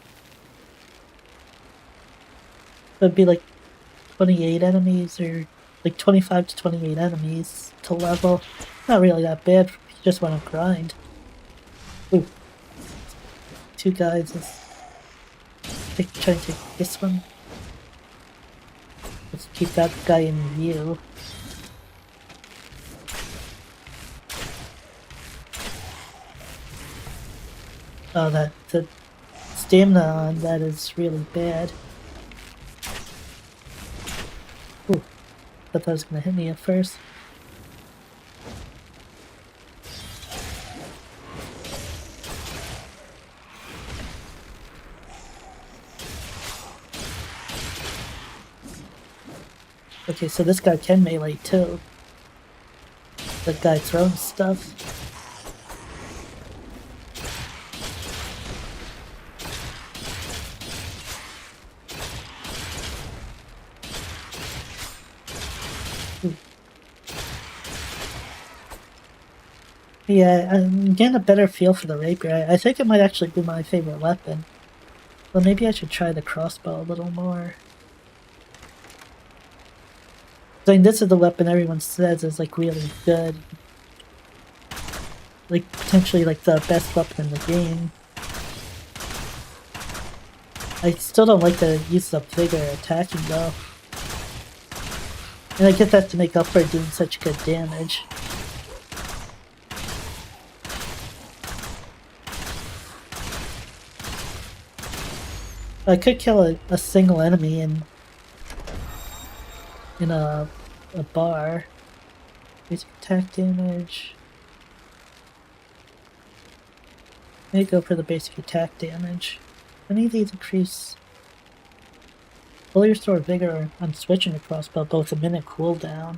Speaker 1: So it'd be like 28 enemies, or like 25 to 28 enemies to level. Not really that bad if you just want to grind. Ooh. 2 guys is trying to take this one. Let's keep that guy in view. Oh, the stamina on that is really bad. Ooh, thought that was gonna hit me at first. Okay, so this guy can melee too. The guy throwing stuff. Yeah, I'm getting a better feel for the rapier. I think it might actually be my favorite weapon. Well, maybe I should try the crossbow a little more. I mean, this is the weapon everyone says is like really good. Like, potentially like the best weapon in the game. I still don't like the use of vigor attacking though. And I guess that's to make up for doing such good damage. I could kill a single enemy in a bar. Basic attack damage. Maybe go for the basic attack damage. Any of these increase fully restore vigor on switching to crossbow, both a minute cooldown.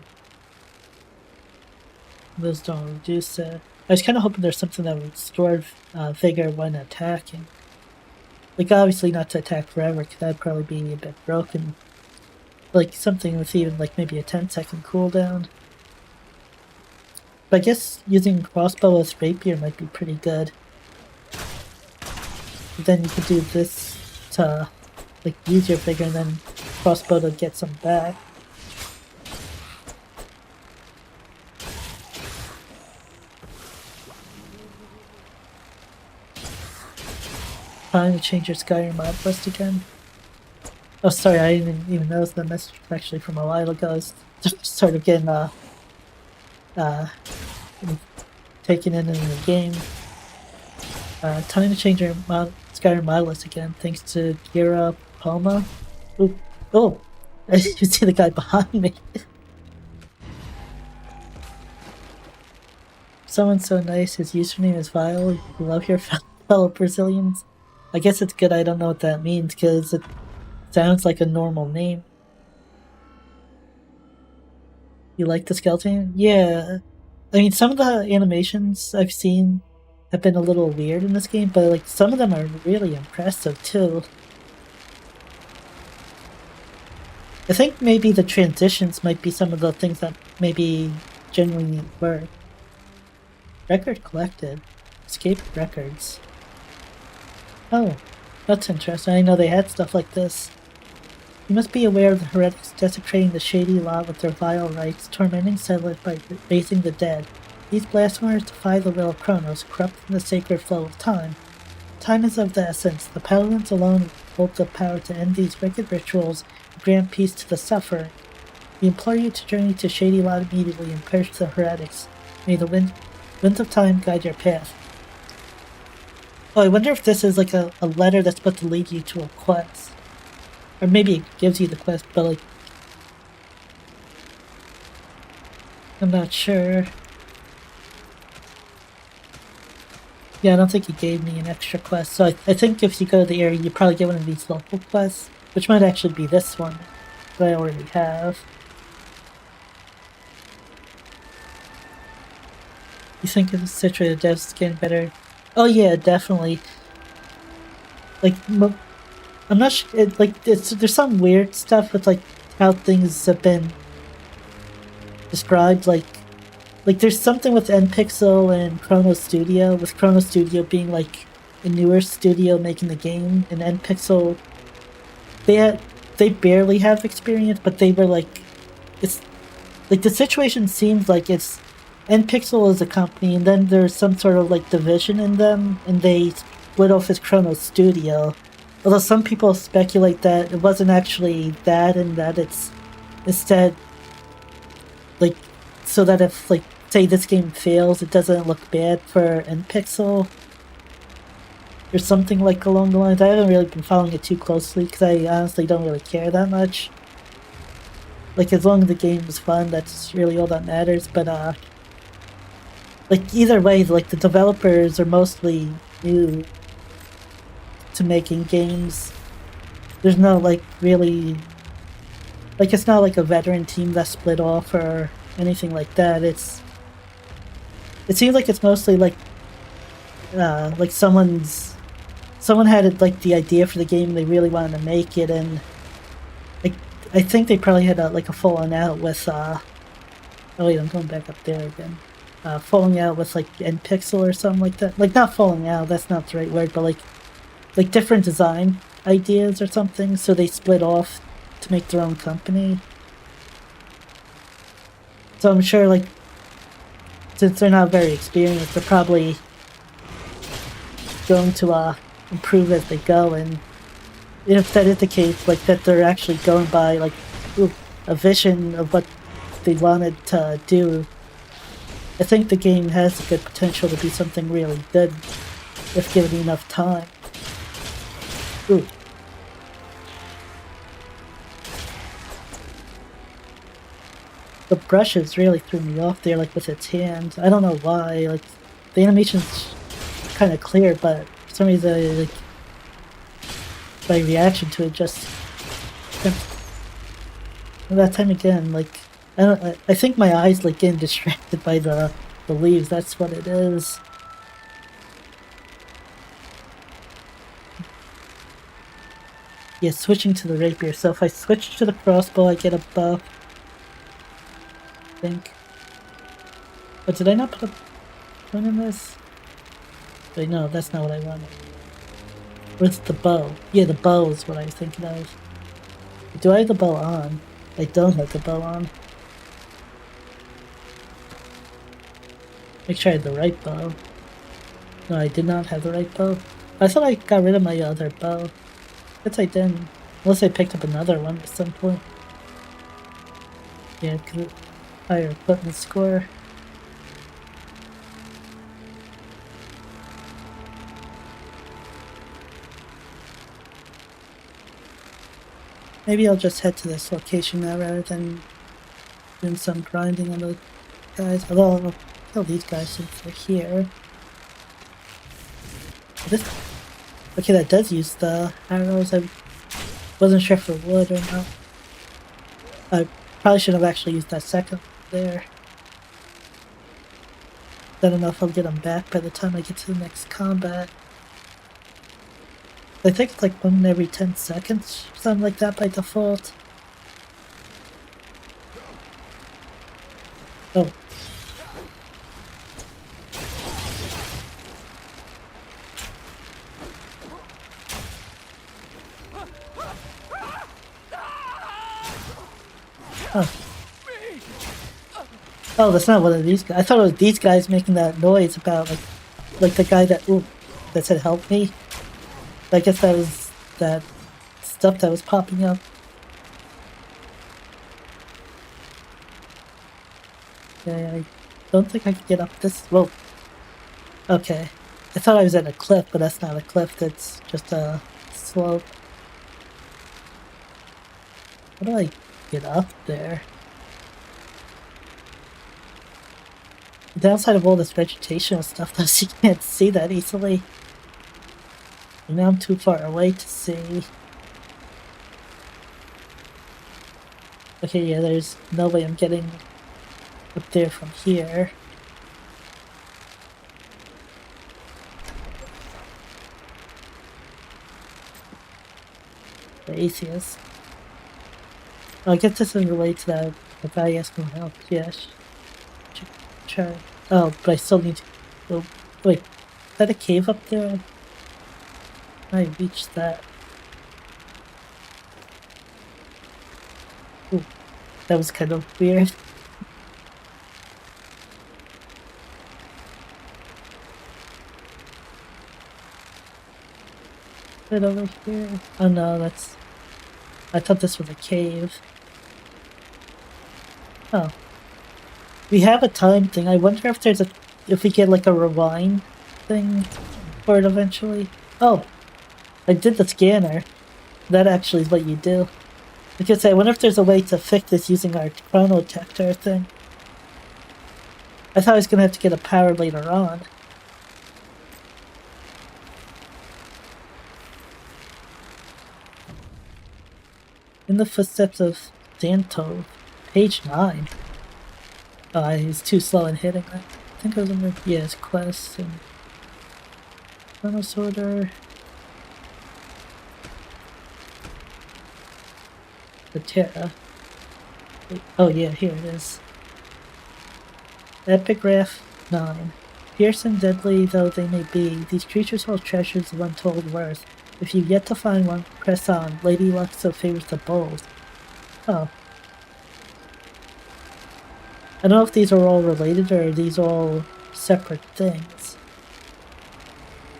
Speaker 1: Those don't reduce it. I was kind of hoping there's something that would restore vigor when attacking. Like, obviously not to attack forever, because that'd probably be a bit broken. Like, something with even, like, maybe a 10-second cooldown. But I guess using crossbow as rapier might be pretty good. But then you could do this to, like, use your vigor and then crossbow to get some back. Time to change your Skyrim mod list again. Oh, sorry, I didn't even notice the message was actually from a while ago. I was sort of getting taken in the game. Time to change your Skyrim mod list again, thanks to Kira Palma. Ooh, oh, I didn't see the guy behind me. Someone so nice, his username is vile. You love your fellow Brazilians. I guess it's good I don't know what that means, because sounds like a normal name. You like the skeleton? Yeah. I mean, some of the animations I've seen have been a little weird in this game, but like some of them are really impressive too. I think maybe the transitions might be some of the things that maybe genuinely need work. Record collected. Escape records. Oh, that's interesting. I know they had stuff like this. You must be aware of the heretics desecrating the shady law with their vile rites, tormenting settlers by raising the dead. These blasphemers defy the will of Chronos, corrupting the sacred flow of time. Time is of the essence. The paladins alone hold the power to end these wicked rituals and grant peace to the suffering. We implore you to journey to Shady Lot immediately and perish the heretics. May the winds of time guide your path. Oh, I wonder if this is like a letter that's supposed to lead you to a quest. Or maybe it gives you the quest, but like... I'm not sure. Yeah, I don't think he gave me an extra quest, so I think if you go to the area, you probably get one of these local quests, which might actually be this one that I already have. You think the situated devs is getting better? Oh yeah, definitely. Like, I'm not sure, there's some weird stuff with like how things have been described, like there's something with NPixel and Chrono Studio, with Chrono Studio being like a newer studio making the game, and NPixel, they barely have experience, but they were like, it's like the situation seems like it's NPixel is a company, and then there's some sort of like division in them, and they split off as Chrono Studio. Although some people speculate that it wasn't actually that, and that it's instead like so that if like say this game fails, it doesn't look bad for NPixel or something like along the lines. I haven't really been following it too closely because I honestly don't really care that much. Like, as long as the game is fun, that's really all that matters. But like either way, like the developers are mostly new to making games. There's no like really like it's not like a veteran team that split off or anything like that. It seems like it's mostly like someone had like the idea for the game and they really wanted to make it, and like I think they probably had a falling out with oh wait, I'm going back up there again. Falling out with like NPixel or something like that. Like not falling out, that's not the right word, but like different design ideas or something, so they split off to make their own company. So I'm sure like since they're not very experienced, they're probably going to improve as they go, and if that is the case, like that they're actually going by like a vision of what they wanted to do, I think the game has a good potential to be something really good if given enough time. Ooh. The brushes really threw me off there, like with its hand. I don't know why. Like the animation's kind of clear, but for some reason, like my reaction to it just that time again. Like I think my eyes like getting distracted by the leaves. That's what it is. Yeah, switching to the rapier. So if I switch to the crossbow, I get a buff. I think. But did I not put a point in this? Wait, no, that's not what I wanted. Where's the bow? Yeah, the bow is what I was thinking of. Do I have the bow on? I don't have the bow on. Make sure I had the right bow. No, I did not have the right bow. I thought I got rid of my other bow. Guess I didn't. Unless I picked up another one at some point. Yeah, because higher equipment score. Maybe I'll just head to this location now rather than doing some grinding on the guys. Although I'll kill these guys since they're here. Okay, that does use the arrows. Wasn't sure if it would or not. I probably should have actually used that second there. I don't know if I'll get them back by the time I get to the next combat. I think it's like 1 every 10 seconds, something like that by default. Oh. Oh. Oh, that's not one of these guys. I thought it was these guys making that noise about like the guy that said help me. I guess that was that stuff that was popping up. Okay, I don't think I can get up this. Whoa. Okay. I thought I was at a cliff, but that's not a cliff. That's just a slope. How do I get up there? The downside of all this vegetation and stuff is you can't see that easily. And now I'm too far away to see. Okay, yeah, there's no way I'm getting up there from here. The atheist. Oh, I guess this is related to that the guy asking for help. Yes. Try. Oh, but I still need to. Oh, wait, is that a cave up there? I reached that. Ooh, that was kind of weird. Right over here. Oh no, that's. I thought this was a cave. Oh. We have a time thing. I wonder if there's if we get like a rewind thing for it eventually. Oh, I did the scanner. That actually is what you do. I could say, I wonder if there's a way to fix this using our chrono detector thing. I thought I was gonna have to get a power later on. In the footsteps of Danto, page 9. Oh, he's too slow in hitting that. I think I was in the his quest and Chrono Sorter. The Terra. Wait, oh yeah, here it is. Epigraph 9. Fierce and deadly though they may be, these creatures hold treasures of untold worth. If you've yet to find one, press on. Lady Luck so favors the bold. Oh. I don't know if these are all related or are these all separate things.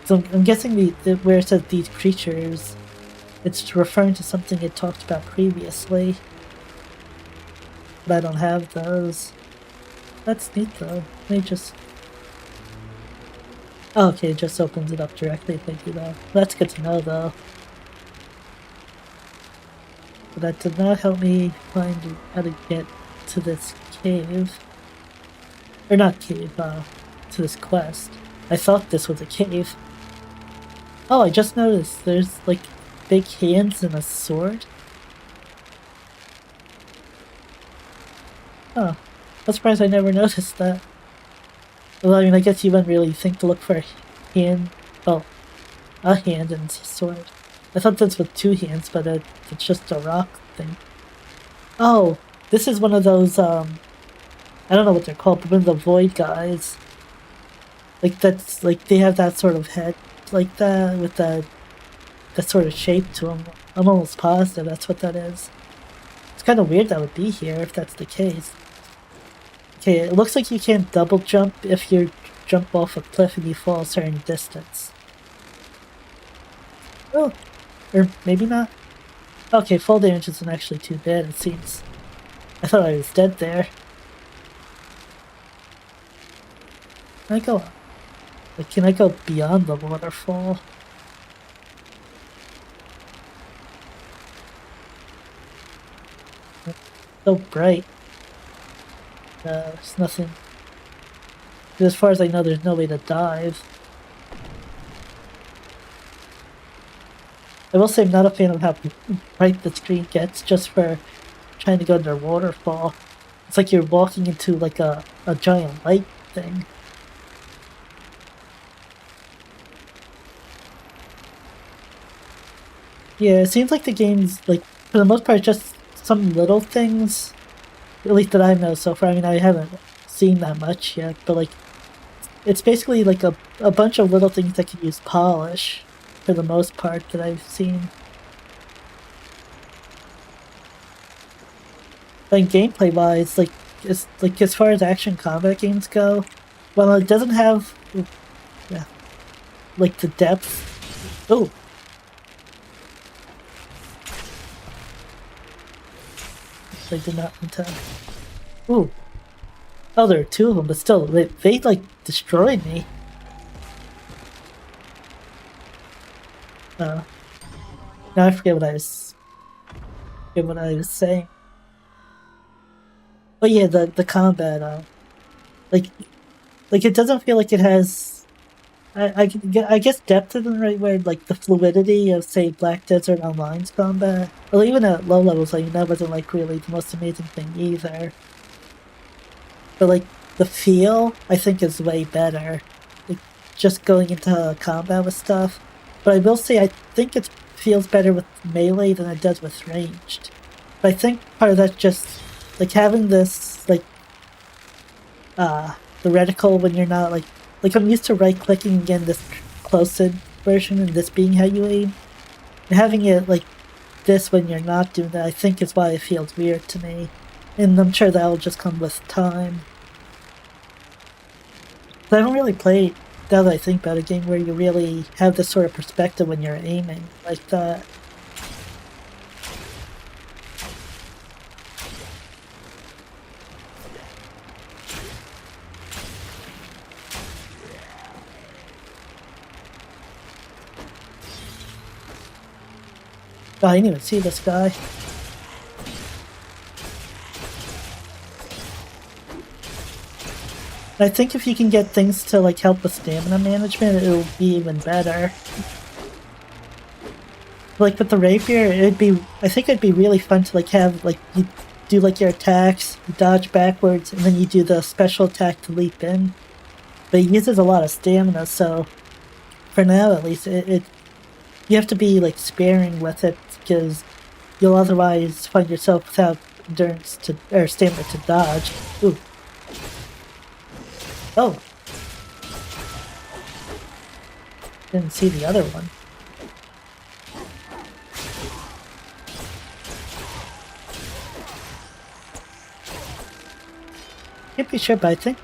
Speaker 1: So I'm guessing where it says these creatures, it's referring to something it talked about previously. But I don't have those. That's neat though. Let me just... Oh, okay, it just opens it up directly if I do that. That's good to know though. But that did not help me find how to get to this cave. Or not cave, to this quest. I thought this was a cave. Oh, I just noticed there's like big hands and a sword. Oh, I'm surprised I never noticed that. Well, I mean, I guess you wouldn't really think to look for a hand. Oh, a hand and a sword. I thought this was two hands, but it's just a rock thing. Oh, this is one of those, I don't know what they're called, but one of the void guys. Like, that's, like, they have that sort of head, like that, with that sort of shape to them. I'm almost positive that's what that is. It's kind of weird that would be here, if that's the case. Okay, it looks like you can't double jump if you jump off a cliff and you fall a certain distance. Oh, or maybe not. Okay, fall damage isn't actually too bad, it seems. I thought I was dead there. Can I go? Like, can I go beyond the waterfall? It's so bright. There's nothing. As far as I know, there's no way to dive. I will say I'm not a fan of how bright the screen gets just for trying to go under a waterfall. It's like you're walking into like a giant light thing. Yeah, it seems like the game's, like, for the most part, just some little things, at least that I know so far. I mean, I haven't seen that much yet, but, like, it's basically, like, a bunch of little things that can use polish, for the most part, that I've seen. Like, gameplay-wise, like, it's, like, as far as action combat games go, well, it doesn't have, yeah, like, the depth. Oh! I did not intend. Ooh. Oh, there are two of them, but still, they like, destroyed me. Now I forget what I was saying. But yeah, the combat, like it doesn't feel like it has. I guess depth isn't the right word. Like the fluidity of, say, Black Desert Online's combat. Well, even at low levels, like, that wasn't like really the most amazing thing either. But like the feel, I think, is way better. Like just going into combat with stuff. But I will say, I think it feels better with melee than it does with ranged. But I think part of that's just like having this like the reticle when you're not like I'm used to right clicking again this close-in version and this being how you aim. And having it like this when you're not doing that, I think, is why it feels weird to me. And I'm sure that'll just come with time. But I haven't really played, now that I think about it, a game where you really have this sort of perspective when you're aiming like that. Oh, I didn't even see this guy. I think if you can get things to like help with stamina management, it'll be even better. Like with the rapier, I think it'd be really fun to like have like you do like your attacks, you dodge backwards, and then you do the special attack to leap in. But it uses a lot of stamina, so for now at least, you have to be like sparing with it because you'll otherwise find yourself without endurance or stamina to dodge. Ooh. Oh. Didn't see the other one. Can't be sure, but I think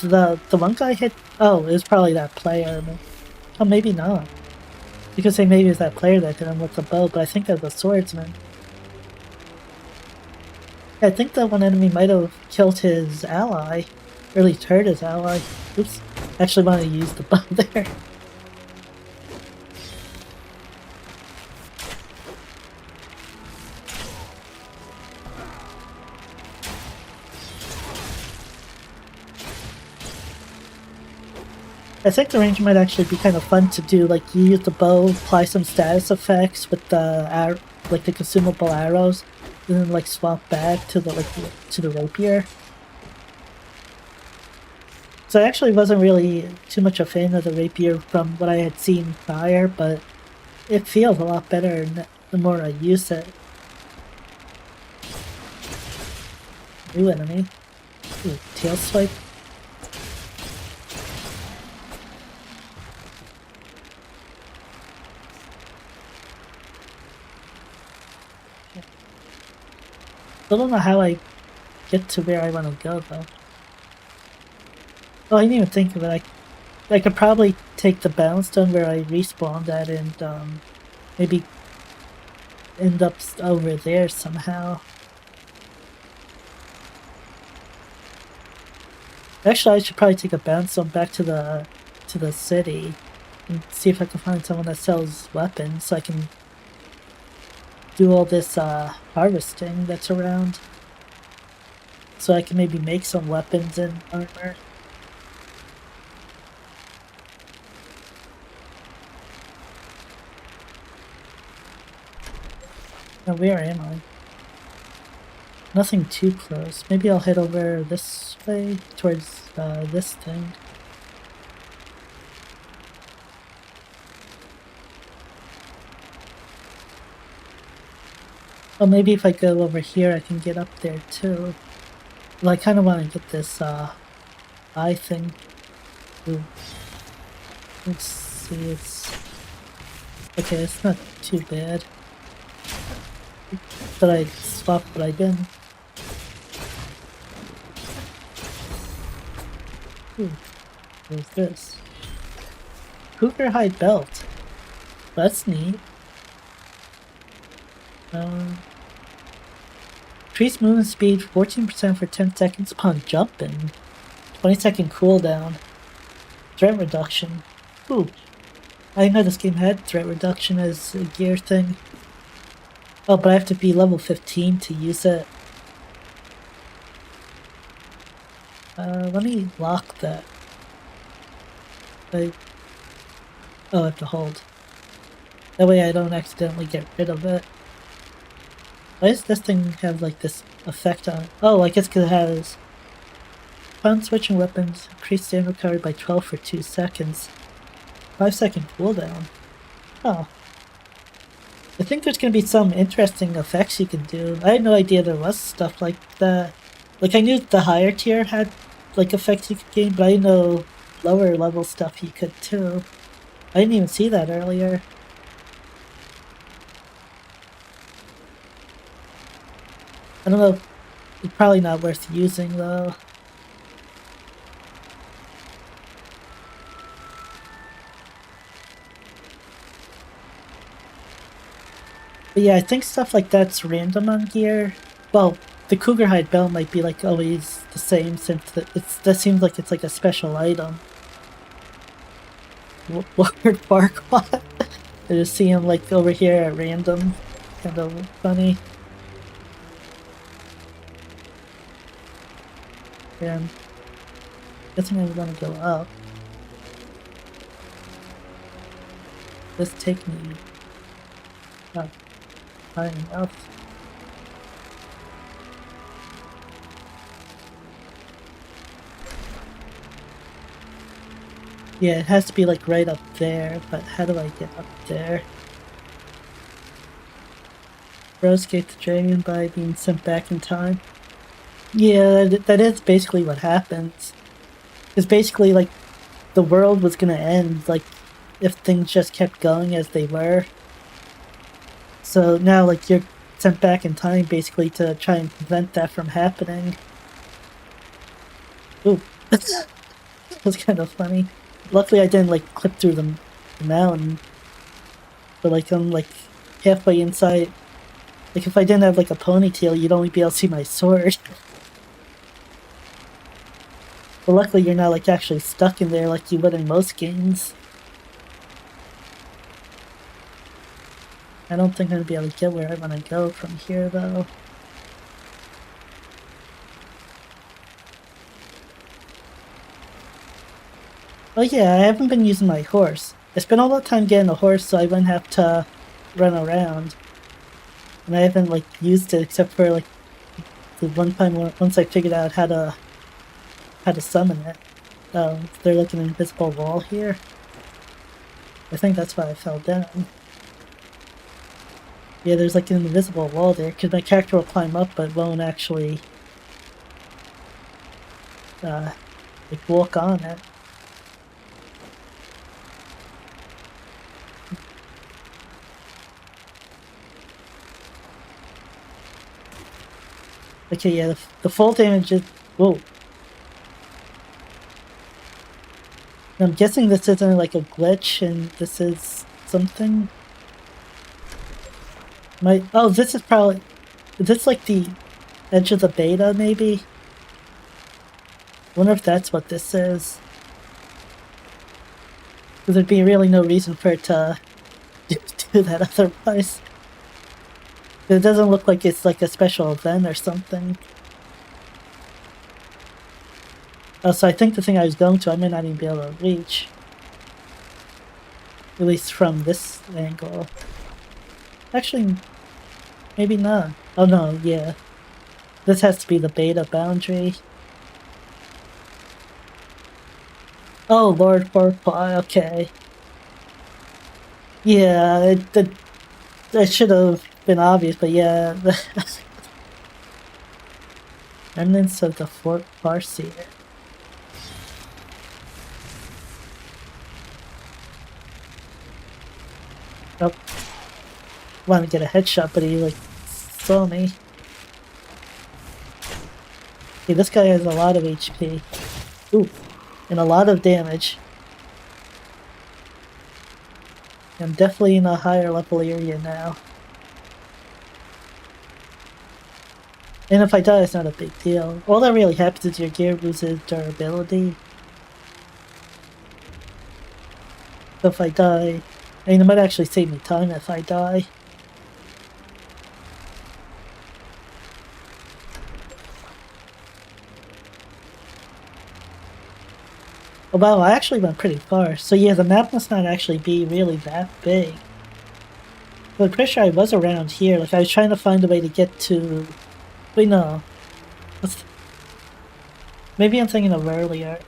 Speaker 1: the one guy hit. Oh, it was probably that player. Oh, maybe not. You could say maybe it was that player that hit him with the bow, but I think that was the swordsman. I think that one enemy might have killed his ally, or at least hurt his ally. Oops. Actually wanted to use the bow there. I think the range might actually be kind of fun to do. Like, you use the bow, apply some status effects with the like the consumable arrows, and then like swap back to the to the rapier. So I actually wasn't really too much a fan of the rapier from what I had seen prior, but it feels a lot better the more I use it. New enemy. Ooh, tail swipe. I don't know how I get to where I want to go, though. Oh, I didn't even think of it. I could probably take the bounce stone where I respawned at and maybe end up over there somehow. Actually, I should probably take a bounce stone back to the city and see if I can find someone that sells weapons so I can do all this harvesting that's around. So I can maybe make some weapons and armor. Now, where am I? Nothing too close. Maybe I'll head over this way towards this thing. Oh, maybe if I go over here I can get up there too. Well, I kind of want to get this eye thing. Ooh. Let's see, it's... Okay, it's not too bad. But I swapped what I did. Ooh, what's this? Cougar Hide Belt. That's neat. Increase movement speed 14% for 10 seconds upon jumping. 20-second cooldown. Threat reduction. Ooh. I didn't know this game had threat reduction as a gear thing. Oh, but I have to be level 15 to use it. Let me lock that. Oh, I have to hold. That way I don't accidentally get rid of it. Why does this thing have like this effect on it? Oh, I guess because it has... Upon switching weapons, increase stamina recovery by 12 for 2 seconds. 5-second cooldown. Oh. I think there's gonna be some interesting effects you can do. I had no idea there was stuff like that. Like, I knew the higher tier had like effects you could gain, but I didn't know lower level stuff you could too. I didn't even see that earlier. I don't know, it's probably not worth using though. But yeah, I think stuff like that's random on gear. Well, the Cougar Hide belt might be like always the same since that seems like it's like a special item. Word Barquat. I just see him like over here at random. Kind of funny. Yeah, I'm guessing I'm gonna go up. This take me not high enough. Yeah, it has to be like right up there, but how do I get up there? Bro escaped the dragon by being sent back in time. Yeah, that is basically what happens. Because basically, like, the world was gonna end, like, if things just kept going as they were. So now, like, you're sent back in time, basically, to try and prevent that from happening. Ooh. That was kind of funny. Luckily, I didn't, like, clip through the mountain. But, like, I'm, like, halfway inside. Like, if I didn't have, like, a ponytail, you'd only be able to see my sword. But luckily you're not like actually stuck in there like you would in most games. I don't think I'm gonna be able to get where I want to go from here though. Oh yeah, I haven't been using my horse. I spent all the time getting a horse so I wouldn't have to run around. And I haven't like used it except for like the one time once I figured out how to summon it. Oh, there's like an invisible wall here. I think that's why I fell down. Yeah, there's like an invisible wall there, because my character will climb up but won't actually like walk on it. Okay, yeah, the full damage is... Whoa. I'm guessing this isn't like a glitch and this is something? Oh, this is probably... Is this like the edge of the beta, maybe? I wonder if that's what this is. Because there'd be really no reason for it to do that otherwise. It doesn't look like it's like a special event or something. Oh, so I think the thing I was going to, I may not even be able to reach. At least from this angle. Actually, Maybe not. Oh no, yeah. This has to be the beta boundary. Oh, Lord Porkpie, okay. Yeah, it should have been obvious, but yeah. Remnants of the Fort Farseer. Oh. Wanted to get a headshot, but he, like, saw me. Okay, this guy has a lot of HP. Ooh, and a lot of damage. I'm definitely in a higher level area now. And if I die, it's not a big deal. All that really happens is your gear loses durability. So if I die, I mean, it might actually save me time if I die. Oh wow, I actually went pretty far. So yeah, the map must not actually be really that big. But I'm pretty sure I was around here. Like, I was trying to find a way to get to... Wait, no. Maybe I'm thinking of earlier.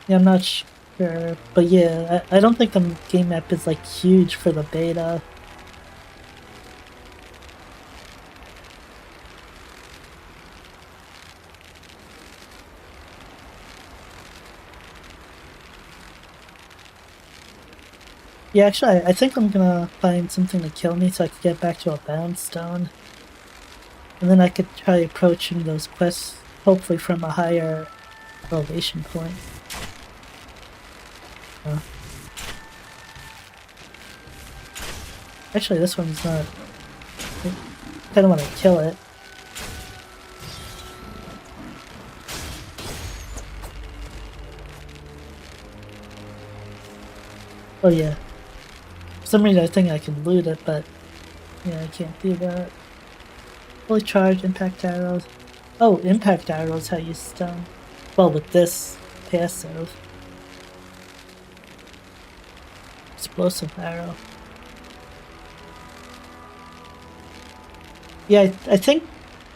Speaker 1: Yeah, I'm not sure. But yeah, I don't think the game map is, like, huge for the beta. Yeah, actually, I think I'm gonna find something to kill me so I can get back to a bound stone. And then I could try approaching those quests, hopefully from a higher elevation point. Actually, this one's not... I kinda wanna kill it. Oh yeah. For some reason I think I can loot it, but yeah, I can't do that. Fully charged impact arrows. Oh, impact arrows how you stun. Well, with this passive. Explosive arrow. Yeah, I think...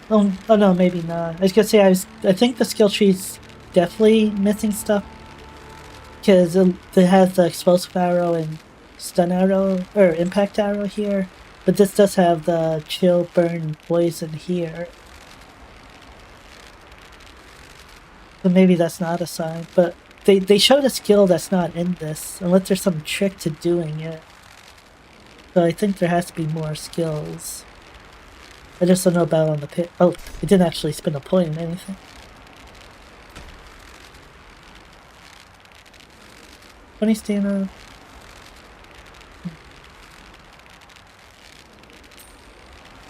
Speaker 1: Oh no, maybe not. I was gonna say, I think the skill tree's definitely missing stuff. Because it has the explosive arrow and stun arrow, or impact arrow here. But this does have the chill, burn, poison here. So maybe that's not a sign, but they showed a skill that's not in this, unless there's some trick to doing it. So I think there has to be more skills. I just don't know about on the pit. Oh, it didn't actually spin a point in anything. Funny stamina.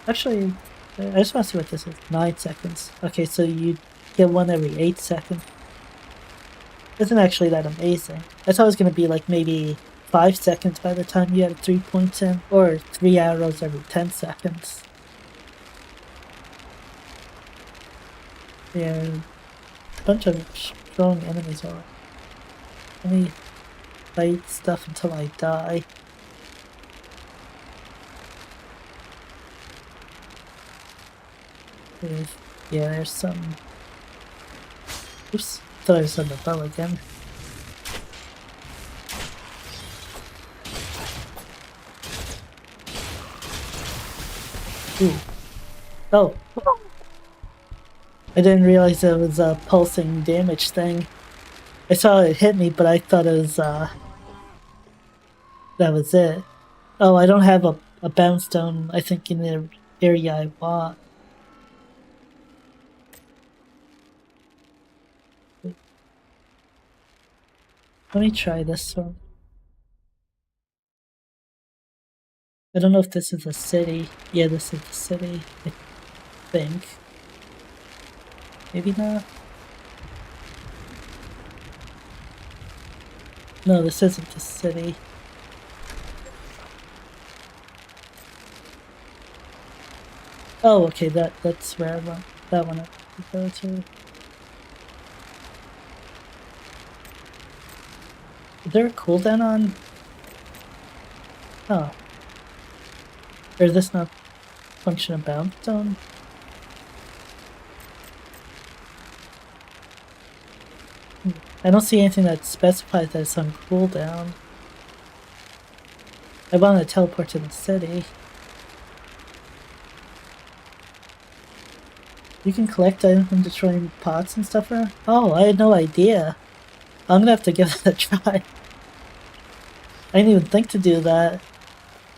Speaker 1: Actually, I just want to see what this is. 9 seconds. Okay, so you get one every 8 seconds. Isn't actually that amazing. I thought it was going to be like maybe 5 seconds by the time you had 3 points in, or 3 arrows every 10 seconds. Yeah, a bunch of strong enemies are. Let me fight stuff until I die. Yeah, there's some... Oops, thought I was on the bell again. Ooh. Oh! I didn't realize it was a pulsing damage thing. I saw it hit me, but I thought it was, that was it. Oh, I don't have a bound stone, I think, in the area I want. Let me try this one. I don't know if this is a city. Yeah, this is the city, I think. Maybe not. No, this isn't the city. Oh, okay, that's where I want that one to go to. Is there a cooldown on? Oh, Or is this not function of bound stone? I don't see anything that specifies that it's on cooldown. I want to teleport to the city. You can collect items from destroying pots and stuff around? Oh, I had no idea. I'm gonna have to give that a try. I didn't even think to do that.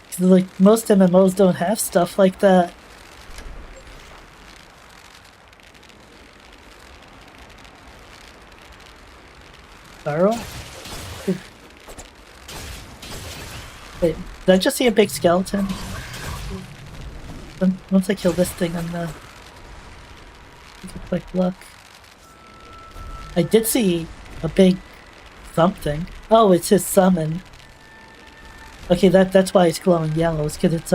Speaker 1: 'Cause, like, most MMOs don't have stuff like that. Barrel? Wait, did I just see a big skeleton? Once I kill this thing, I'm gonna take a quick look. I did see a big something. Oh, it's his summon. Okay, that's why it's glowing yellow. It's because it's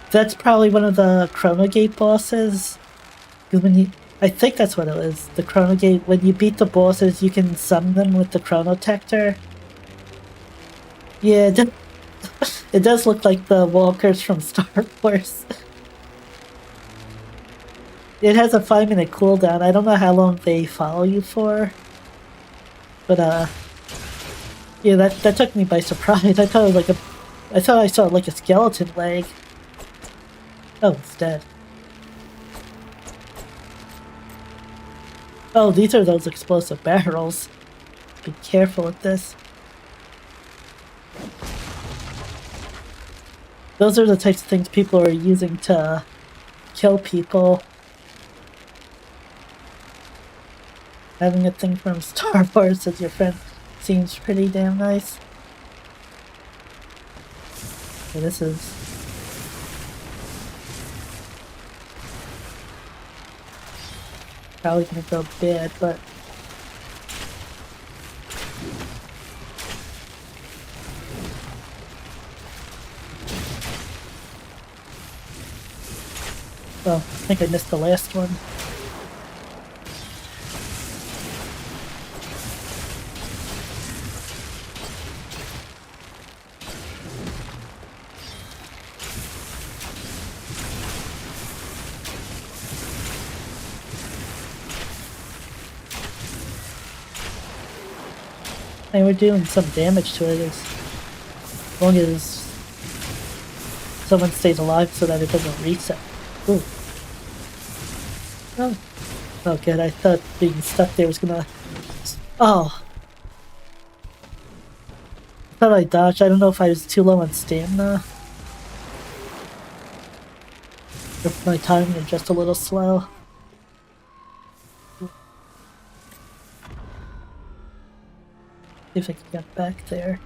Speaker 1: that's probably one of the Chrono Gate bosses. Because when you, I think that's what it is. The Chrono Gate. When you beat the bosses, you can summon them with the Chronotector. Yeah, it does look like the walkers from Star Wars. It has a 5-minute cooldown. I don't know how long they follow you for. But yeah, that took me by surprise. I thought it was like I thought I saw like a skeleton leg. Oh, it's dead. Oh, these are those explosive barrels. Be careful with this. Those are the types of things people are using to kill people. Having a thing from Star Wars as your friend seems pretty damn nice. Okay, this is... probably gonna go bad, but... oh, I think I missed the last one. And we're doing some damage to it as long as someone stays alive so that it doesn't reset. Ooh. Oh. Oh good, I thought being stuck there was gonna... oh. I thought I dodged. I don't know if I was too low on stamina. Or if my timing is just a little slow. See if I can get back there.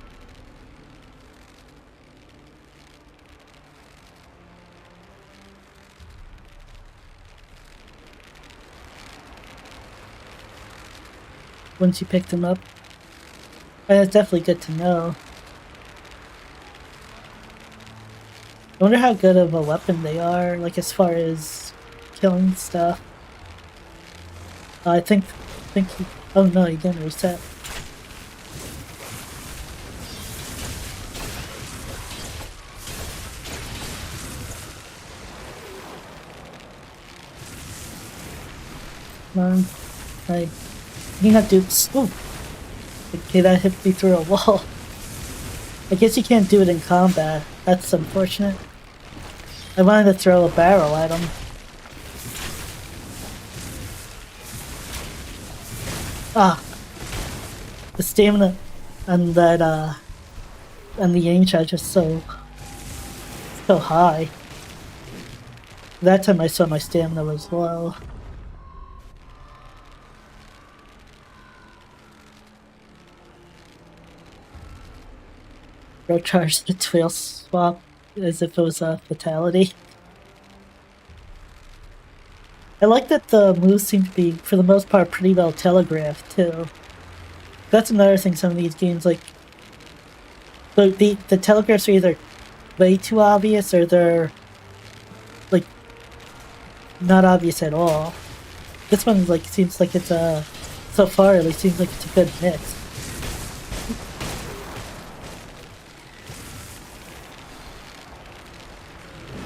Speaker 1: Once you pick them up. That's definitely good to know. I wonder how good of a weapon they are, like as far as killing stuff. I think he, oh no, he didn't reset. Come on, like, you not do. Ooh. Okay, that hit me through a wall. I guess you can't do it in combat. That's unfortunate. I wanted to throw a barrel at him. Ah, the stamina on that on the aim charge is so high. That time I saw my stamina was low. Throw charge the tail swap as if it was a fatality. I like that the moves seem to be, for the most part, pretty well telegraphed, too. That's another thing some of these games, like... the telegraphs are either way too obvious, or they're, like, not obvious at all. This one, like, seems like it's a... so far, at least, seems like it's a good mix.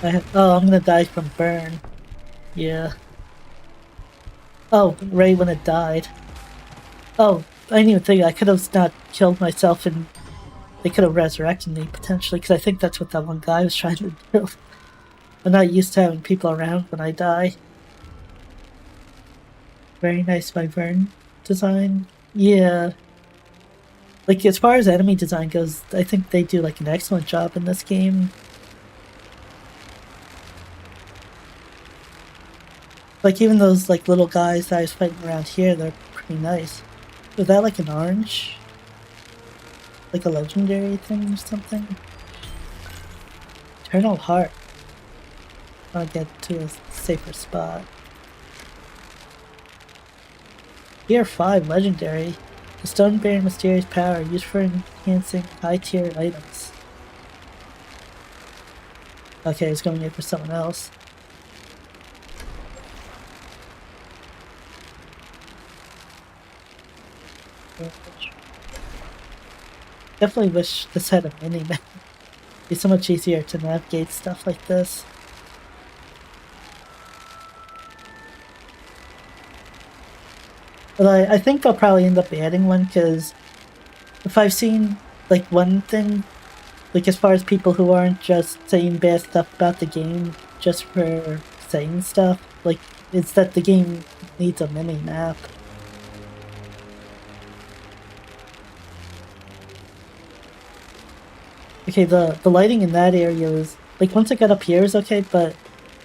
Speaker 1: Oh, I'm gonna die from burn. Yeah. Oh, right when it died. Oh, I didn't even think I could have not killed myself and they could have resurrected me potentially, because I think that's what that one guy was trying to do. I'm not used to having people around when I die. Very nice wyvern design. Yeah. Like, as far as enemy design goes, I think they do, like, an excellent job in this game. Like, even those, like, little guys that I was fighting around here, they're pretty nice. Was that, like, an orange? Like a legendary thing or something? Eternal Heart. I'll get to a safer spot. Tier 5 legendary. The stone bearing mysterious power used for enhancing high tier items. Okay, it's going in for someone else. Definitely wish this had a mini-map. It'd be so much easier to navigate stuff like this. But I think they'll probably end up adding one, because if I've seen, like, one thing, like, as far as people who aren't just saying bad stuff about the game just for saying stuff, like, it's that the game needs a mini-map. Okay, the lighting in that area is, like, once I got up here is okay, but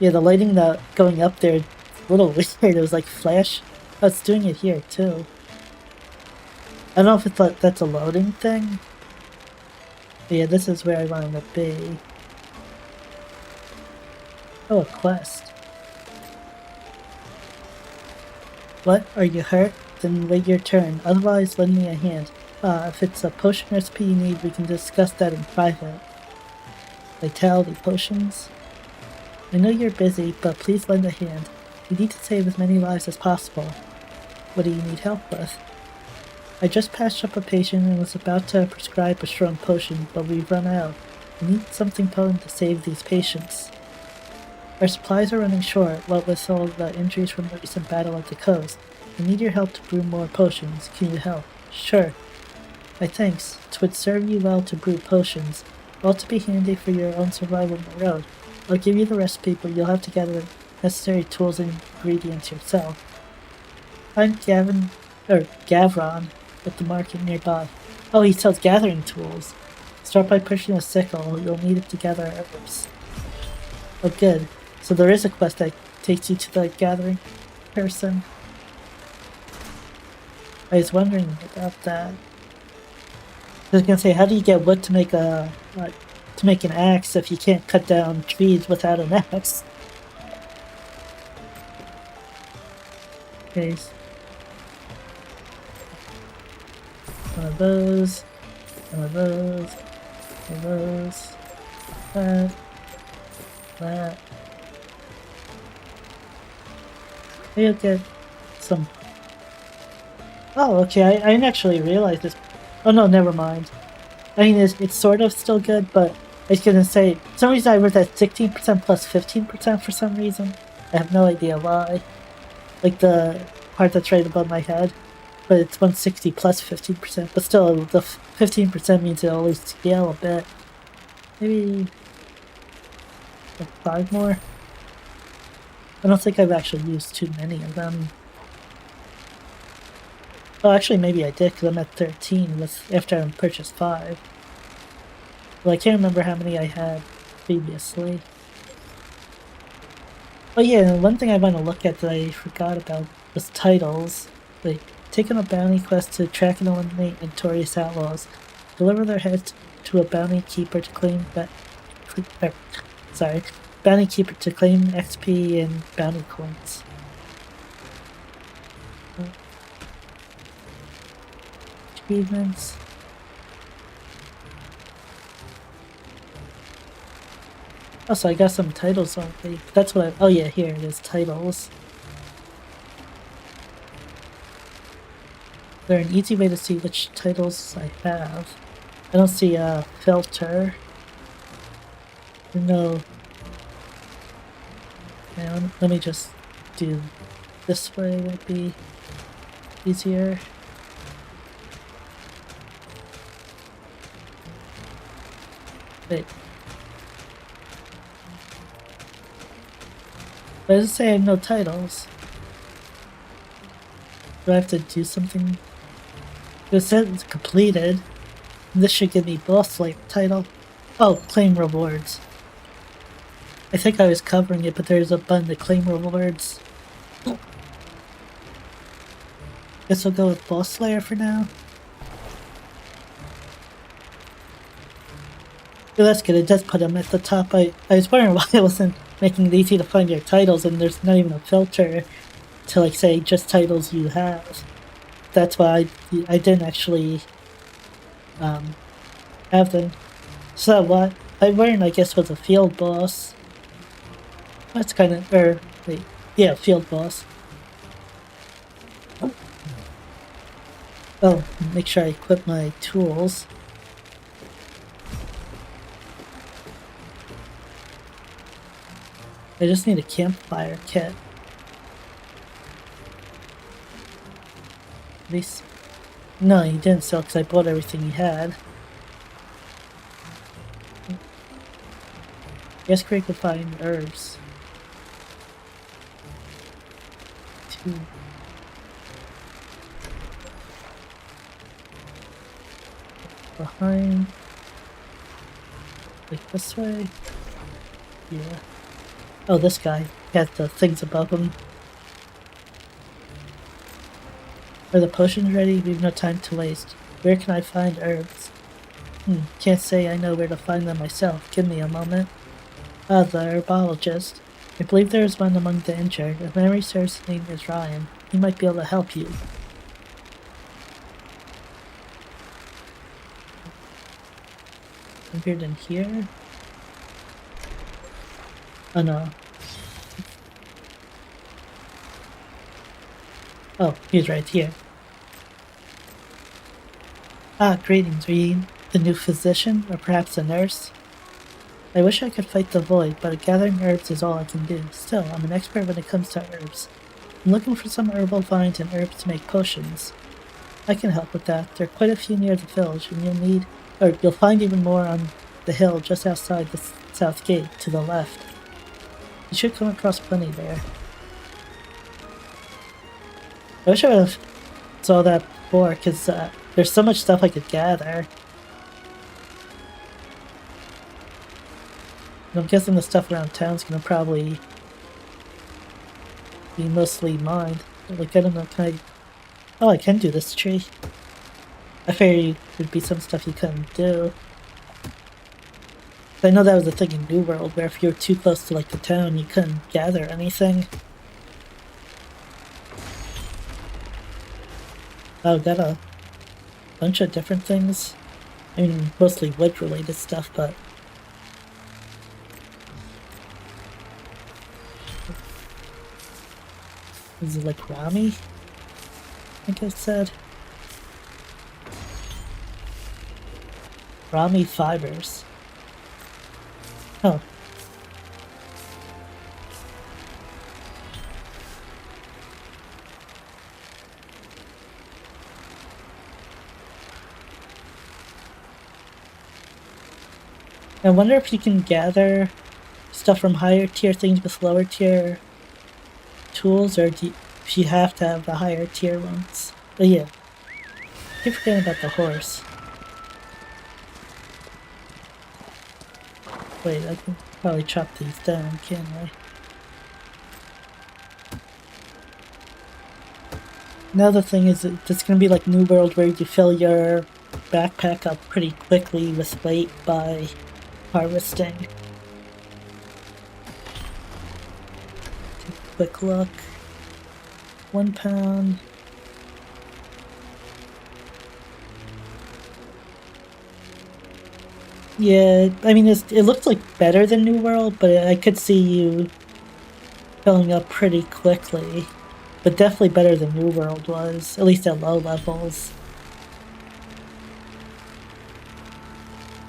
Speaker 1: yeah, the lighting that going up there is a little weird. It was like flash. Oh, it's doing it here too. I don't know if it's like, that's a loading thing. But yeah, this is where I wanted to be. Oh, a quest. What? Are you hurt? Then wait your turn. Otherwise, lend me a hand. If it's a potion recipe you need, we can discuss that in private. Vitality potions? I know you're busy, but please lend a hand. We need to save as many lives as possible. What do you need help with? I just patched up a patient and was about to prescribe a strong potion, but we've run out. We need something potent to save these patients. Our supplies are running short, what with all the injuries from the recent battle at the coast. I need your help to brew more potions. Can you help? Sure. My thanks. It would serve you well to brew potions. All to be handy for your own survival on the road. I'll give you the recipe, but you'll have to gather the necessary tools and ingredients yourself. Find Gavron at the market nearby. Oh, he sells gathering tools. Start by pushing a sickle. You'll need it to gather herbs. Oh, good. So there is a quest that takes you to the gathering person. I was wondering about that. I was gonna say, how do you get wood to make an axe if you can't cut down trees without an axe? Okay. One of those. One of those. One of those. That. Maybe I'll get some. Oh, okay. I didn't actually realize this. Oh no, never mind. I mean, it's sort of still good, but I was gonna say, for some reason I wrote that 16% plus 15% for some reason. I have no idea why. Like the part that's right above my head. But it's 160 plus 15%, but still, the 15% means it'll always scale a bit. Maybe like 5 more? I don't think I've actually used too many of them. Oh, actually, maybe I did, because I'm at 13 after I purchased 5. Well, I can't remember how many I had previously. Oh yeah, one thing I want to look at that I forgot about was titles. Like, take on a bounty quest to track and eliminate notorious outlaws. Deliver their heads to a bounty keeper to claim bounty keeper to claim XP and bounty coins. Achievements. Oh, so I got some titles already. That's what oh yeah, here it is, titles. They're an easy way to see which titles I have. I don't see a filter. No. Now, let me just do this way, would be easier. Wait. Why does it say I have no titles? Do I have to do something? It says it's completed. This should give me boss Slayer title. Oh, claim rewards. I think I was covering it, but there's a button to claim rewards. Guess I'll go with Boss Slayer for now. Yeah, that's good. It does put them at the top. I was wondering why it wasn't making it easy to find your titles, and there's not even a filter to like say just titles you have. That's why I didn't actually have them. So what I learned, I guess, was a field boss. That's kind of, wait, yeah, field boss. Oh, make sure I equip my tools. I just need a campfire kit. At least, no, he didn't sell because I bought everything he had. Guess Craig could find herbs. 2. Behind. Like this way. Yeah. Oh, this guy has the things above him. Are the potions ready? We've no time to waste. Where can I find herbs? Can't say I know where to find them myself. Give me a moment. Ah, the herbologist. I believe there is one among the injured. If memory serves, his name is Ryan. He might be able to help you. Appeared in here? Oh no. Oh, he's right here. Ah, greetings. Are you the new physician, or perhaps a nurse? I wish I could fight the void, but gathering herbs is all I can do. Still, I'm an expert when it comes to herbs. I'm looking for some herbal vines and herbs to make potions. I can help with that. There are quite a few near the village, and you'll find even more on the hill just outside the south gate, to the left. You should come across plenty there. I wish I would have saw that before, because there's so much stuff I could gather. And I'm guessing the stuff around town's gonna probably be mostly mine. Like, I don't know, can I... Oh, I can do this tree. I figured there'd be some stuff you couldn't do. I know that was a thing in New World, where if you were too close to, like, the town, you couldn't gather anything. Oh, got a bunch of different things. I mean, mostly wood-related stuff, but... Is it like Rami? I think I said. Rami fibers. Oh. I wonder if you can gather stuff from higher tier things with lower tier tools, or if you have to have the higher tier ones. But yeah, I keep forgetting about the horse. Wait, I can probably chop these down, can't I? Another thing is that it's gonna be like New World, where you fill your backpack up pretty quickly with weight by harvesting. Take a quick look. 1 pound. Yeah, I mean, it looks like better than New World, but I could see you filling up pretty quickly. But definitely better than New World was, at least at low levels.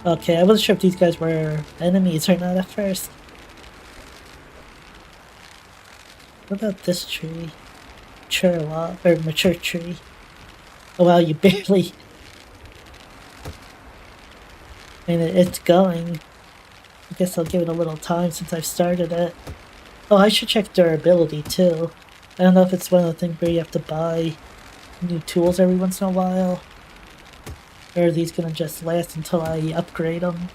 Speaker 1: Okay, I wasn't sure if these guys were enemies or not at first. What about this tree? Mature tree. Oh wow, you barely... I mean, it's going. I guess I'll give it a little time since I've started it. Oh, I should check durability too. I don't know if it's one of the things where you have to buy new tools every once in a while. Or are these gonna just last until I upgrade them?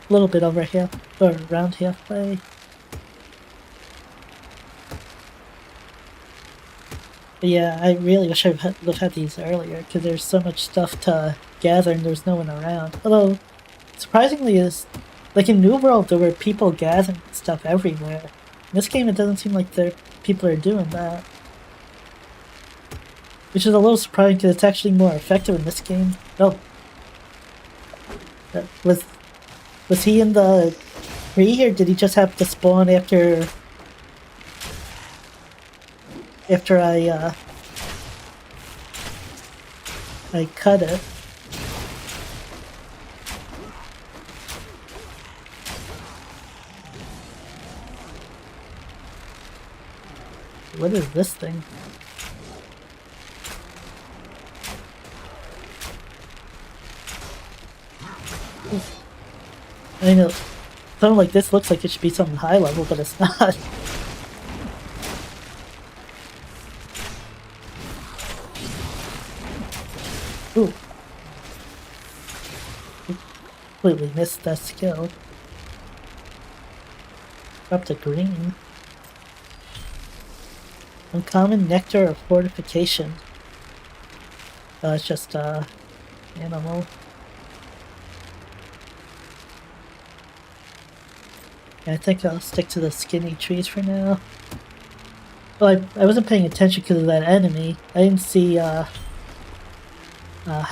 Speaker 1: A little bit over half, or around halfway. But yeah, I really wish I would have had these earlier, because there's so much stuff to gather and there's no one around. Although, surprisingly, like in New World, there were people gathering stuff everywhere. In this game, it doesn't seem like people are doing that. Which is a little surprising, because it's actually more effective in this game. Oh. Was he in the tree, or did he just have to spawn after I cut it? What is this thing? I know something like this looks like it should be something high level, but it's not. Ooh. Completely missed that skill. Up to green. Uncommon nectar of fortification. It's just animal. I think I'll stick to the skinny trees for now. Well, I wasn't paying attention because of that enemy. I didn't see how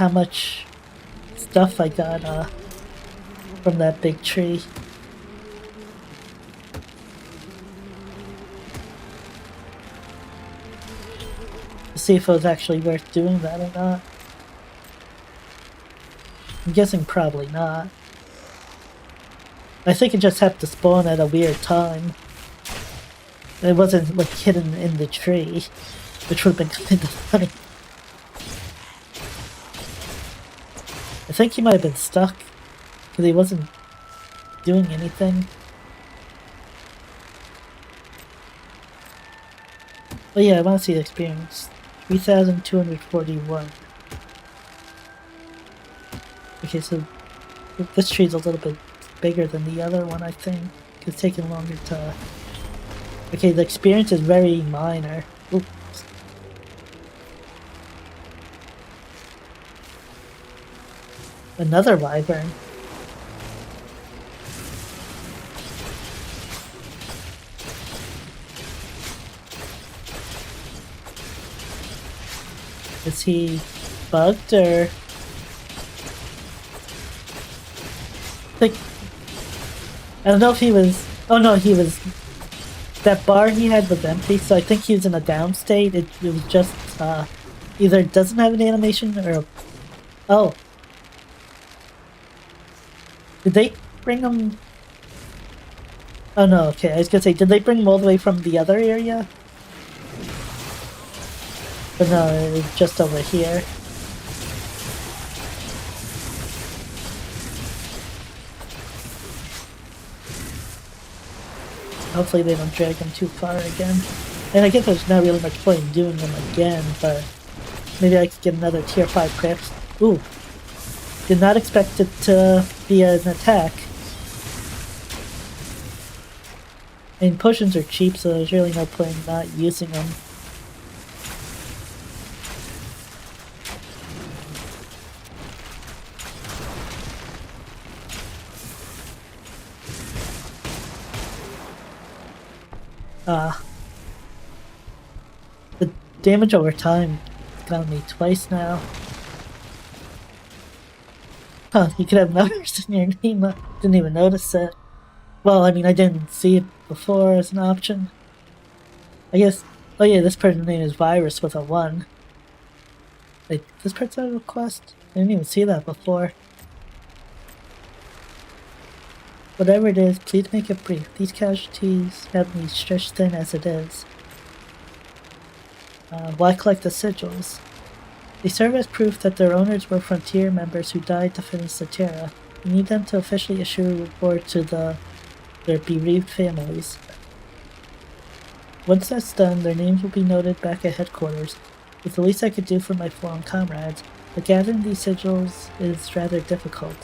Speaker 1: much stuff I got from that big tree. To see if it was actually worth doing that or not. I'm guessing probably not. I think it just had to spawn at a weird time. It wasn't like hidden in the tree, which would have been kind of funny. I think he might have been stuck because he wasn't doing anything. Oh yeah, I want to see the experience. 3,241. Okay, so this tree's a little bit bigger than the other one, I think. It's taking longer to... Okay, the experience is very minor. Oops. Another wyvern. Is he bugged or... I don't know if he was... Oh no, he was... That bar he had was empty, so I think he was in a down state. It was just, either it doesn't have an animation or... Oh. Did they bring him... Oh no, okay, I was gonna say, did they bring him all the way from the other area? But no, it was just over here. Hopefully they don't drag him too far again. And I guess there's not really much point in doing them again, but maybe I could get another tier 5 craps. Ooh. Did not expect it to be an attack. I mean, potions are cheap, so there's really no point in not using them. The damage over time got me twice now. Huh, you could have numbers in your name. I didn't even notice it. Well, I mean, I didn't see it before as an option. I guess... Oh yeah, this person's name is Virus with a 1. Wait, this person had a quest? I didn't even see that before. Whatever it is, please make it brief. These casualties have me stretched thin as it is. Why collect the sigils? They serve as proof that their owners were Frontier members who died defending Cetera. We need them to officially issue a reward to their bereaved families. Once that's done, their names will be noted back at headquarters. It's the least I could do for my fallen comrades, but gathering these sigils is rather difficult.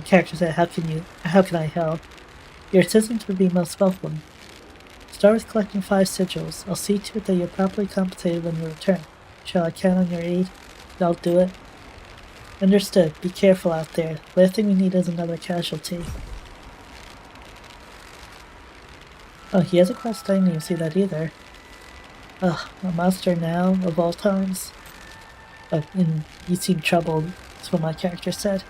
Speaker 1: Character said, how can I help? Your assistance would be most welcome. Start with collecting 5 sigils. I'll see to it that you're properly compensated when you return. Shall I count on your aid? I'll do it. Understood. Be careful out there. The last thing we need is another casualty. Oh, he has a quest. I didn't even see that either. Ugh, a monster now, of all times. Oh, and you seem troubled, is what my character said.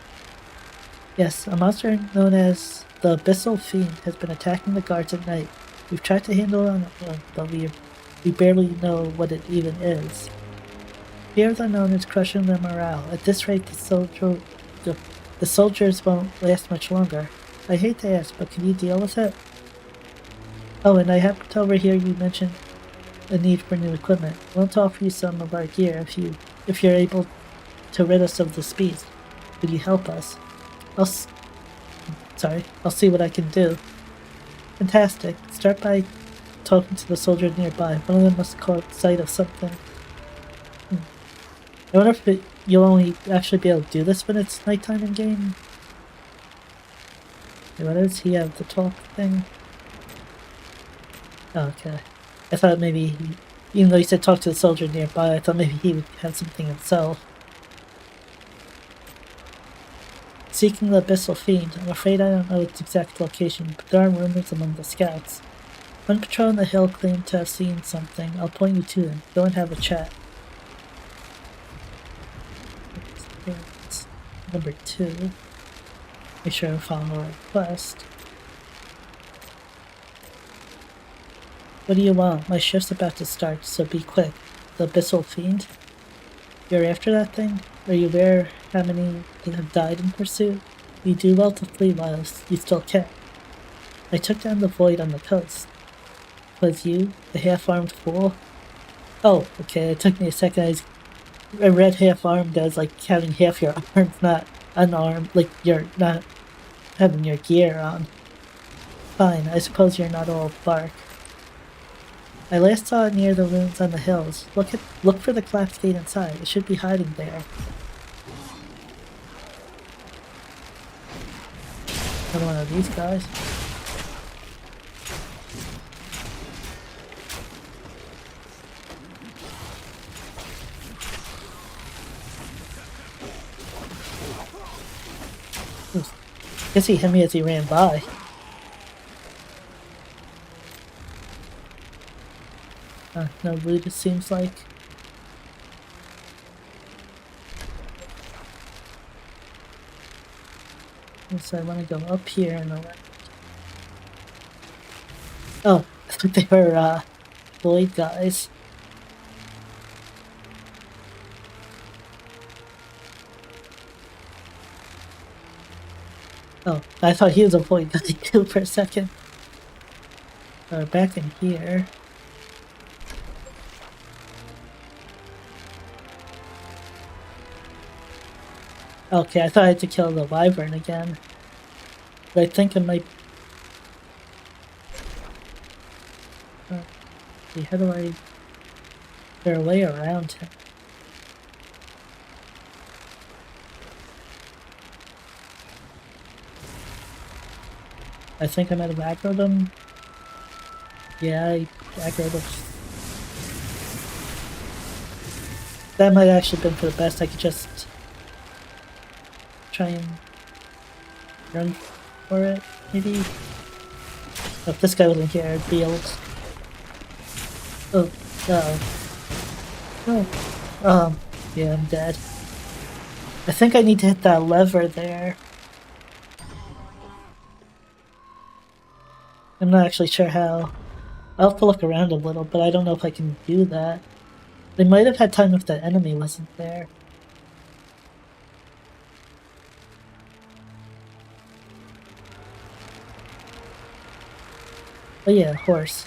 Speaker 1: Yes, a monster known as the Abyssal Fiend has been attacking the guards at night. We've tried to handle it, but we barely know what it even is. Fear of the unknown is crushing their morale. At this rate, the soldiers won't last much longer. I hate to ask, but can you deal with it? Oh, and I happened to overhear you mention a need for new equipment. I want to offer you some of our gear if you're able to rid us of this beast. Could you help us? I'll see what I can do. Fantastic. Start by talking to the soldiers nearby. One of them must have caught sight of something. I wonder if you'll only actually be able to do this when it's nighttime in game. Wait, what does he have? The talk thing? Oh, okay. I thought maybe, even though he said talk to the soldier nearby, I thought maybe he would have something himself. Seeking the Abyssal Fiend. I'm afraid I don't know its exact location, but there are rumors among the scouts. One patrol on the hill claimed to have seen something. I'll point you to them. Go and have a chat. Number 2. Make sure I'm following the right quest. What do you want? My shift's about to start, so be quick. The Abyssal Fiend? You're after that thing? Are you aware how many have died in pursuit? You do well to flee while you still can. I took down the void on the coast. Was you, the half-armed fool? Oh, okay, it took me a second. I read half-armed as like having half your arms, not unarmed, like you're not having your gear on. Fine, I suppose you're not all bark. I last saw it near the ruins on the hills. Look for the collapsed gate inside. It should be hiding there. Another one of these guys. Guess he hit me as he ran by. No loot, it seems like. So I want to go up here and around. Oh, I thought they were, Void guys. Oh, I thought he was a Void guy too for a second. Back in here. Okay, I thought I had to kill the wyvern again. But I think I might... how do I... Is there a way around him? I think I might have aggroed him. Yeah, I aggroed him. That might have actually been for the best. I could just try and run for it, maybe? Oh, if this guy wasn't here, I'd be able to... Oh, no. Oh, yeah, I'm dead. I think I need to hit that lever there. I'm not actually sure how. I'll have to look around a little, but I don't know if I can do that. They might have had time if the enemy wasn't there. Oh yeah, horse.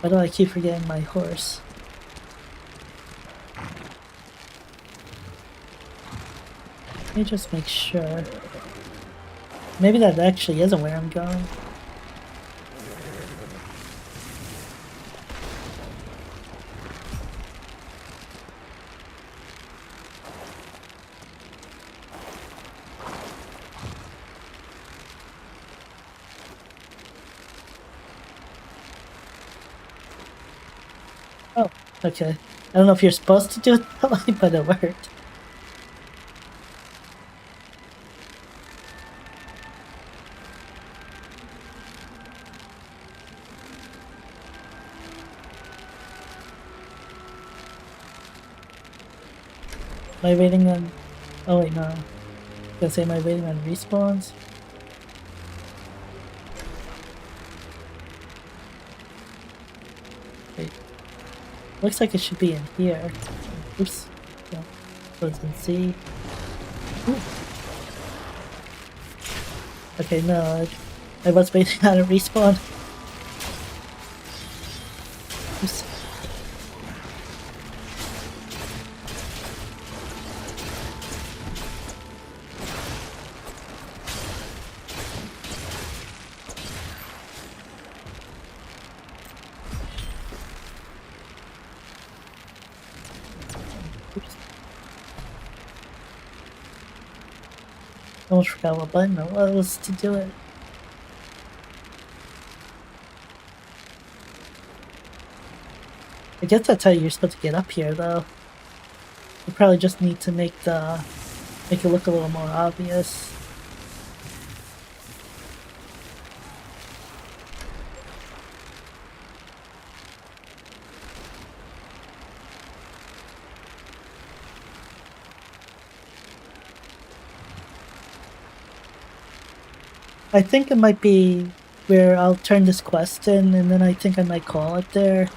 Speaker 1: Why do I keep forgetting my horse? Let me just make sure. Maybe that actually isn't where I'm going. Oh, okay. I don't know if you're supposed to do it that way, but it worked. Am I waiting on... Oh wait, no. I was gonna say, am I waiting on respawns? Wait. Looks like it should be in here. Oops. Yeah. Let's see. Ooh. Okay, no. I was waiting on a respawn. Oops. I almost forgot what button it was to do it. I guess that's how you're supposed to get up here, though. You probably just need to make it look a little more obvious. I think it might be where I'll turn this quest in, and then I think I might call it there.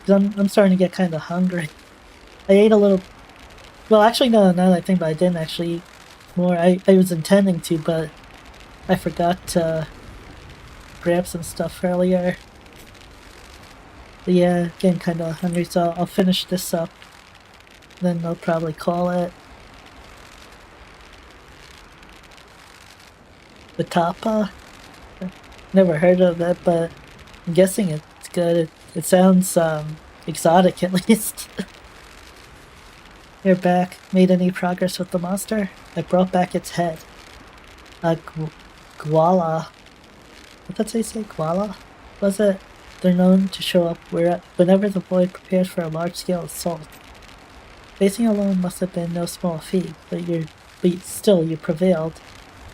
Speaker 1: Because I'm starting to get kind of hungry. I ate a little... Well, actually, no, now that I think about it, I didn't actually eat more. I was intending to, but I forgot to grab some stuff earlier. But yeah, getting kind of hungry, so I'll finish this up. Then I'll probably call it. The Tapa? Never heard of it, but I'm guessing it's good. It sounds exotic at least. You're back. Made any progress with the monster? I brought back its head. Gwala. What did they say? Gwala? Was it? They're known to show up whenever the void prepares for a large-scale assault. Facing alone must have been no small feat, but still you prevailed.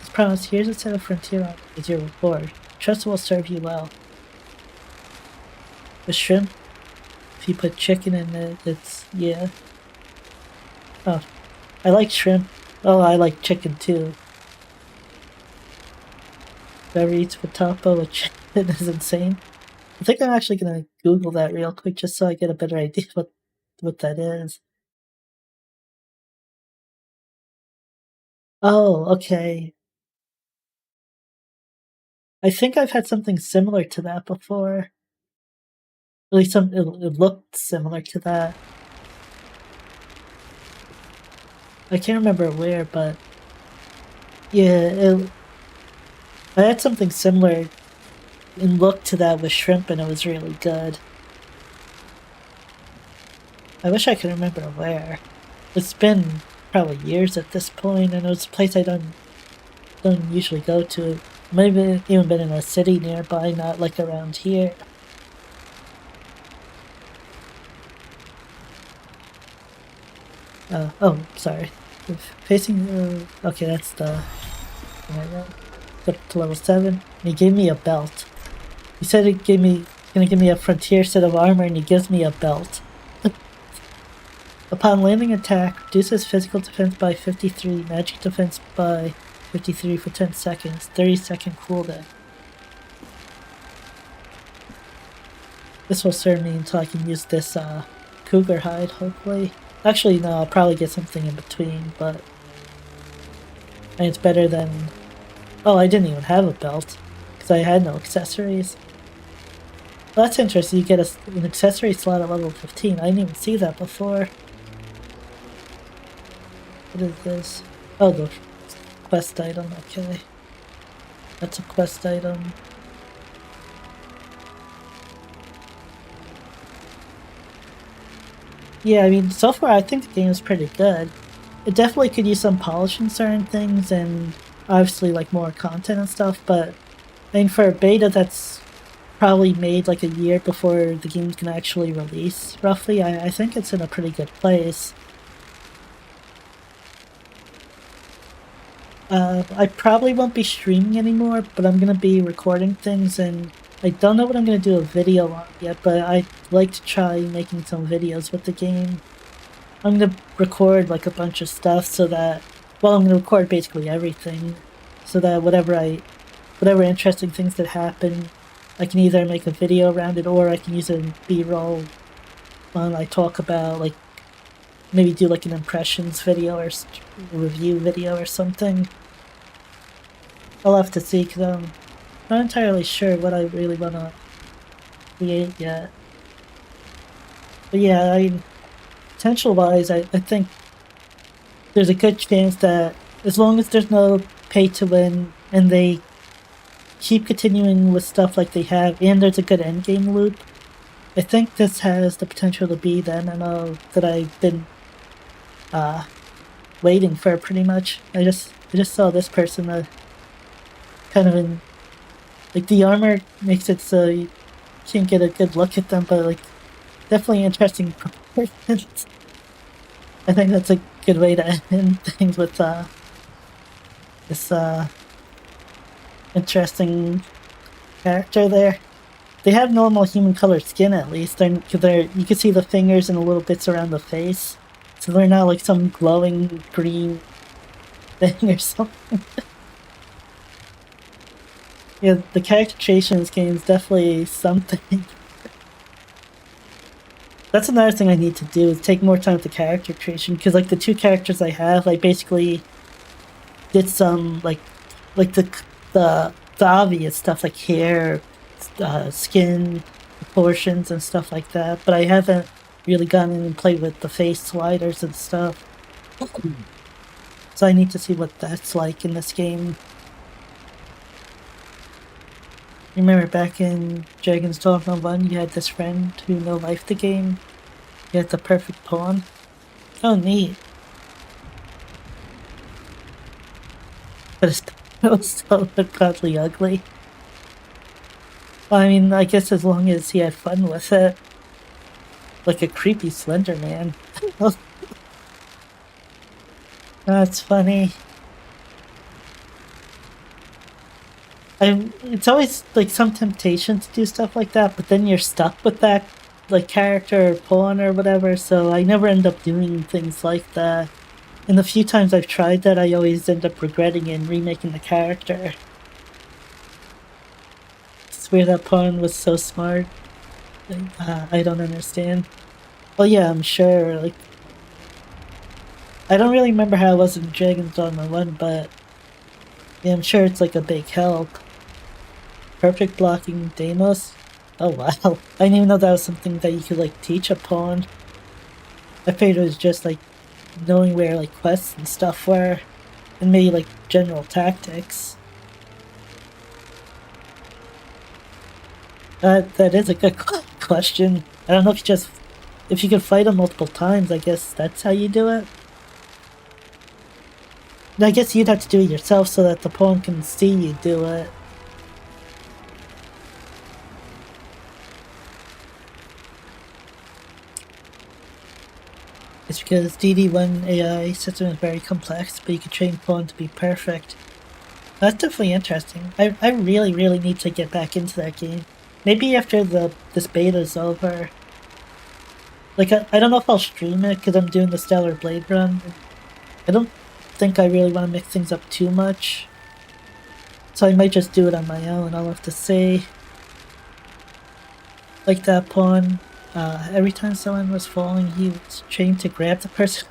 Speaker 1: As promised, here's a set of frontier as your reward. Trust will serve you well. The shrimp? If you put chicken in it, it's... yeah. Oh. I like shrimp. Oh, I like chicken too. Whoever eats patapa with chicken is insane. I think I'm actually gonna Google that real quick just so I get a better idea what that is. Oh, okay. I think I've had something similar to that before. At least it looked similar to that. I can't remember where, but yeah, I had something similar in look to that with shrimp, and it was really good. I wish I could remember where. It's been probably years at this point, and it was a place I don't usually go to. Maybe even been in a city nearby, not like around here. Oh, sorry. Facing, okay, that's the... Up to level 7. And he gave me a belt. He said gonna give me a frontier set of armor, and he gives me a belt. Upon landing attack, reduces physical defense by 53, magic defense by 53 for 10 seconds, 30-second cooldown. This will serve me until I can use this cougar hide, hopefully. Actually, no, I'll probably get something in between, but... And it's better than... Oh, I didn't even have a belt. because I had no accessories. Well, that's interesting. You get an accessory slot at level 15. I didn't even see that before. What is this? Oh, the quest item. Okay. That's a quest item. Yeah, I mean, so far I think the game is pretty good. It definitely could use some polish in certain things and obviously like more content and stuff, but I mean for a beta that's probably made like a year before the game can actually release, roughly, I think it's in a pretty good place. I probably won't be streaming anymore, but I'm gonna be recording things, and I don't know what I'm gonna do a video on yet, but I'd like to try making some videos with the game. I'm gonna record like a bunch of stuff so that, well, I'm gonna record basically everything, so that whatever interesting things that happen, I can either make a video around it or I can use it in B-roll when I talk about, like, maybe do like an impressions video or review video or something. I'll have to see, because I'm not entirely sure what I really want to create yet. But yeah, I mean, potential-wise, I think there's a good chance that as long as there's no pay-to-win and they keep continuing with stuff like they have, and there's a good endgame loop, I think this has the potential to be the MMO that I've been waiting for, pretty much. I just saw this person kind of in, like, the armor makes it so you can't get a good look at them, but like definitely interesting proportions. I think that's a good way to end things with this interesting character there. They have normal human colored skin at least. You can see the fingers and the little bits around the face. So they're not like some glowing green thing or something. Yeah, the character creation in this game is definitely something. That's another thing I need to do, is take more time with the character creation, because like the two characters I have, I basically did some like the obvious stuff like hair, skin proportions and stuff like that, but I haven't really gone in and played with the face sliders and stuff. So I need to see what that's like in this game. Remember back in Dragon's Dogma 1, you had this friend who no-lifed the game? You had the perfect pawn? Oh, neat. But it's still so godly ugly. Well, I mean, I guess as long as he had fun with it. Like a creepy Slender Man. That's funny. It's always like some temptation to do stuff like that, but then you're stuck with that like character or pawn or whatever, so I never end up doing things like that. And the few times I've tried that, I always end up regretting it and remaking the character. I swear that pawn was so smart. I don't understand. Well, yeah, I'm sure, like, I don't really remember how it was in Dragon's Dogma 1, but yeah, I'm sure it's like a big help. Perfect blocking Deimos? Oh wow, I didn't even know that was something that you could like teach a pawn. I figured it was just like knowing where like quests and stuff were, and maybe like general tactics. That is a good question. I don't know if you could fight him multiple times, I guess that's how you do it. I guess you'd have to do it yourself so that the pawn can see you do it. It's because DD1 AI system is very complex, but you can train pawn to be perfect. That's definitely interesting. I really need to get back into that game. Maybe after this beta is over. Like, I don't know if I'll stream it because I'm doing the Stellar Blade run. I don't think I really want to mix things up too much. So I might just do it on my own, I'll have to see. Like that pawn, every time someone was falling, he was trained to grab the person.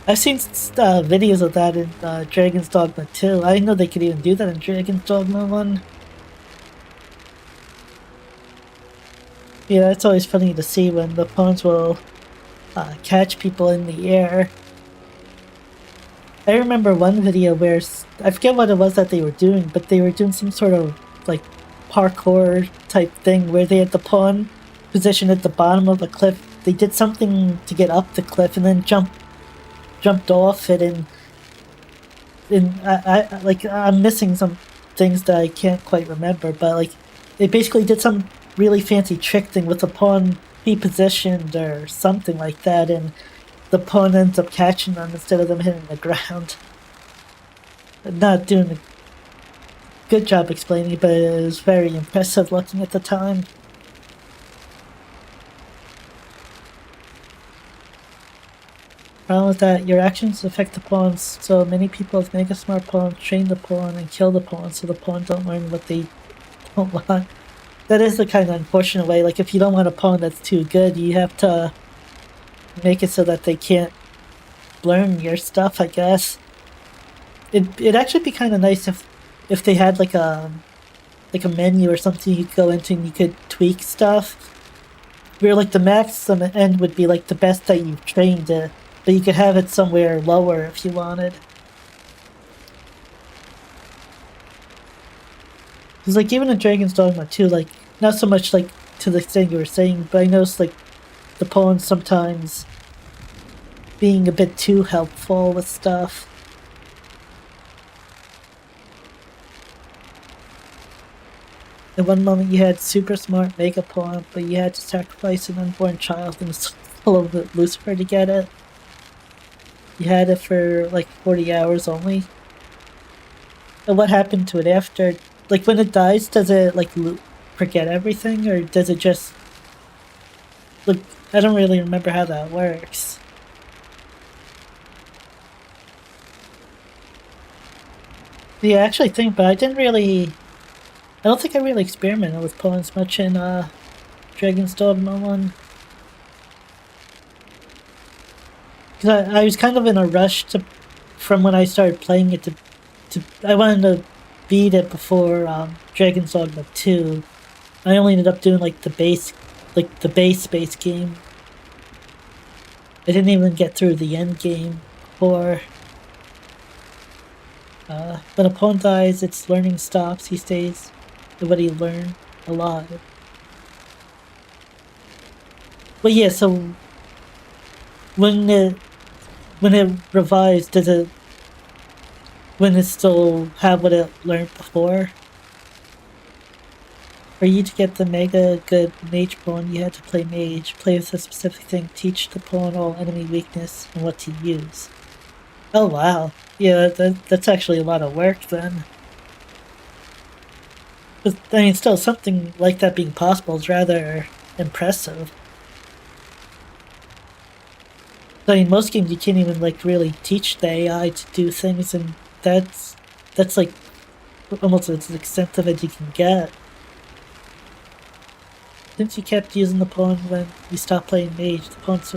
Speaker 1: I've seen videos of that in Dragon's Dogma 2. I didn't know they could even do that in Dragon's Dogma 1. Yeah, it's always funny to see when the pawns will catch people in the air. I remember one video where, I forget what it was that they were doing, but they were doing some sort of like parkour type thing where they had the pawn positioned at the bottom of a cliff. They did something to get up the cliff and then jumped off it, and I'm missing some things that I can't quite remember, but like they basically did some really fancy trick thing with the pawn repositioned or something like that, and the pawn ends up catching them instead of them hitting the ground. Not doing a good job explaining, but it was very impressive looking at the time. Problem is that your actions affect the pawns, so many people with mega smart pawns train the pawn and kill the pawn so the pawn don't learn what they don't want. That is the kind of unfortunate way. Like, if you don't want a pawn that's too good, you have to make it so that they can't learn your stuff, I guess. It'd actually be kind of nice if they had like a menu or something you could go into and you could tweak stuff. Where like the maximum end would be like the best that you've trained it, but you could have it somewhere lower if you wanted. Because like even in Dragon's Dogma 2, like not so much like to the extent you were saying, but I noticed like the pawns sometimes being a bit too helpful with stuff. At one moment you had super smart mega pawn, but you had to sacrifice an unborn child in the soul of Lucifer to get it. You had it for like 40 hours only. And what happened to it after? Like when it dies, does it like forget everything, or does it just... Look, I don't really remember how that works. Yeah, I actually think, but I don't think I really experimented with pawns much in Dragon's Dogma 1. Because I was kind of in a rush from when I started playing it I wanted to beat it before Dragon's Dogma 2. I only ended up doing like the base base game. I didn't even get through the end game before. When a pawn dies, its learning stops. He stays. But he learned a lot. But yeah, so when it revives, does it still have what it learned before? For you to get the mega good mage pawn, you had to play mage, play with a specific thing, teach the pawn all enemy weakness and what to use. Oh wow, yeah, that's actually a lot of work then. But I mean, still, something like that being possible is rather impressive. I mean, most games you can't even like really teach the AI to do things, and that's like almost as extent of it you can get. Since you kept using the pawn when you stopped playing mage, the pawn's...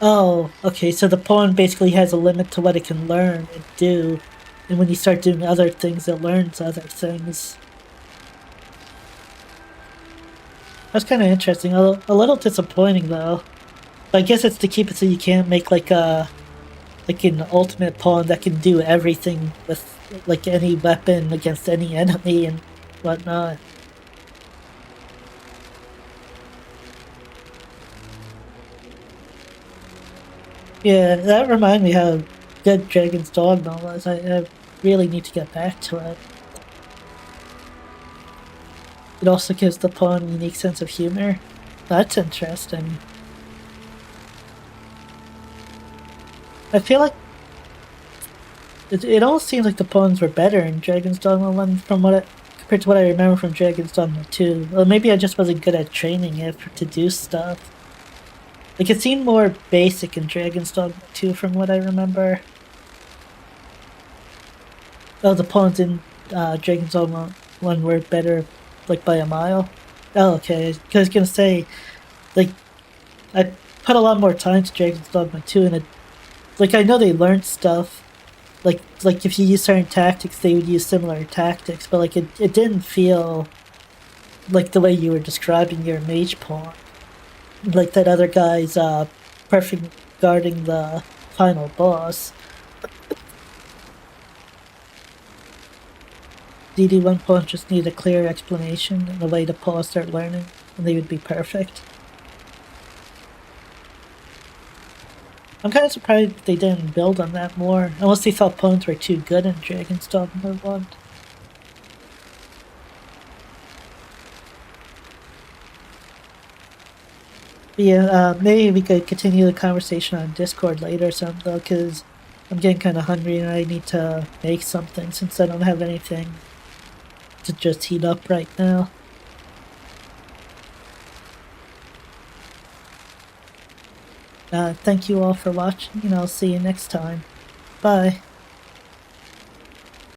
Speaker 1: Oh, okay, so the pawn basically has a limit to what it can learn and do, and when you start doing other things, it learns other things. That's kind of interesting, a little disappointing though. But I guess it's to keep it so you can't make like an ultimate pawn that can do everything with like any weapon against any enemy and whatnot. Yeah, that reminded me how good Dragon's Dogma was. I really need to get back to it. It also gives the pawn a unique sense of humor. That's interesting. I feel like it almost seems like the pawns were better in Dragon's Dogma 1 compared to what I remember from Dragon's Dogma 2. Well, maybe I just wasn't good at training it to do stuff. Like, it seemed more basic in Dragon's Dogma 2 from what I remember. Oh, the pawns in Dragon's Dogma 1 were better, like, by a mile. Oh, okay. Because I was gonna say, like, I put a lot more time to Dragon's Dogma 2, and like I know they learned stuff. Like if you use certain tactics, they would use similar tactics, but like it didn't feel like the way you were describing your mage pawn. Like that other guy's perfect guarding the final boss. DD1 pawns just need a clear explanation and a way to pause start learning, and they would be perfect. I'm kind of surprised they didn't build on that more, unless they thought pawns were too good in Dragon's Dogma 1. But yeah, maybe we could continue the conversation on Discord later or something, though, because I'm getting kind of hungry and I need to make something since I don't have anything to just heat up right now. Thank you all for watching, and I'll see you next time. Bye.